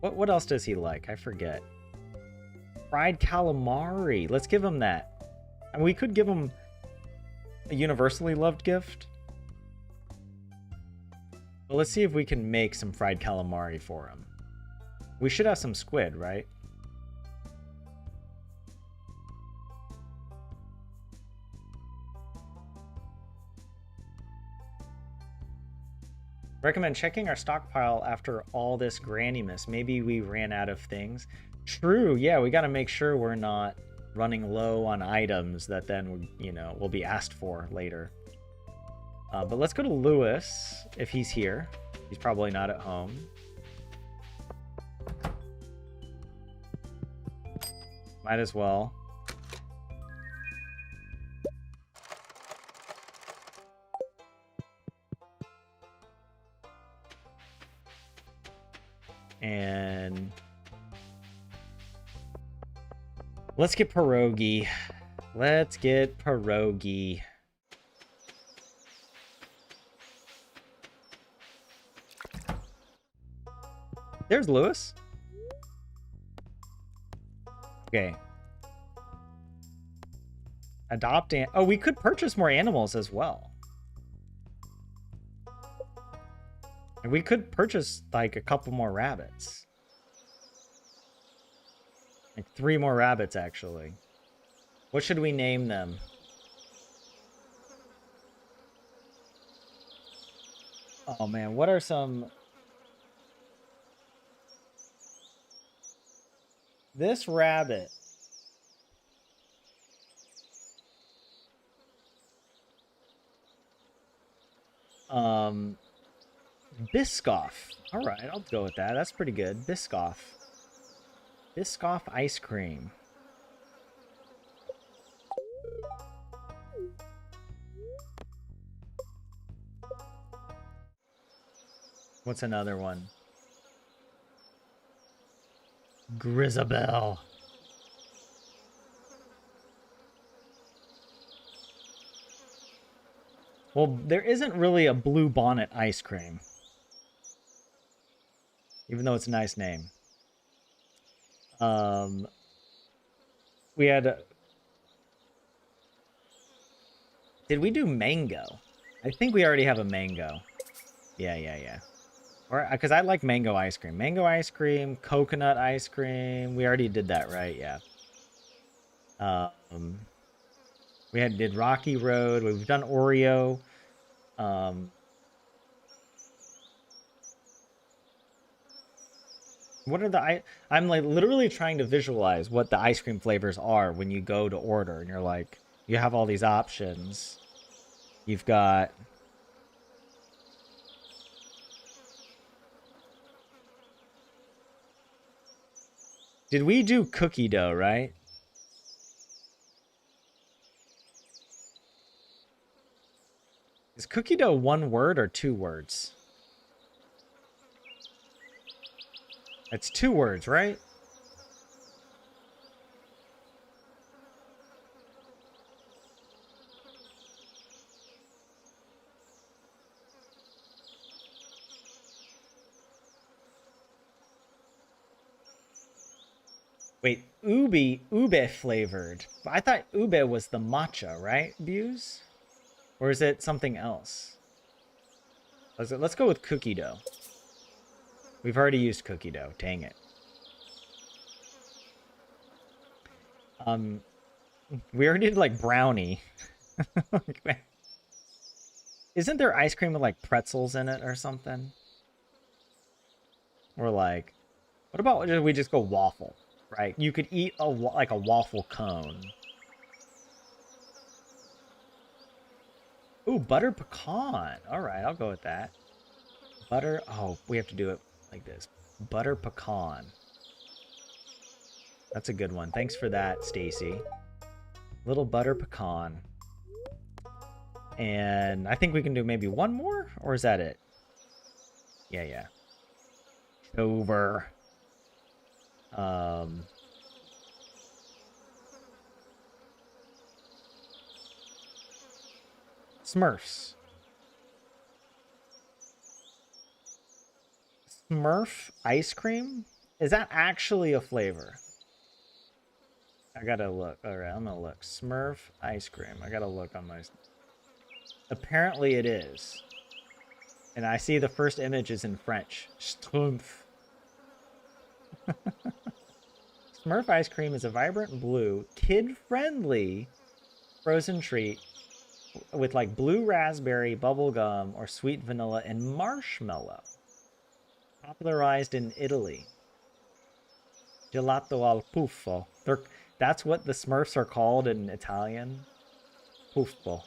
What else does he like? I forget. Fried calamari. Let's give him that. I mean, we could give him a universally loved gift. But let's see if we can make some fried calamari for him. We should have some squid, right? Recommend checking our stockpile after all this granny miss. Maybe we ran out of things. True, yeah, we got to make sure we're not running low on items that then, you know, will be asked for later. But let's go to Lewis if he's here. He's probably not at home. Might as well. And let's get pierogi. Let's get pierogi. There's Lewis. Okay. Adopt and oh, we could purchase more animals as well. And we could purchase like a couple more rabbits. Like 3 more rabbits, actually. What should we name them? Oh man, what are some... This rabbit. Biscoff. All right, I'll go with that. That's pretty good. Biscoff. Biscoff ice cream. What's another one? Grisabelle. Well, there isn't really a blue bonnet ice cream. Even though it's a nice name. We had... Did we do mango? I think we already have a mango. Yeah. Or because I like mango ice cream. Mango ice cream, coconut ice cream. We already did that, right? Yeah. We did Rocky Road. We've done Oreo. What are I'm like literally trying to visualize what the ice cream flavors are when you go to order and you're like, you have all these options. You've got Did we do cookie dough, right? Is cookie dough one word or two words? It's two words, right? Wait, ube flavored. I thought ube was the matcha, right, Buse? Or is it something else? Let's go with cookie dough. We've already used cookie dough. Dang it. We already did like brownie. Isn't there ice cream with like pretzels in it or something? Or like, what about we just go waffle, right? You could eat like a waffle cone. Ooh, butter pecan. All right, I'll go with that. Butter. Oh, we have to do it like this. Butter pecan. That's a good one. Thanks for that, Stacy. Little butter pecan. And I think we can do maybe one more, or is that it? Yeah. Over. Smurfs. Smurf ice cream? Is that actually a flavor? I gotta look. All right, I'm gonna look. Smurf ice cream. I gotta look on my... Apparently it is. And I see the first image is in French. Schtroumpf. Smurf ice cream is a vibrant blue, kid-friendly frozen treat with like blue raspberry, bubblegum, or sweet vanilla and marshmallow. Popularized in Italy. Gelato al puffo. That's what the Smurfs are called in Italian. Puffo.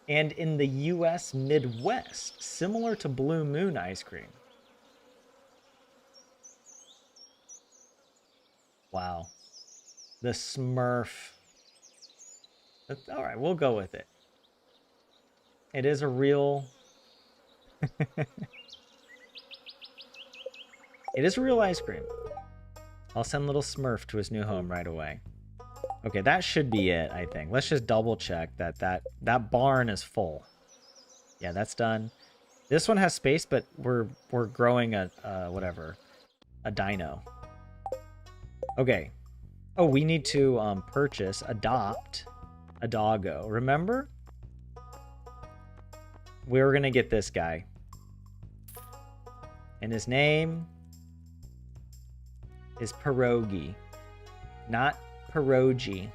And in the U.S. Midwest, similar to Blue Moon ice cream. Wow. The Smurf. All right, we'll go with it. It is a real... It is a real ice cream. I'll send little Smurf to his new home right away. Okay, that should be it, I think. Let's just double check that barn is full. Yeah, that's done. This one has space, but we're growing a whatever, a dino. Okay. Oh, we need to adopt a doggo. Remember? We were gonna get this guy. And his name is Pierogi, not pierogi.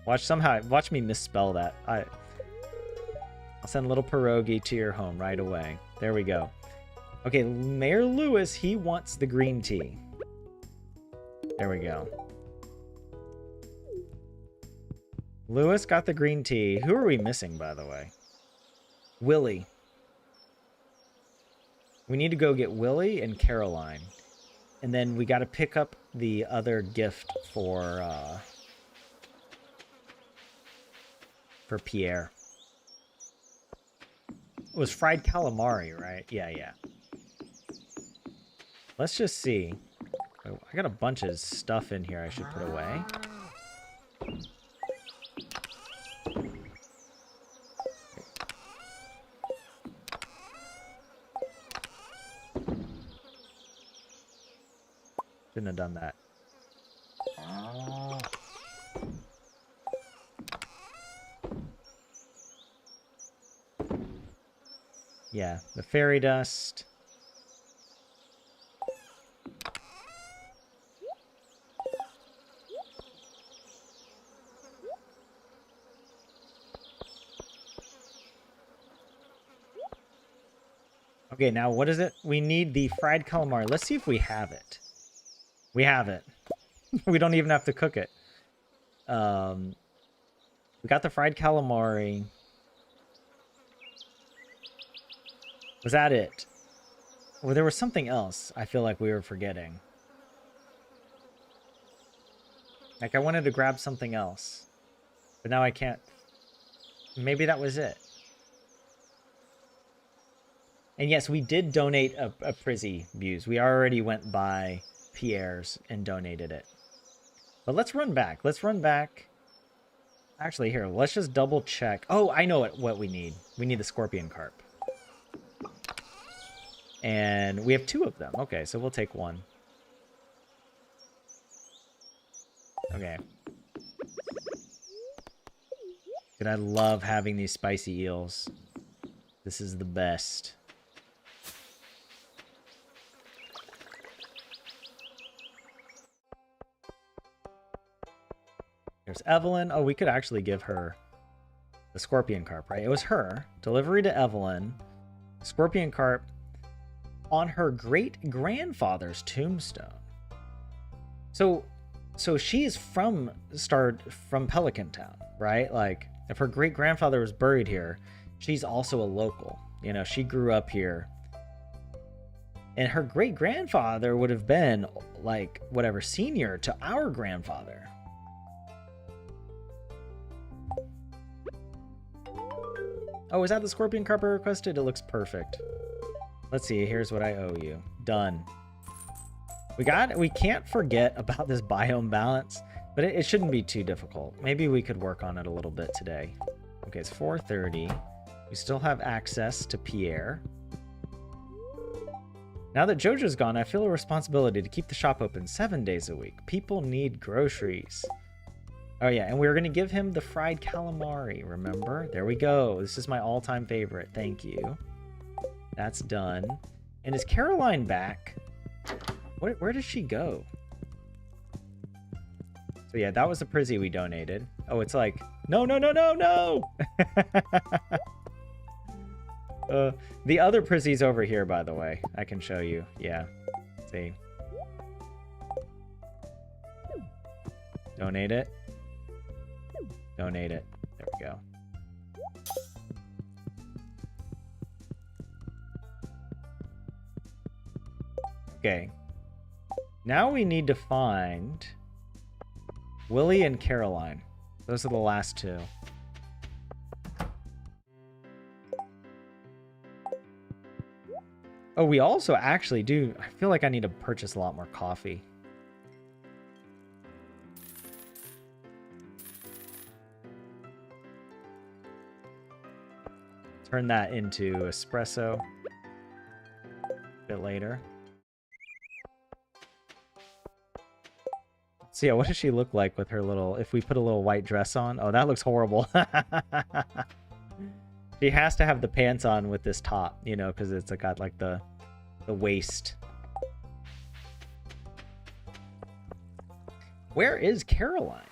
Watch me misspell that. I'll send little pierogi to your home right away. There we go. Okay, Mayor Lewis, he wants the green tea. There we go. Lewis got the green tea. Who are we missing, by the way? Willie. We need to go get Willie and Caroline. And then we got to pick up the other gift for Pierre. It was fried calamari, right? Yeah. Let's just see. Oh, I got a bunch of stuff in here I should put away. Shouldn't have done that. Yeah, the fairy dust. Okay, now what is it? We need the fried calamari. Let's see if we have it. We have it. We don't even have to cook it. We got the fried calamari. Was that it? Well, there was something else I feel like we were forgetting. Like, I wanted to grab something else. But now I can't. Maybe that was it. And yes, we did donate a Prizzy views. We already went by Pierre's and donated it. But let's run back. Let's run back. Actually, here, let's just double check. Oh, I know what we need. We need the scorpion carp. And we have 2 of them. Okay, so we'll take 1. Okay. Dude, I love having these spicy eels. This is the best. There's Evelyn. Oh, we could actually give her the scorpion carp, right? It was her. Delivery to Evelyn. Scorpion carp on her great-grandfather's tombstone. So she's from Pelican Town, right? Like, if her great-grandfather was buried here, she's also a local. You know, she grew up here. And her great-grandfather would have been, like, whatever, senior to our grandfather. Oh, is that the scorpion carp I requested? It looks perfect. Let's see. Here's what I owe you. Done. We can't forget about this biome balance, but it shouldn't be too difficult. Maybe we could work on it a little bit today. Okay, it's 4:30. We still have access to Pierre. Now that Jojo's gone, I feel a responsibility to keep the shop open 7 days a week. People need groceries. Oh yeah, and we were going to give him the fried calamari, remember? There we go. This is my all-time favorite. Thank you. That's done. And is Caroline back? Where does she go? So yeah, that was the Prizzy we donated. Oh, it's like, no, no, no, no, no! The other Prizzy's over here, by the way. I can show you. Yeah. See. Donate it. Donate it. There we go. Okay. Now we need to find Willie and Caroline. Those are the last 2. Oh, we also actually do... I feel like I need to purchase a lot more coffee. Turn that into espresso a bit later. So yeah, what does she look like with her little... If we put a little white dress on? Oh, that looks horrible. She has to have the pants on with this top, you know, because it's got like the waist. Where is Caroline?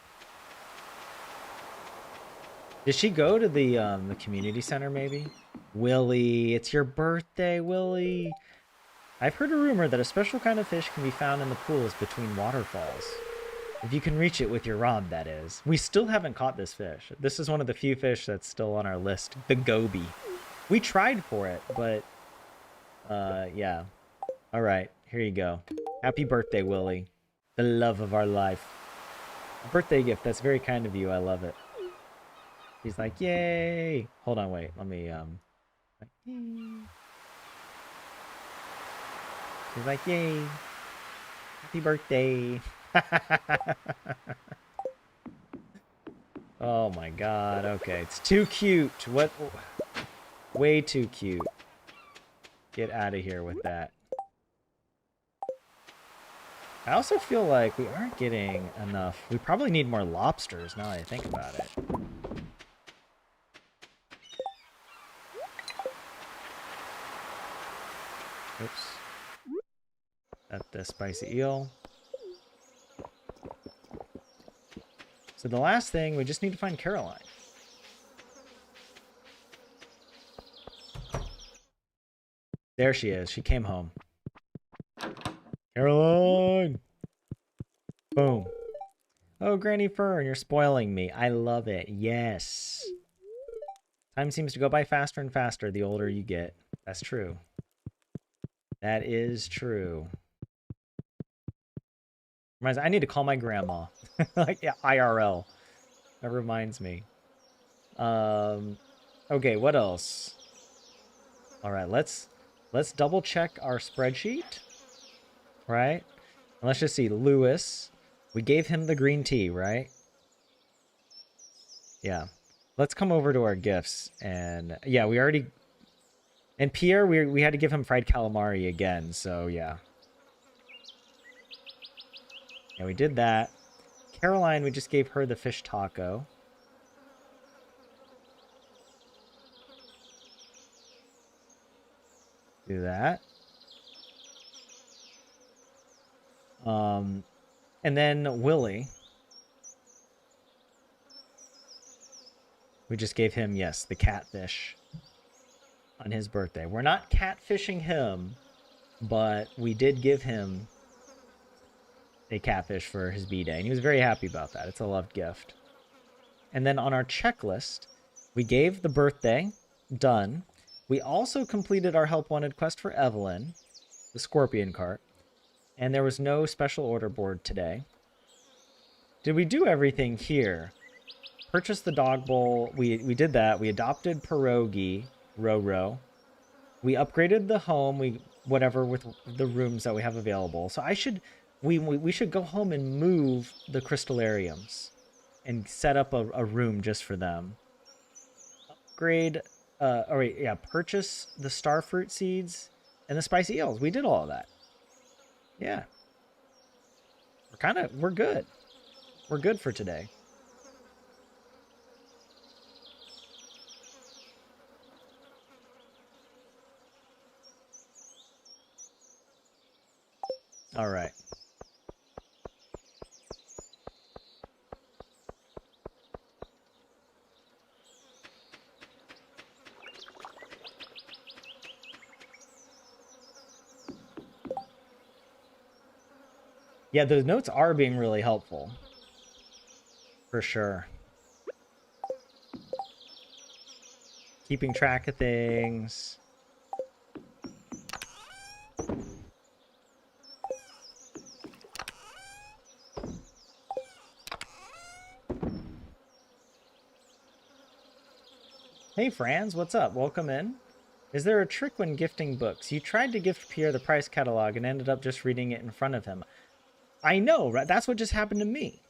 Did she go to the community center maybe? Willie, it's your birthday, Willie. I've heard a rumor that a special kind of fish can be found in the pools between waterfalls. If you can reach it with your rod, that is. We still haven't caught this fish. This is one of the few fish that's still on our list. The goby. We tried for it, but... yeah. Alright, here you go. Happy birthday, Willie. The love of our life. A birthday gift, that's very kind of you. I love it. He's like, yay! Hold on, wait. Let me, He's like, yay! Happy birthday! Oh my god, okay. It's too cute. What? Way too cute. Get out of here with that. I also feel like we aren't getting enough. We probably need more lobsters now that I think about it. Oops. That's the spicy eel. So the last thing, we just need to find Caroline. There she is. She came home. Caroline! Boom. Oh, Granny Fern, you're spoiling me. I love it. Yes. Time seems to go by faster and faster the older you get. That's true. That is true. Reminds me, I need to call my grandma. Like, yeah, IRL. That reminds me. Okay, what else? All right, let's double check our spreadsheet. Right? And let's just see. Lewis. We gave him the green tea, right? Yeah. Let's come over to our gifts. And yeah, we already... And Pierre, we had to give him fried calamari again. So yeah. Yeah, we did that. Caroline, we just gave her the fish taco. Do that. And then Willie. We just gave him, yes, the catfish on his birthday. We're not catfishing him, but we did give him a catfish for his B-Day, and he was very happy about that. It's a loved gift. And then on our checklist, we gave the birthday, done. We also completed our Help Wanted quest for Evelyn, the scorpion cart, and there was no special order board today. Did we do everything here? Purchased the dog bowl. We did that. We adopted Pierogi, Roro. We upgraded the home. Whatever with the rooms that we have available. So we should go home and move the crystallariums and set up a room just for them. Upgrade. Purchase the starfruit seeds and the spicy eels. We did all of that. Yeah. We're good. We're good for today. All right. Yeah, those notes are being really helpful. For sure. Keeping track of things. Hey, Franz, what's up? Welcome in. Is there a trick when gifting books? You tried to gift Pierre the price catalog and ended up just reading it in front of him. I know, right? That's what just happened to me.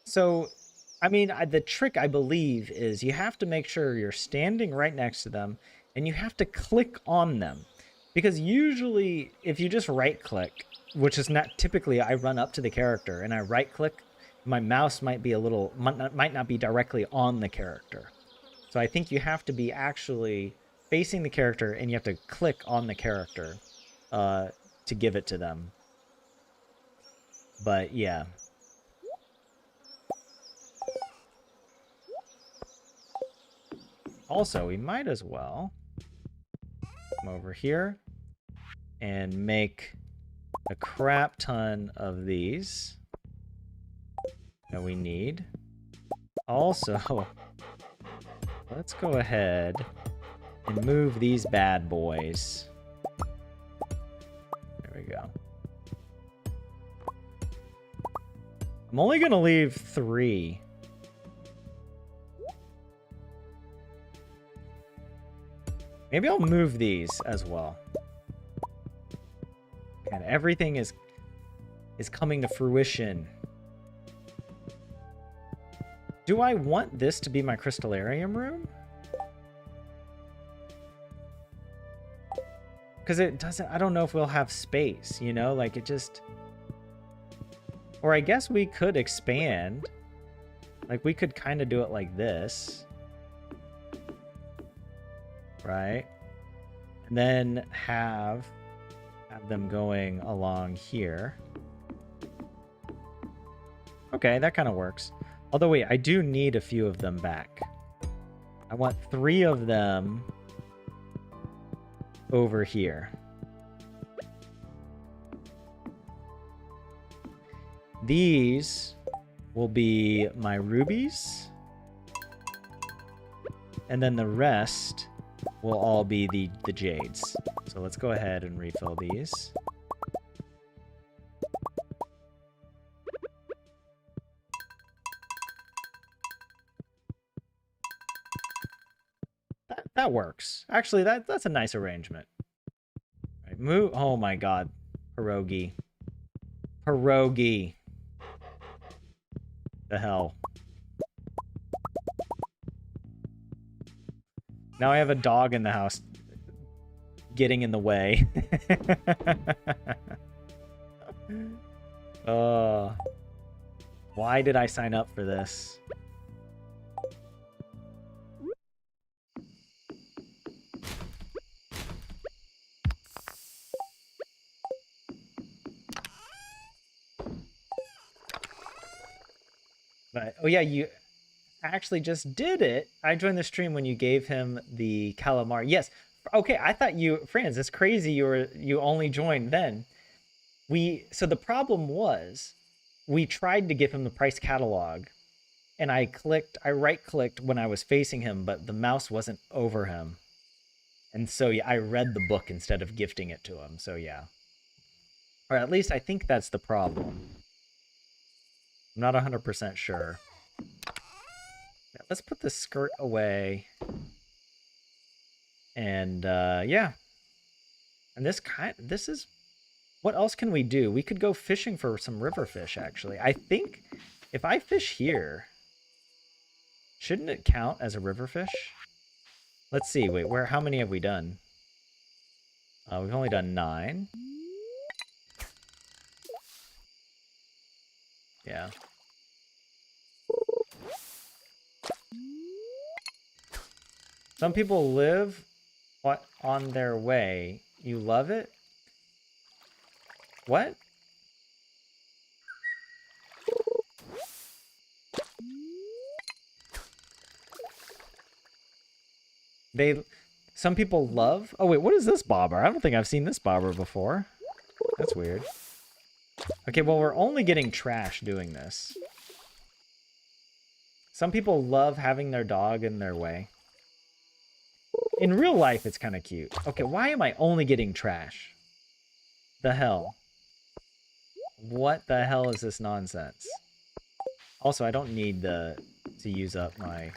So, I mean, the trick, I believe, is you have to make sure you're standing right next to them and you have to click on them. Because usually, if you just right-click, which is not typically, I run up to the character and I right-click, my mouse might not be directly on the character. So I think you have to be actually facing the character and you have to click on the character to give it to them. But yeah. Also, we might as well come over here and make a crap ton of these that we need. Also, let's go ahead and move these bad boys. There we go. I'm only going to leave 3. Maybe I'll move these as well. And everything is coming to fruition. Do I want this to be my crystallarium room? Because it doesn't... I don't know if we'll have space, you know? Like, it just... Or I guess we could expand. Like, we could kind of do it like this. Right? And then have them going along here. Okay, that kind of works. Although, wait, I do need a few of them back. I want 3 of them over here. These will be my rubies. And then the rest will all be the jades. So let's go ahead and refill these. That works. Actually, that's a nice arrangement. Right, move. Oh my god. Pierogi. Pierogi. The hell. Now I have a dog in the house getting in the way. Why did I sign up for this? But, oh yeah, you actually just did it. I joined the stream when you gave him the calamari. Yes. Okay, I thought you, Franz, it's crazy you only joined then. So the problem was we tried to give him the price catalog and I right-clicked when I was facing him, but the mouse wasn't over him. And so yeah, I read the book instead of gifting it to him. So yeah. Or at least I think that's the problem. I'm not 100% sure. Yeah, let's put the skirt away. And yeah. And this is, what else can we do? We could go fishing for some river fish, actually. I think if I fish here, shouldn't it count as a river fish? Let's see. Wait, how many have we done? We've only done 9. Yeah. Some people live on their way. You love it? What? Some people love? Oh wait, what is this bobber? I don't think I've seen this bobber before. That's weird. Okay, well we're only getting trash doing this. Some people love having their dog in their way. In real life, it's kind of cute. Okay, why am I only getting trash? The hell? What the hell is this nonsense? Also, I don't need to use up my...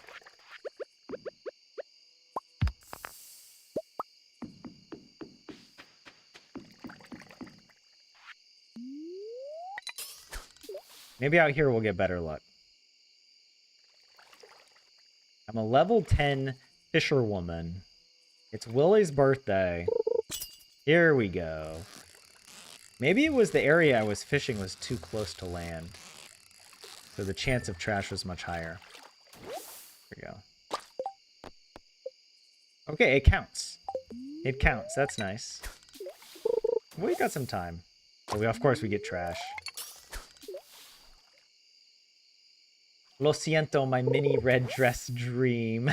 Maybe out here we'll get better luck. I'm a level 10 fisherwoman. It's Willie's birthday. Here we go. Maybe it was the area I was fishing was too close to land. So the chance of trash was much higher. There we go. Okay, it counts. It counts. That's nice. We got some time. But of course we get trash. Lo siento, my mini red dress dream.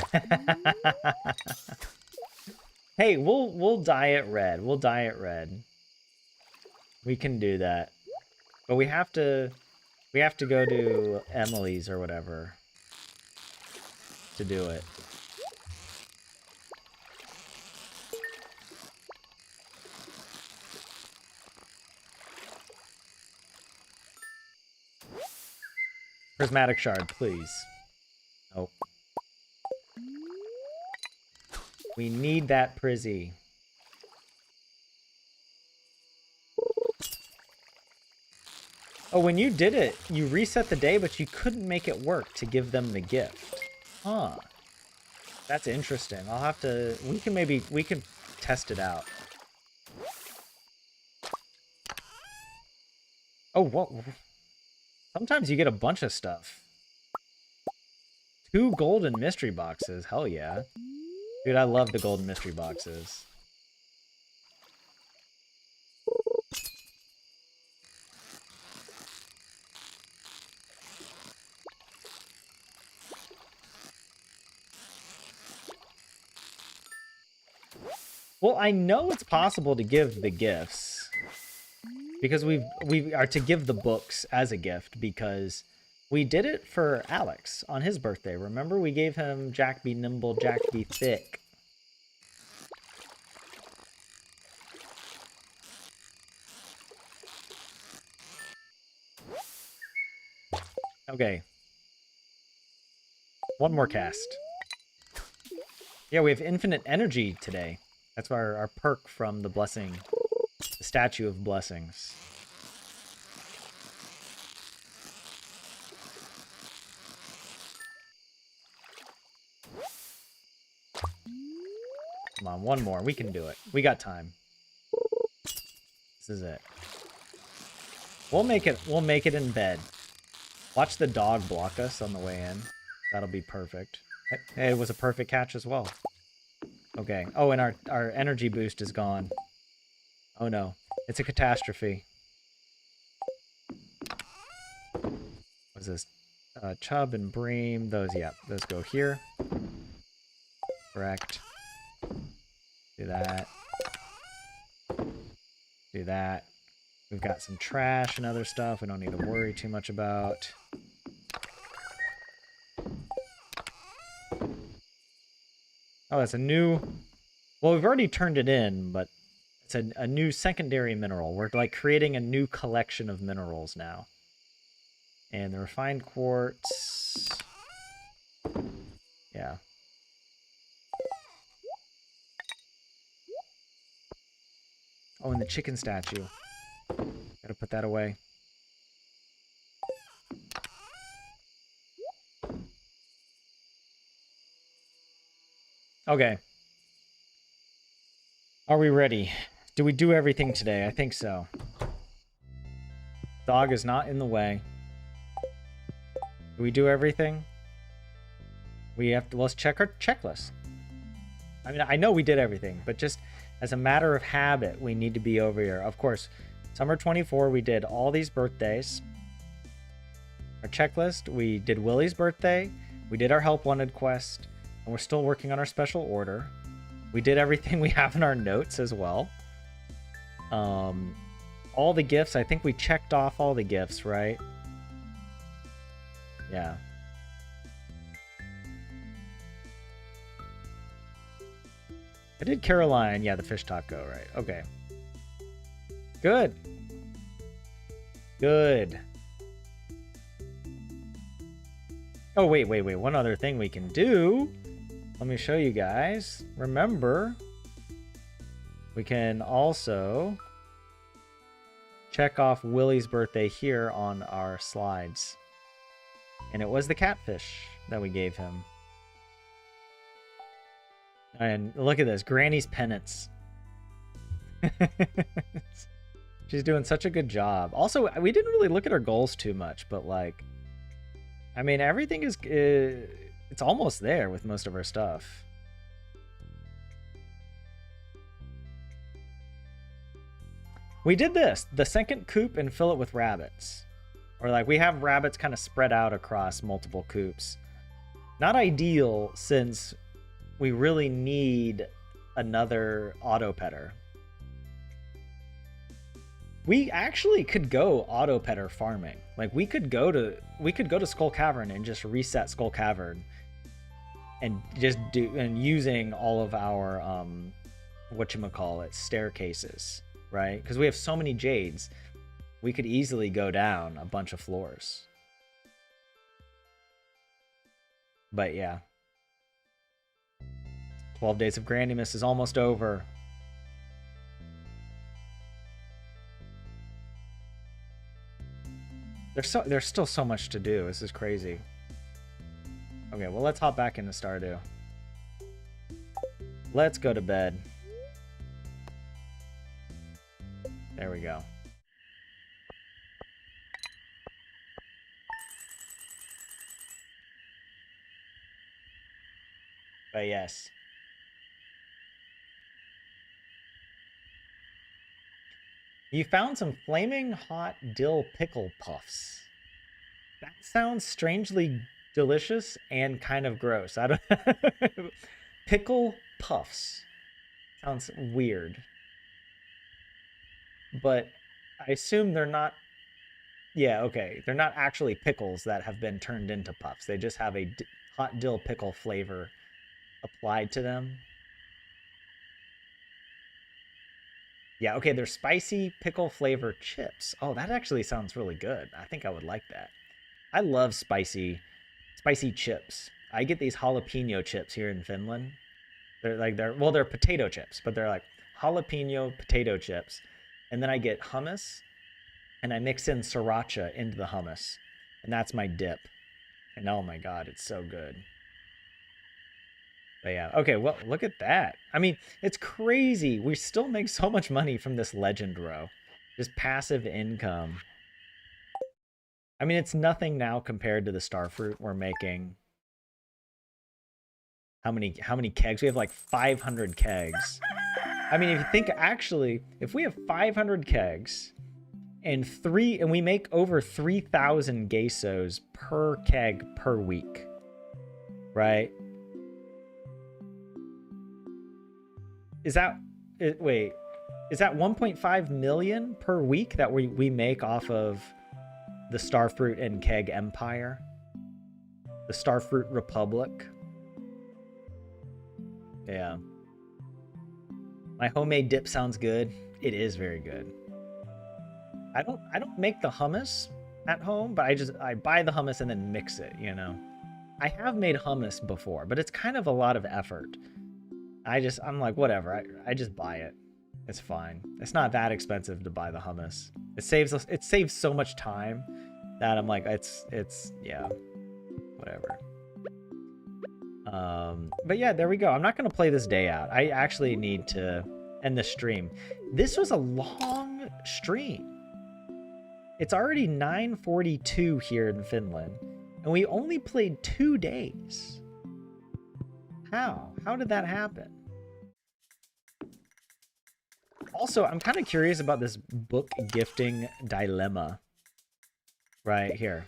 Hey, we'll dye it red. We'll dye it red. We can do that. But we have to go to Emily's or whatever to do it. Prismatic shard, please. Oh. We need that Prizzy. Oh, when you did it, you reset the day, but you couldn't make it work to give them the gift. Huh. That's interesting. I'll have to... We can test it out. Oh, what? Sometimes you get a bunch of stuff. 2 golden mystery boxes. Hell yeah. Dude, I love the golden mystery boxes. Well, I know it's possible to give the gifts because we are to give the books as a gift because we did it for Alex on his birthday. Remember, we gave him Jack Be Nimble, Jack Be Thick. Okay. One more cast. Yeah, we have infinite energy today. That's our perk from the blessing, the statue of blessings. Come on, one more. We can do it. We got time. This is it. We'll make it in bed. Watch the dog block us on the way in. That'll be perfect. Hey, it was a perfect catch as well. Okay. Oh, and our energy boost is gone. Oh no. It's a catastrophe. What's this? Chubb and Bream. Those go here. Correct. Do that. Do that. We've got some trash and other stuff we don't need to worry too much about. Oh, that's a new... Well, we've already turned it in, but it's a new secondary mineral. We're like creating a new collection of minerals now. And the refined quartz... Yeah. Oh, and the chicken statue. Gotta put that away. Okay. Are we ready? Do we do everything today? I think so. Dog is not in the way. Do we do everything? We have to... Let's check our checklist. I mean, I know we did everything, but just as a matter of habit, we need to be over here. Of course, summer 24, we did all these birthdays. Our checklist, we did Willie's birthday. We did our help wanted quest. And we're still working on our special order. We did everything we have in our notes as well. All the gifts, I think we checked off all the gifts, right? Yeah. I did Caroline. Yeah, the fish taco, right. Okay. Good. Good. Oh, wait. One other thing we can do. Let me show you guys. Remember, we can also check off Willie's birthday here on our slides. And it was the catfish that we gave him. And look at this, Granny's penance. She's doing such a good job. Also, we didn't really look at our goals too much, but like, I mean, everything is, it's almost there with most of our stuff. We did this, the second coop and fill it with rabbits. Or like we have rabbits kind of spread out across multiple coops. Not ideal since we really need another auto petter. We actually could go auto petter farming. Like we could go to Skull Cavern and just reset Skull Cavern and just using all of our whatchamacallit, staircases, right? Because we have so many jades, we could easily go down a bunch of floors. But yeah. 12 Days of Randomness is almost over. There's still so much to do. This is crazy. Okay, well, let's hop back into Stardew. Let's go to bed. There we go. But yes. You found some flaming hot dill pickle puffs. That sounds strangely delicious and kind of gross. I don't pickle puffs. Sounds weird. But I assume they're not. Yeah, okay. They're not actually pickles that have been turned into puffs. They just have a hot dill pickle flavor applied to them. Yeah, okay, they're spicy pickle flavor chips. Oh, that actually sounds really good. I think I would like that. I love spicy chips. I get these jalapeno chips here in Finland. They're potato chips, but they're like jalapeno potato chips. And then I get hummus and I mix in sriracha into the hummus. And that's my dip. And oh my god, it's so good. But yeah, okay, well, look at that. I mean, it's crazy. We still make so much money from this legend row. Just passive income. I mean, it's nothing now compared to the starfruit we're making. How many kegs? We have like 500 kegs. I mean, if you think actually, if we have 500 kegs and we make over 3,000 geishos per keg per week, right? Wait, is that 1.5 million per week that we make off of the Starfruit and Keg Empire? The Starfruit Republic? Yeah. My homemade dip sounds good. It is very good. I don't make the hummus at home, but I buy the hummus and then mix it, you know. I have made hummus before, but it's kind of a lot of effort. I'm like, whatever. I just buy it. It's fine. It's not that expensive to buy the hummus. It saves so much time that I'm like, it's yeah, whatever. But yeah, there we go. I'm not gonna play this day out. I actually need to end the stream. This was a long stream. It's already 9:42 here in Finland, and we only played 2 days. How did that happen? Also, I'm kind of curious about this book gifting dilemma right here.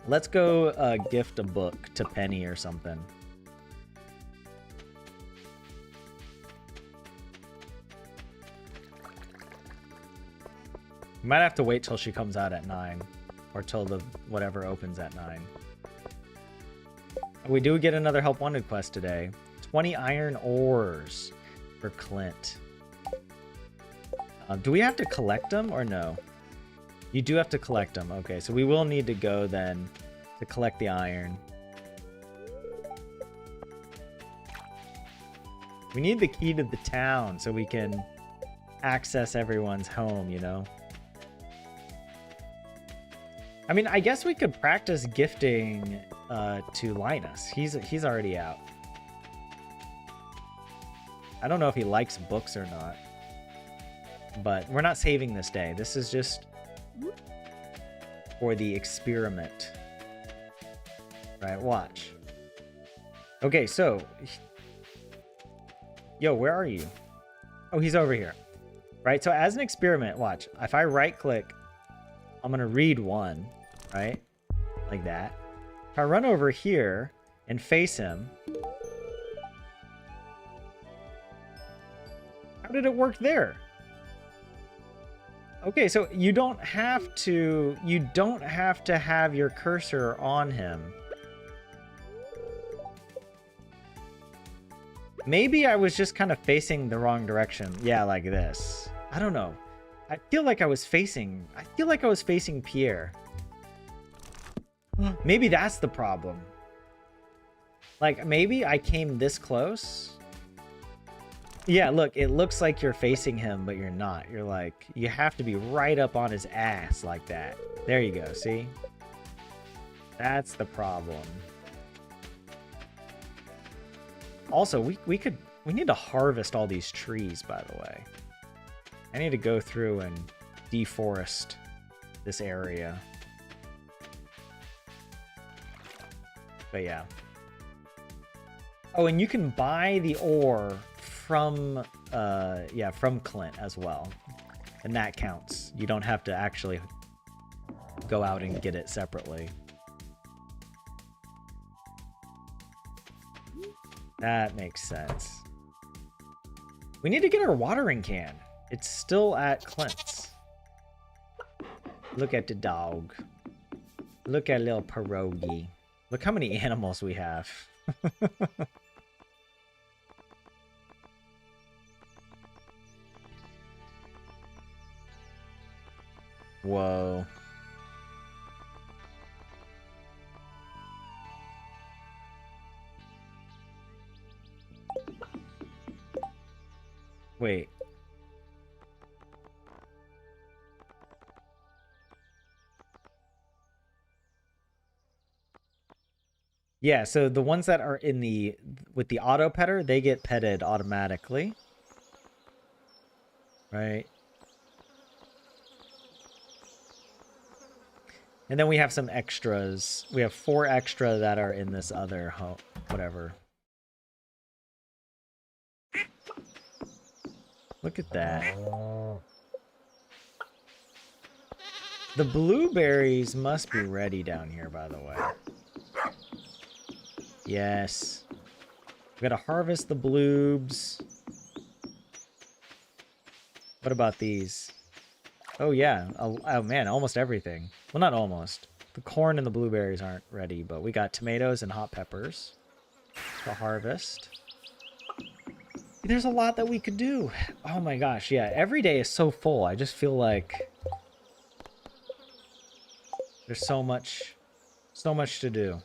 Let's go gift a book to Penny or something. We might have to wait till she comes out at 9, or till the whatever opens at 9. We do get another help wanted quest today. 20 iron ores for Clint. Do we have to collect them or no? You do have to collect them. Okay, so we will need to go then to collect the iron. We need the key to the town so we can access everyone's home, you know? I mean, I guess we could practice gifting to Linus. He's already out. I don't know if he likes books or not. But we're not saving this day. This is just for the experiment. Right, watch. Okay, so... Yo, where are you? Oh, he's over here. Right, so as an experiment, watch. If I right-click, I'm going to read 1, right? Like that. If I run over here and face him... How did it work there? Okay, so you don't have to have your cursor on him. Maybe I was just kind of facing the wrong direction. Yeah, like this. I don't know. I feel like I was facing Pierre. Maybe that's the problem. Like, maybe I came this close. Yeah, look, it looks like you're facing him, but you're not. You're like, you have to be right up on his ass like that. There you go, see? That's the problem. Also, we need to harvest all these trees, by the way. I need to go through and deforest this area. But yeah. Oh, and you can buy the ore from Clint as well. And that counts. You don't have to actually go out and get it separately. That makes sense. We need to get our watering can. It's still at Clint's. Look at the dog. Look at little pierogi. Look how many animals we have. Whoa. Wait. Yeah, so the ones that are in the with the auto petter, they get petted automatically. Right? And then we have some extras. We have 4 extra that are in this other home, whatever. Look at that. The blueberries must be ready down here, by the way. Yes. We gotta harvest the bloobs. What about these? Oh, yeah. Oh, man, almost everything. Well, not almost. The corn and the blueberries aren't ready, but we got tomatoes and hot peppers to harvest. There's a lot that we could do. Oh my gosh, yeah. Every day is so full. I just feel like there's so much to do.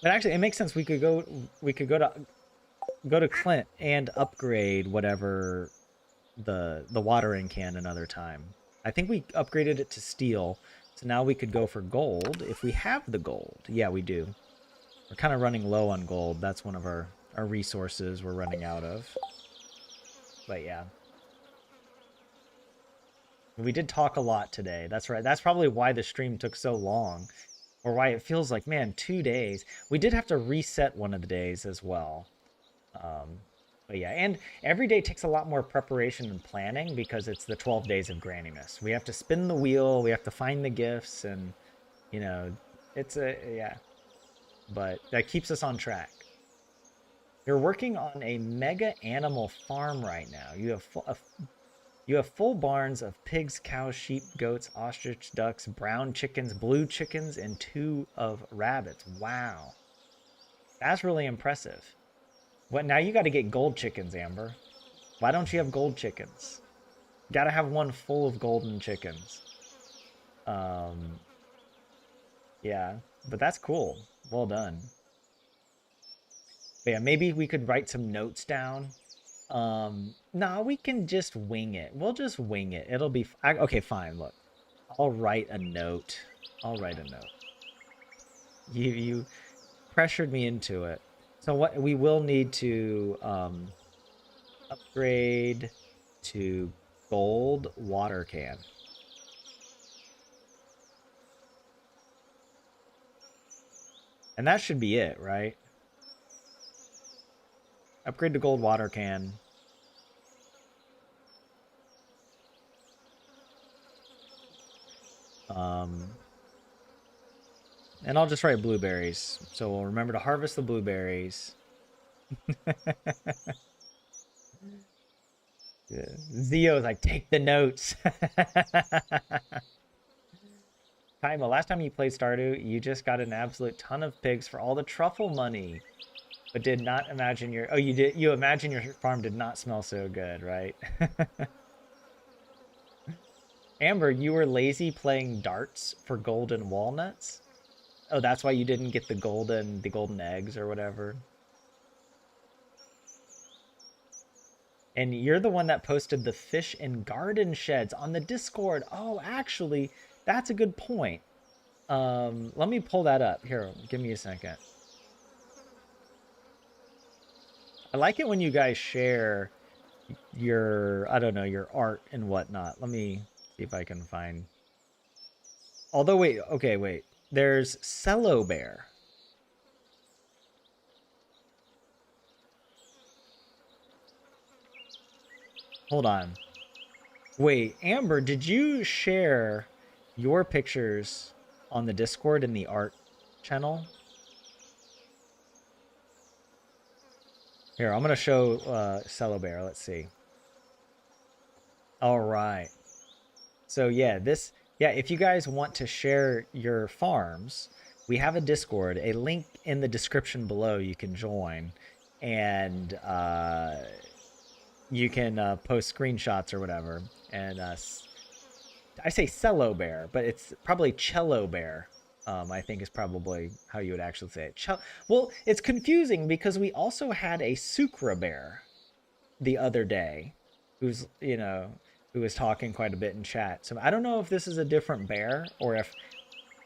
But actually, it makes sense. We could go to Clint and upgrade whatever the watering can another time. I think we upgraded it to steel, so now we could go for gold if we have the gold. Yeah, we do. We're kind of running low on gold. That's one of our resources we're running out of. But yeah. We did talk a lot today. That's right. That's probably why the stream took so long. Or why it feels like, man, 2 days. We did have to reset one of the days as well. But yeah, and every day takes a lot more preparation and planning because it's the 12 days of Granniness. We have to spin the wheel, we have to find the gifts, and, you know, it's yeah. But that keeps us on track. You're working on a mega animal farm right now. You have full barns of pigs, cows, sheep, goats, ostrich, ducks, brown chickens, blue chickens, and 2 of rabbits. Wow. That's really impressive. What, now you got to get gold chickens, Amber. Why don't you have gold chickens? Got to have one full of golden chickens. Yeah, but that's cool. Well done. But yeah, maybe we could write some notes down. Nah, we can just wing it. We'll just wing it. It'll be... okay, fine, look. I'll write a note. I'll write a note. You pressured me into it. So what we will need to upgrade to gold water can. And that should be it, right? Upgrade to gold water can. And I'll just write blueberries. So we'll remember to harvest the blueberries. Yeah. Zio's like, take the notes. Kaima, last time you played Stardew, you just got an absolute ton of pigs for all the truffle money. But did not imagine your... Oh, you did. You imagine your farm did not smell so good, right? Amber, you were lazy playing darts for golden walnuts? Oh, that's why you didn't get the golden eggs or whatever. And you're the one that posted the fish and garden sheds on the Discord. Oh, actually, that's a good point. Let me pull that up. Here, give me a second. I like it when you guys share your, I don't know, your art and whatnot. Let me see if I can find. Although, wait, okay, wait. There's Cello Bear. Hold on. Wait, Amber, did you share your pictures on the Discord in the art channel? Here, I'm going to show Cello Bear. Let's see. All right. So yeah, if you guys want to share your farms, we have a Discord, a link in the description below you can join, and you can post screenshots or whatever. And I say cello bear, but it's probably cello bear. I think is probably how you would actually say it. Well, it's confusing because we also had a sucra bear the other day, who's who was talking quite a bit in chat. So I don't know if this is a different bear or if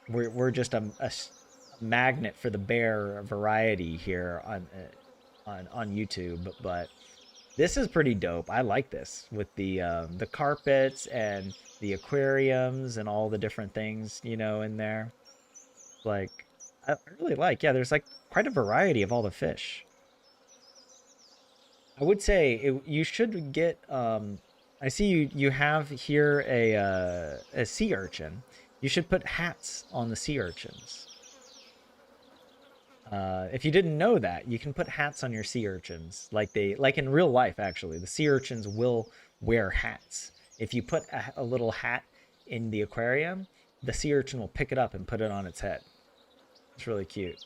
we're just a magnet for the bear variety here on YouTube, but this is pretty dope. I like this with the carpets and the aquariums and all the different things in there. Like I really like. Yeah, there's like quite a variety of all the fish. I would say you should get. I see you have here a sea urchin. You should put hats on the sea urchins. If you didn't know that, you can put hats on your sea urchins, like in real life. Actually, the sea urchins will wear hats. If you put a little hat in the aquarium, the sea urchin will pick it up and put it on its head. It's really cute.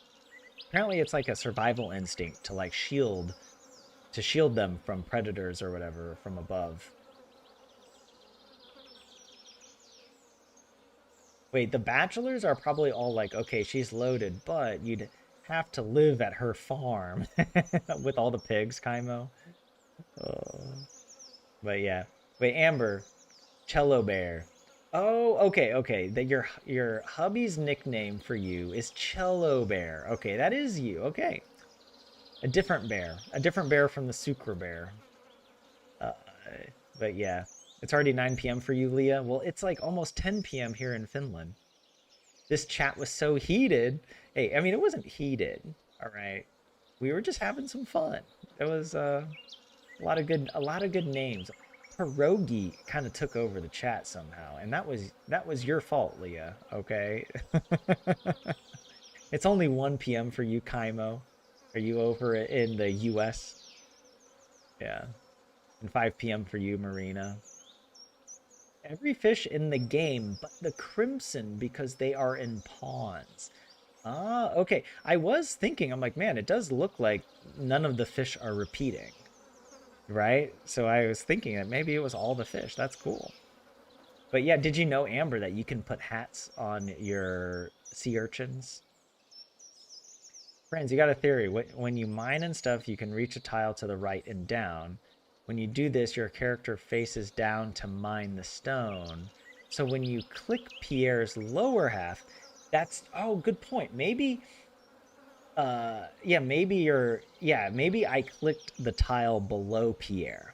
Apparently, it's like a survival instinct to like shield them from predators or whatever from above. Wait, the bachelors are probably all like, okay, she's loaded, but you'd have to live at her farm with all the pigs, Kaimo. Oh. But yeah. Wait, Amber, Cello Bear. Oh, okay, okay. That your hubby's nickname for you is Cello Bear. Okay, that is you. Okay. A different bear from the Sucre Bear. Uh, but yeah, it's already 9 p.m. for you, Leah. Well, it's like almost 10 p.m. here in Finland. This chat was so heated. Hey, I mean, it wasn't heated. All right, we were just having some fun. It was a lot of good names. Pierogi kind of took over the chat somehow, and that was your fault, Leah. Okay. It's only 1 p.m. for you, Kaimo. Are you over in the U.S.? Yeah. And 5 p.m. for you, Marina. Every fish in the game but the crimson because they are in ponds. Ah, okay. I was thinking, I'm like, man, it does look like none of the fish are repeating, right? So I was thinking that maybe it was all the fish. That's cool. But yeah, did you know, Amber, that you can put hats on your sea urchins? Friends, you got a theory. When you mine and stuff, you can reach a tile to the right and down. When you do this, your character faces down to mine the stone. So when you click Pierre's lower half, oh, good point. Maybe maybe I clicked the tile below Pierre.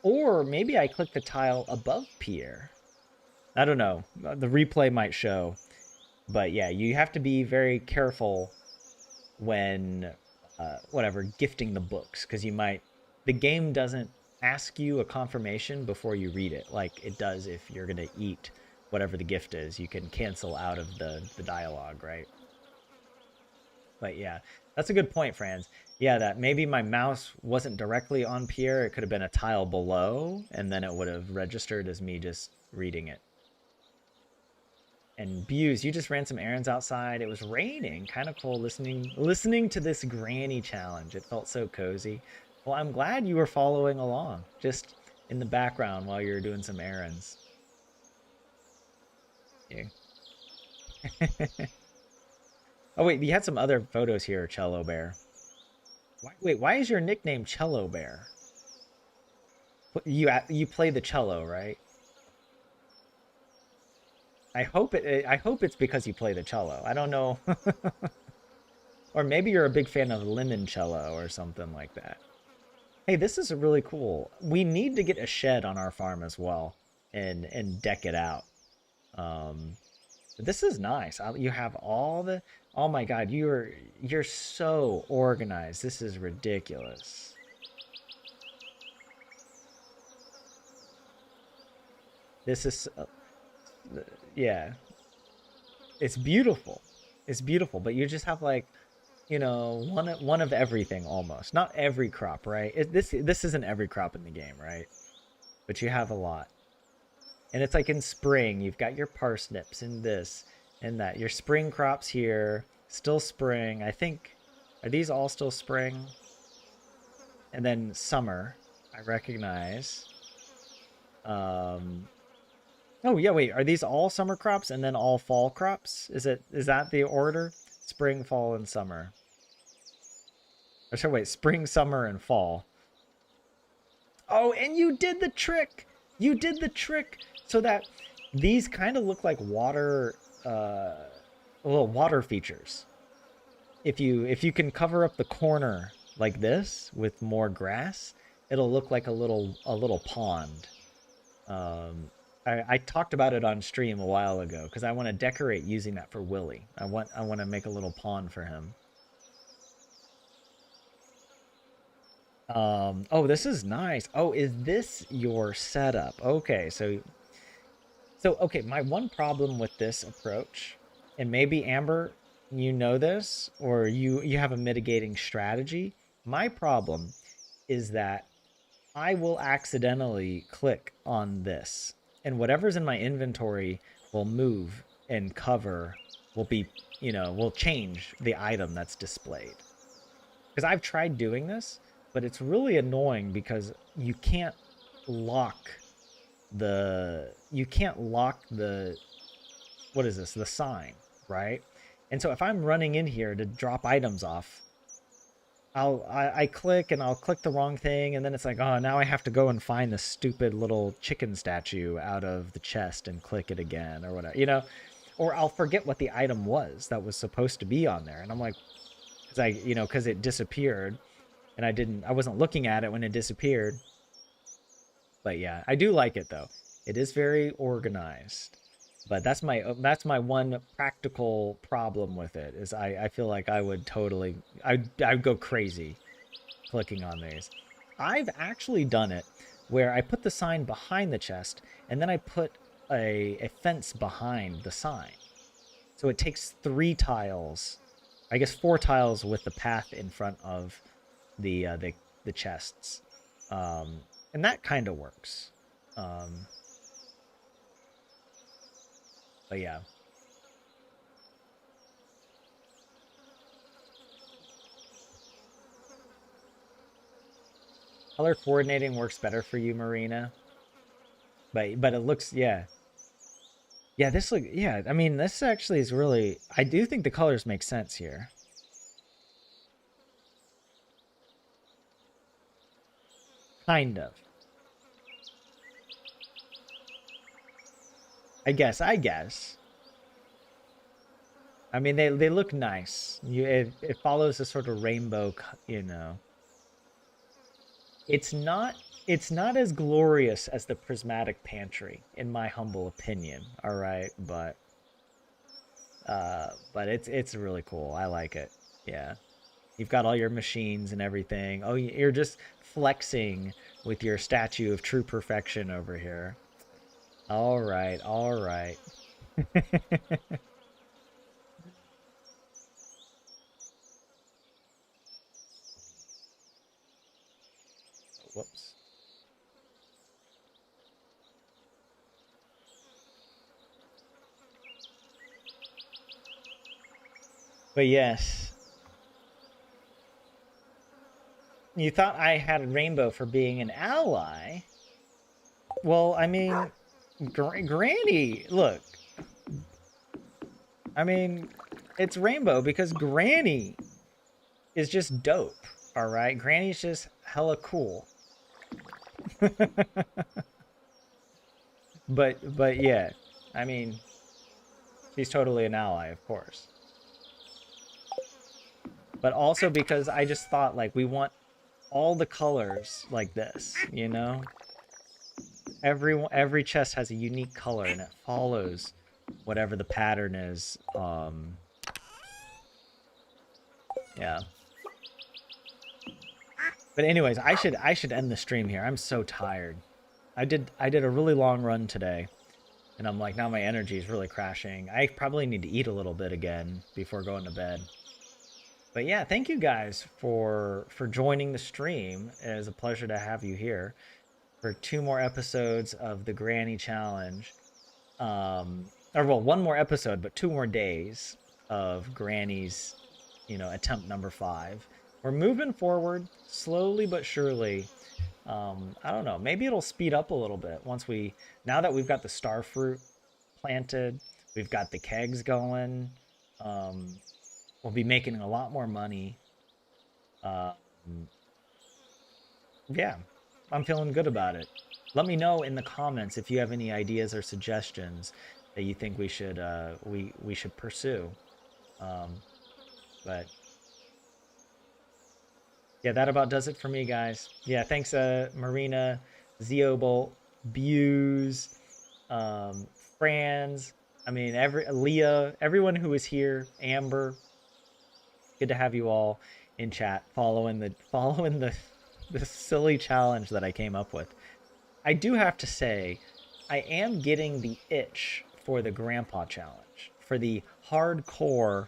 Or maybe I clicked the tile above Pierre. I don't know. The replay might show. But yeah, you have to be very careful when whatever gifting the books, because the game doesn't ask you a confirmation before you read it like it does if you're going to eat whatever the gift is. You can cancel out of the dialogue, right? But yeah, that's a good point, Franz. Yeah, that maybe my mouse wasn't directly on Pierre. It could have been a tile below, and then it would have registered as me just reading it. And Buse, you just ran some errands outside. It was raining. Kind of cool listening to this granny challenge. It felt so cozy. Well, I'm glad you were following along, just in the background while you were doing some errands. Yeah. Oh, wait, you had some other photos here, Cello Bear. Why is your nickname Cello Bear? You play the cello, right? I hope it's because you play the cello. I don't know. Or maybe you're a big fan of limoncello or something like that. Hey, this is really cool. We need to get a shed on our farm as well and deck it out. Um, this is nice. You have all the. Oh my God, you're so organized. This is ridiculous. This is yeah. It's beautiful. It's beautiful, but you just have like one of everything almost. Not every crop, right? This isn't every crop in the game, right? but you have a lot. And it's like in spring, you've got your parsnips and this and that. Your spring crops here, still spring. I think, are these all still spring? And then summer, I recognize. Um, oh yeah, wait, are these all summer crops and then all fall crops? Is that the order? Spring, fall, and summer. Or sorry, wait, spring, summer, and fall. Oh, and you did the trick. You did the trick so that these kind of look like water, little water features. If you can cover up the corner like this with more grass, it'll look like a little pond. I talked about it on stream a while ago because I want to decorate using that for Willie. I want to make a little pond for him. Oh, this is nice. Oh, is this your setup? Okay, so okay, my one problem with this approach, and maybe Amber, you know this, or you have a mitigating strategy. My problem is that I will accidentally click on this, and whatever's in my inventory will move and cover, will be, will change the item that's displayed. Because I've tried doing this, but it's really annoying because lock you can't lock the what is this, the sign, right? And so if I'm running in here to drop items off, I click and I'll click the wrong thing, and then it's like, oh, now I have to go and find the stupid little chicken statue out of the chest and click it again or whatever. Or I'll forget what the item was that was supposed to be on there, and I'm like, because it disappeared, and I wasn't looking at it when it disappeared. But yeah, I do like it though. It is very organized. But that's my one practical problem with it is I feel like I would totally I'd go crazy clicking on these. I've actually done it where I put the sign behind the chest and then I put a fence behind the sign. So it takes 3 tiles, I guess 4 tiles with the path in front of the chests, and that kind of works. Um, but yeah, color coordinating works better for you, Marina. But it looks, yeah, yeah. Yeah. I mean, this actually is really. I do think the colors make sense here. Kind of. I guess. I guess. I mean, they look nice. It follows a sort of rainbow, It's not as glorious as the prismatic pantry, in my humble opinion. All right, but it's really cool. I like it. Yeah, you've got all your machines and everything. Oh, you're just flexing with your statue of true perfection over here. All right, all right. Whoops. But yes, you thought I had a rainbow for being an ally. Well, I mean, Granny, look. I mean, it's rainbow because Granny is just dope. All right, Granny's just hella cool. But yeah, I mean, she's totally an ally, of course. But also because I just thought like we want all the colors like this. Every chest has a unique color and it follows whatever the pattern is. Yeah. But anyways, I should end the stream here. I'm so tired. I did a really long run today, and I'm like, now my energy is really crashing. I probably need to eat a little bit again before going to bed. But yeah, thank you guys for joining the stream. It is a pleasure to have you here. for 2 more episodes of the Granny Challenge. Or well, 1 more episode, but 2 more days of Granny's, attempt number 5. We're moving forward slowly but surely. I don't know. Maybe it'll speed up a little bit now that we've got the star fruit planted, we've got the kegs going. Um, we'll be making a lot more money. Um, yeah, I'm feeling good about it. Let me know in the comments if you have any ideas or suggestions that you think we should pursue. Um, but yeah, that about does it for me, guys. Yeah, thanks, Marina, Zeobolt, Buse, Franz. I mean, Leah, everyone who was here, Amber. Good to have you all in chat, following the silly challenge that I came up with. I do have to say, I am getting the itch for the Grandpa challenge, for the hardcore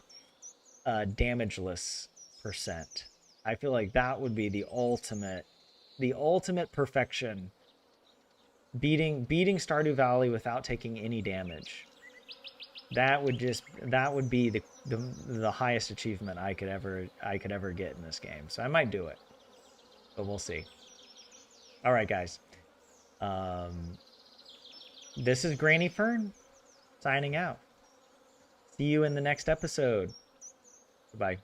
damageless percent. I feel like that would be the ultimate perfection. Beating Stardew Valley without taking any damage. That would be the highest achievement I could ever get in this game. So I might do it, but we'll see. All right, guys. This is Granny Fern signing out. See you in the next episode. Goodbye.